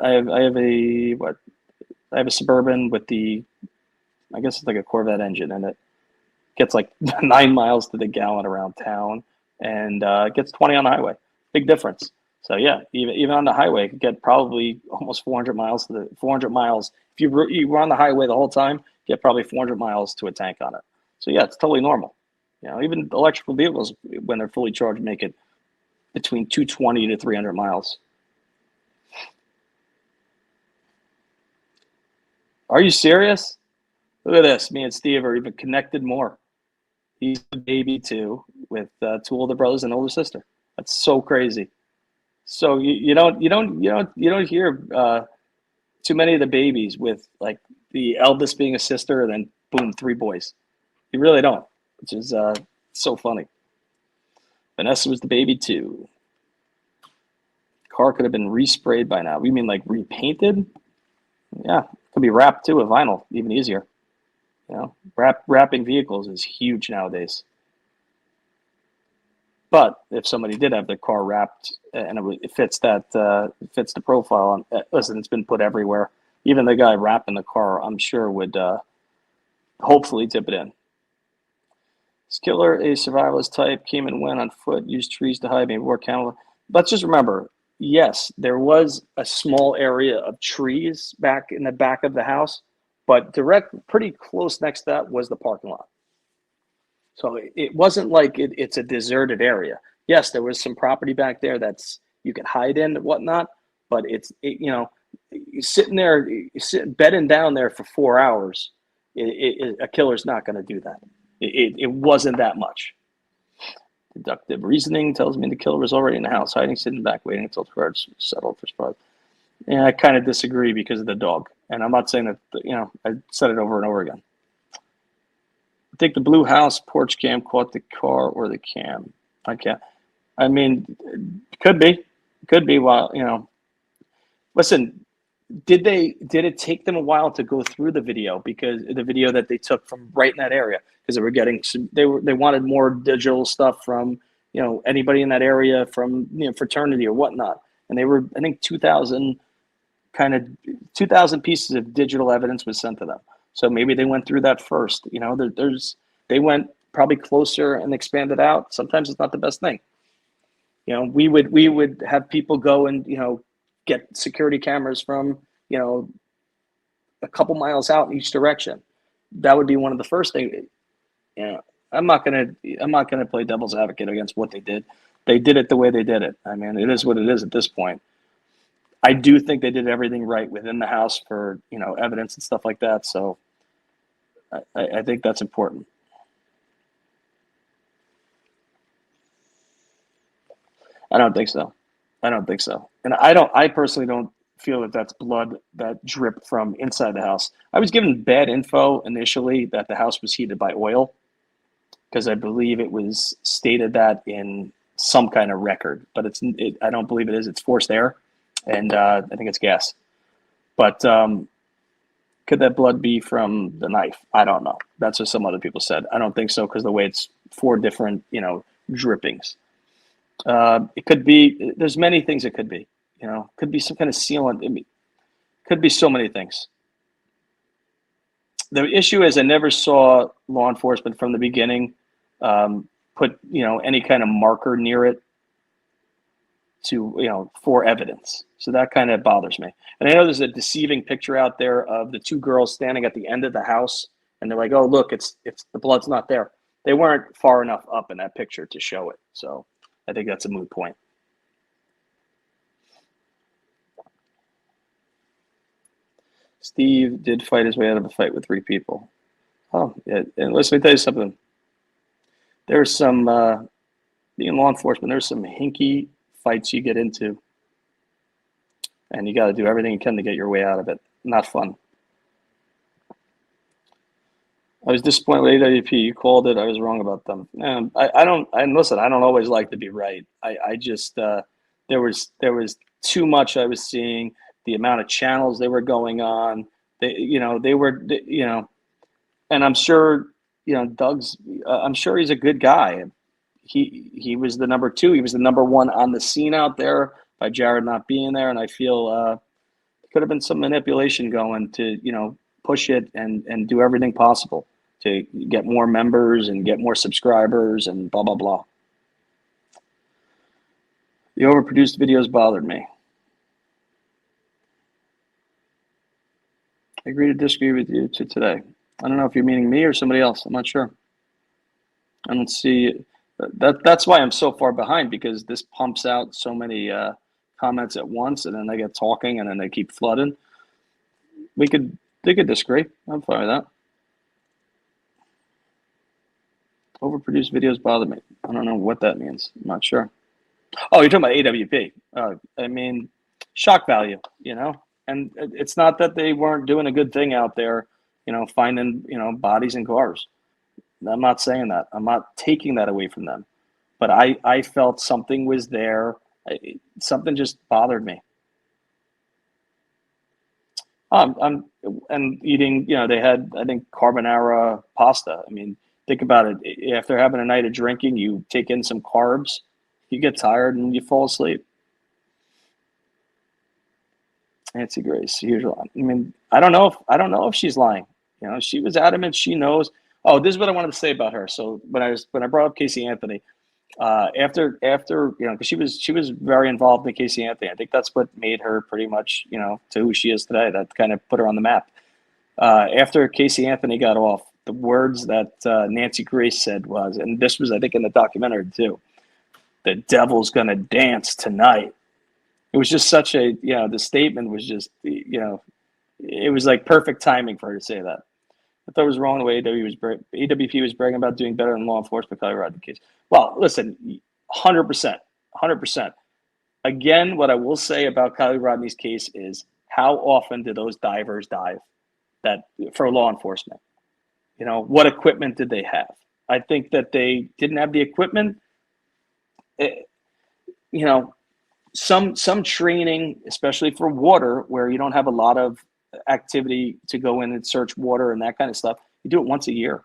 I have a Suburban with I guess it's like a Corvette engine, and it gets like 9 miles to the gallon around town, and it gets 20 on the highway. Big difference. So yeah, even on the highway, it could get probably almost 400 miles 400 miles. If you were on the highway the whole time, get probably 400 miles to a tank on it. So yeah, it's totally normal. You know, even electrical vehicles, when they're fully charged, make it between 220 to 300 miles. Are you serious? Look at this. Me and Steve are even connected more. He's the baby too, with two older brothers and an older sister. That's so crazy. So you don't hear too many of the babies with like the eldest being a sister and then boom, 3 boys. You really don't, which is so funny. Vanessa was the baby too. Car could have been resprayed by now. You mean like repainted? Yeah, could be wrapped too with vinyl, even easier. You know, wrapping vehicles is huge nowadays. But if somebody did have their car wrapped and it fits fits the profile, listen, it's been put everywhere. Even the guy wrapping the car, I'm sure, would hopefully tip it in. This killer, a survivalist type, came and went on foot, used trees to hide, maybe wore camel. Let's just remember, yes, there was a small area of trees back in the back of the house, but pretty close next to that was the parking lot. So it wasn't like it's a deserted area. Yes, there was some property back there that's you could hide in and whatnot, but you're sitting there, bedding down there for 4 hours. A killer's not going to do that. It wasn't that much. Deductive reasoning tells me the killer was already in the house, hiding, sitting back, waiting until the cards settled for surprise. And I kind of disagree because of the dog. And I'm not saying that, I said it over and over again. I think the blue house porch cam caught the car or the cam. I mean, could be while, listen, did it take them a while to go through the video, because the video that they took from right in that area, because they wanted more digital stuff from, anybody in that area, from, fraternity or whatnot. And they were, I think 2,000 pieces of digital evidence was sent to them. So maybe they went through that first. They went probably closer and expanded out. Sometimes it's not the best thing. We would have people go and get security cameras from a couple miles out in each direction. That would be one of the first things. I'm not gonna play devil's advocate against what they did. They did it the way they did it. I mean, it is what it is at this point. I do think they did everything right within the house for evidence and stuff like that. So I think that's important. I don't think so. And I personally don't feel that that's blood that dripped from inside the house. I was given bad info initially that the house was heated by oil, because I believe it was stated that in some kind of record, but I don't believe it is. It's forced air, and I think it's gas. But could that blood be from the knife? I don't know. That's what some other people said. I don't think so, because the way it's 4 different, drippings. It could be. There's many things it could be. Could be some kind of sealant. Could be so many things. The issue is I never saw law enforcement from the beginning put any kind of marker near it to for evidence. So that kind of bothers me. And I know there's a deceiving picture out there of the 2 girls standing at the end of the house, and they're like, "Oh, look, it's the blood's not there." They weren't far enough up in that picture to show it. So I think that's a moot point. Steve did fight his way out of a fight with 3 people. Oh, yeah. And let me tell you something. There's some, being law enforcement, there's some hinky fights you get into. And you got to do everything you can to get your way out of it. Not fun. I was disappointed with AWP. You called it. I was wrong about them. I don't. I listen. I don't always like to be right. I just there was too much I was seeing. The amount of channels they were going on. They were and I'm sure Doug's. I'm sure he's a good guy. He was the number two. He was the number one on the scene out there by Jared not being there, and I feel could have been some manipulation going to push it and do everything possible to get more members and get more subscribers and blah blah blah. The overproduced videos bothered me. I agree to disagree with you today. I don't know if you're meaning me or somebody else. I'm not sure. I don't see that's why I'm so far behind, because this pumps out so many comments at once, and then they get talking, and then they keep flooding. They could disagree. I'm fine with that. Overproduced videos bother me. I don't know what that means. I'm not sure. Oh, you're talking about AWP. I mean, shock value, and it's not that they weren't doing a good thing out there, finding, bodies in cars. I'm not saying that. I'm not taking that away from them. But I felt something was there. Something just bothered me. I'm and eating, they had, I think, carbonara pasta. I mean, think about it. After having a night of drinking, you take in some carbs, you get tired and you fall asleep. Nancy Grace, usual. I mean, I don't know if she's lying. She was adamant. She knows. Oh, this is what I wanted to say about her. So when I brought up Casey Anthony, after because she was very involved in Casey Anthony. I think that's what made her pretty much to who she is today. That kind of put her on the map. After Casey Anthony got off, the words that Nancy Grace said was, and this was I think in the documentary too, "The devil's gonna dance tonight." It was just such a the statement was just it was like perfect timing for her to say that. I thought it was wrong the way AWP was bragging about doing better than law enforcement. Kaylee Rodney case. Well, listen, 100%, 100%. Again, what I will say about Kaylee Rodney's case is, how often do those divers dive that for law enforcement? What equipment did they have? I think that they didn't have the equipment. Some training, especially for water, where you don't have a lot of activity to go in and search water and that kind of stuff. You do it once a year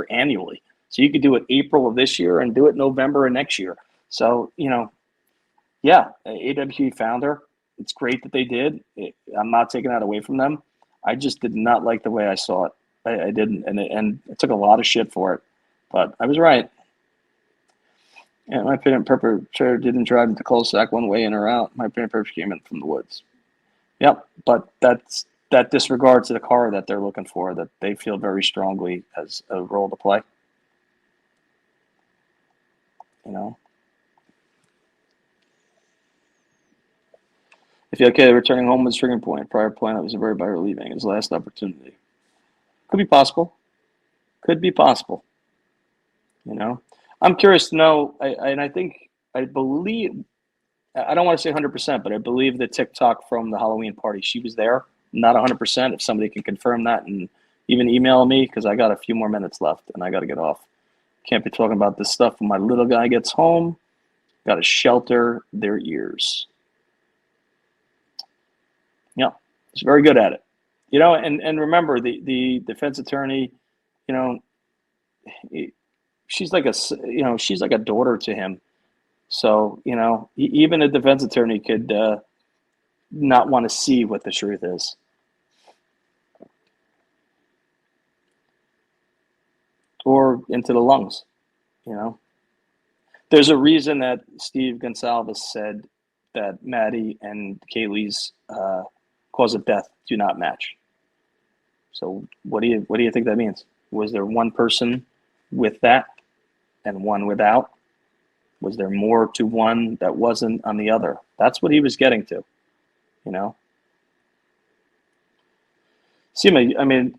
annually. So you could do it April of this year and do it November of next year. So, AWP found her. It's great that they did. I'm not taking that away from them. I just did not like the way I saw it. I didn't. And it took a lot of shit for it. But I was right. Yeah, my opinion, perpetrator didn't drive into cul-de-sac one way in or out. My opinion, perpetrator came in from the woods. Yep, but that disregards the car that they're looking for, that they feel very strongly has a role to play. If you're okay, returning home was a triggering point. Prior plan, it was a very by her leaving. His last opportunity. Could be possible. Could be possible. I'm curious to know, I believe, I don't want to say 100%, but I believe the TikTok from the Halloween party, she was there. Not 100%. If somebody can confirm that and even email me, because I got a few more minutes left and I got to get off. Can't be talking about this stuff when my little guy gets home. Got to shelter their ears. Yeah, he's very good at it. And remember, the defense attorney, she's like a daughter to him. So, even a defense attorney could not want to see what the truth is. Or into the lungs, There's a reason that Steve Goncalves said that Maddie and Kaylee's cause of death do not match. So what do you think that means? Was there one person with that and one without? Was there more to one that wasn't on the other? That's what he was getting to, See, I mean,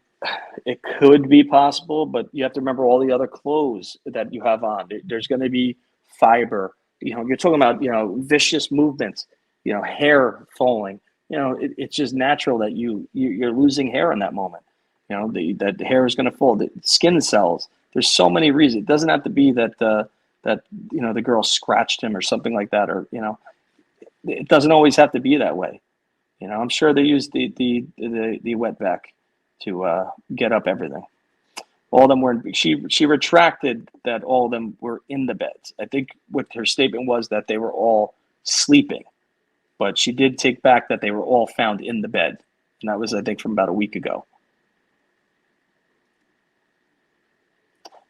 it could be possible, but you have to remember all the other clothes that you have on. There's going to be fiber. You're talking about, vicious movements, hair falling. It's just natural that you're losing hair in that moment. You know, that the hair is going to fall. The skin cells. There's so many reasons. It doesn't have to be that you know, the girl scratched him or something like that, or you know, it doesn't always have to be that way. You know, I'm sure they used the wet vac to get up everything. All of them were. She retracted that all of them were in the beds. I think what her statement was that they were all sleeping, but she did take back that they were all found in the bed, and that was, I think, from about a week ago.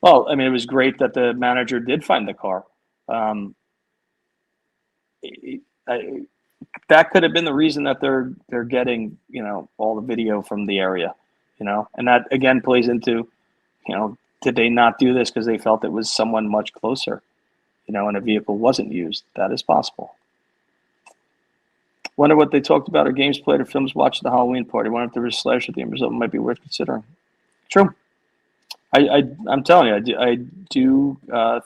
Well, I mean, it was great that the manager did find the car. Um, I, that could have been the reason that they're getting, you know, all the video from the area, you know, and that again plays into, you know, did they not do this because they felt it was someone much closer, you know, and a vehicle wasn't used? That is possible. Wonder what they talked about or games played or films watched at the Halloween party. Wonder if there was a slasher theme or something might be worth considering. True. I'm telling you, I do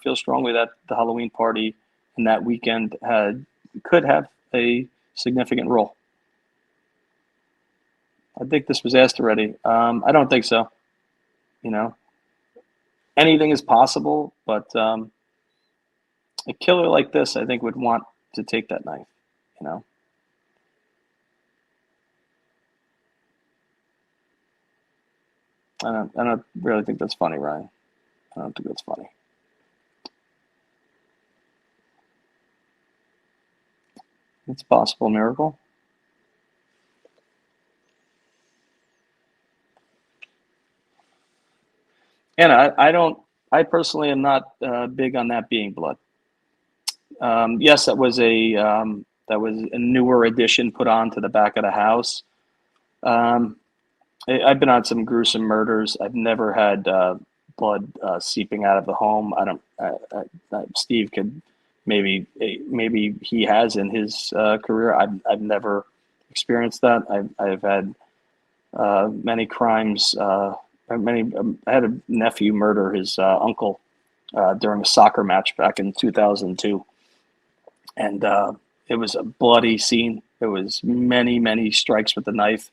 feel strongly that the Halloween party and that weekend could have a significant role. I think this was asked already. I don't think so. You know, anything is possible, but a killer like this, I think, would want to take that knife. You know. I don't really think that's funny, Ryan. I don't think that's funny. It's a possible miracle. And I personally am not big on that being blood. Yes, that was a newer addition put on to the back of the house. I've been on some gruesome murders. I've never had blood seeping out of the home. I don't. Steve could maybe he has in his career. I've never experienced that. I've had many crimes. I had a nephew murder his uncle during a soccer match back in 2002, and it was a bloody scene. There was many strikes with the knife.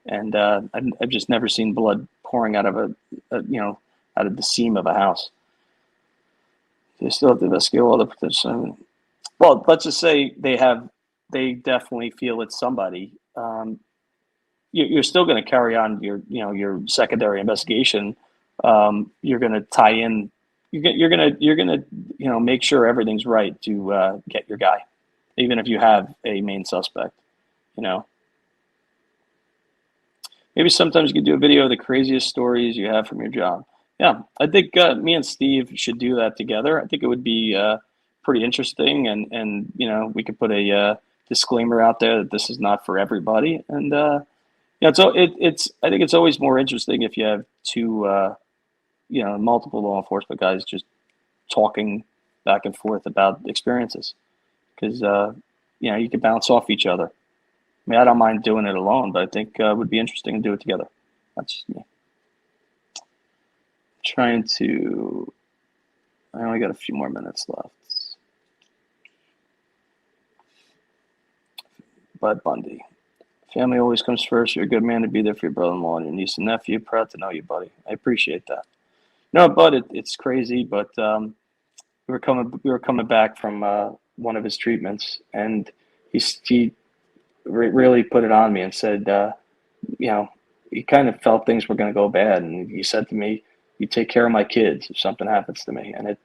And I've just never seen blood pouring out of out of the seam of a house. They still have to investigate all the potential. Well, let's just say they definitely feel it's somebody. You're still going to carry on your secondary investigation. You're going to tie in. You're going to make sure everything's right to get your guy, even if you have a main suspect. You know. Maybe sometimes you could do a video of the craziest stories you have from your job. Yeah, I think me and Steve should do that together. I think it would be pretty interesting, and we could put a disclaimer out there that this is not for everybody. And it's I think it's always more interesting if you have two multiple law enforcement guys just talking back and forth about experiences, because you can bounce off each other. I mean, I don't mind doing it alone, but I think it would be interesting to do it together. That's just me. I only got a few more minutes left. Bud Bundy. Family always comes first. You're a good man to be there for your brother-in-law and your niece and nephew. Proud to know you, buddy. I appreciate that. No, Bud, it's crazy, but we were coming back from one of his treatments, and he really put it on me and said, he kind of felt things were going to go bad. And he said to me, you take care of my kids if something happens to me. And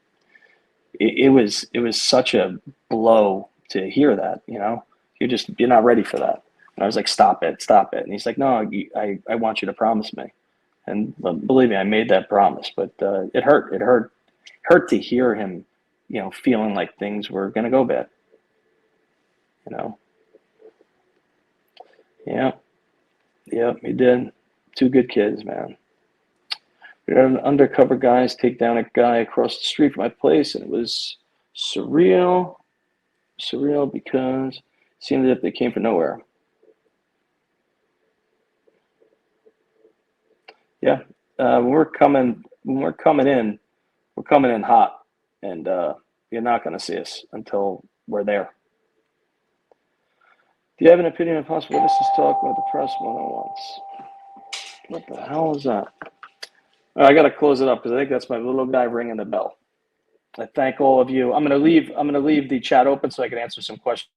it was such a blow to hear that, you're not ready for that. And I was like, stop it. And he's like, no, I want you to promise me. And believe me, I made that promise, but it hurt to hear him, feeling like things were going to go bad, Yeah, he did. Two good kids, man. We had undercover guys take down a guy across the street from my place, and it was surreal because it seemed as if they came from nowhere. Yeah, when we're coming in hot, and you're not going to see us until we're there. Do you have an opinion on possible witnesses talk with the press one-on-ones? What the hell is that? I got to close it up because I think that's my little guy ringing the bell. I thank all of you. I'm gonna leave the chat open so I can answer some questions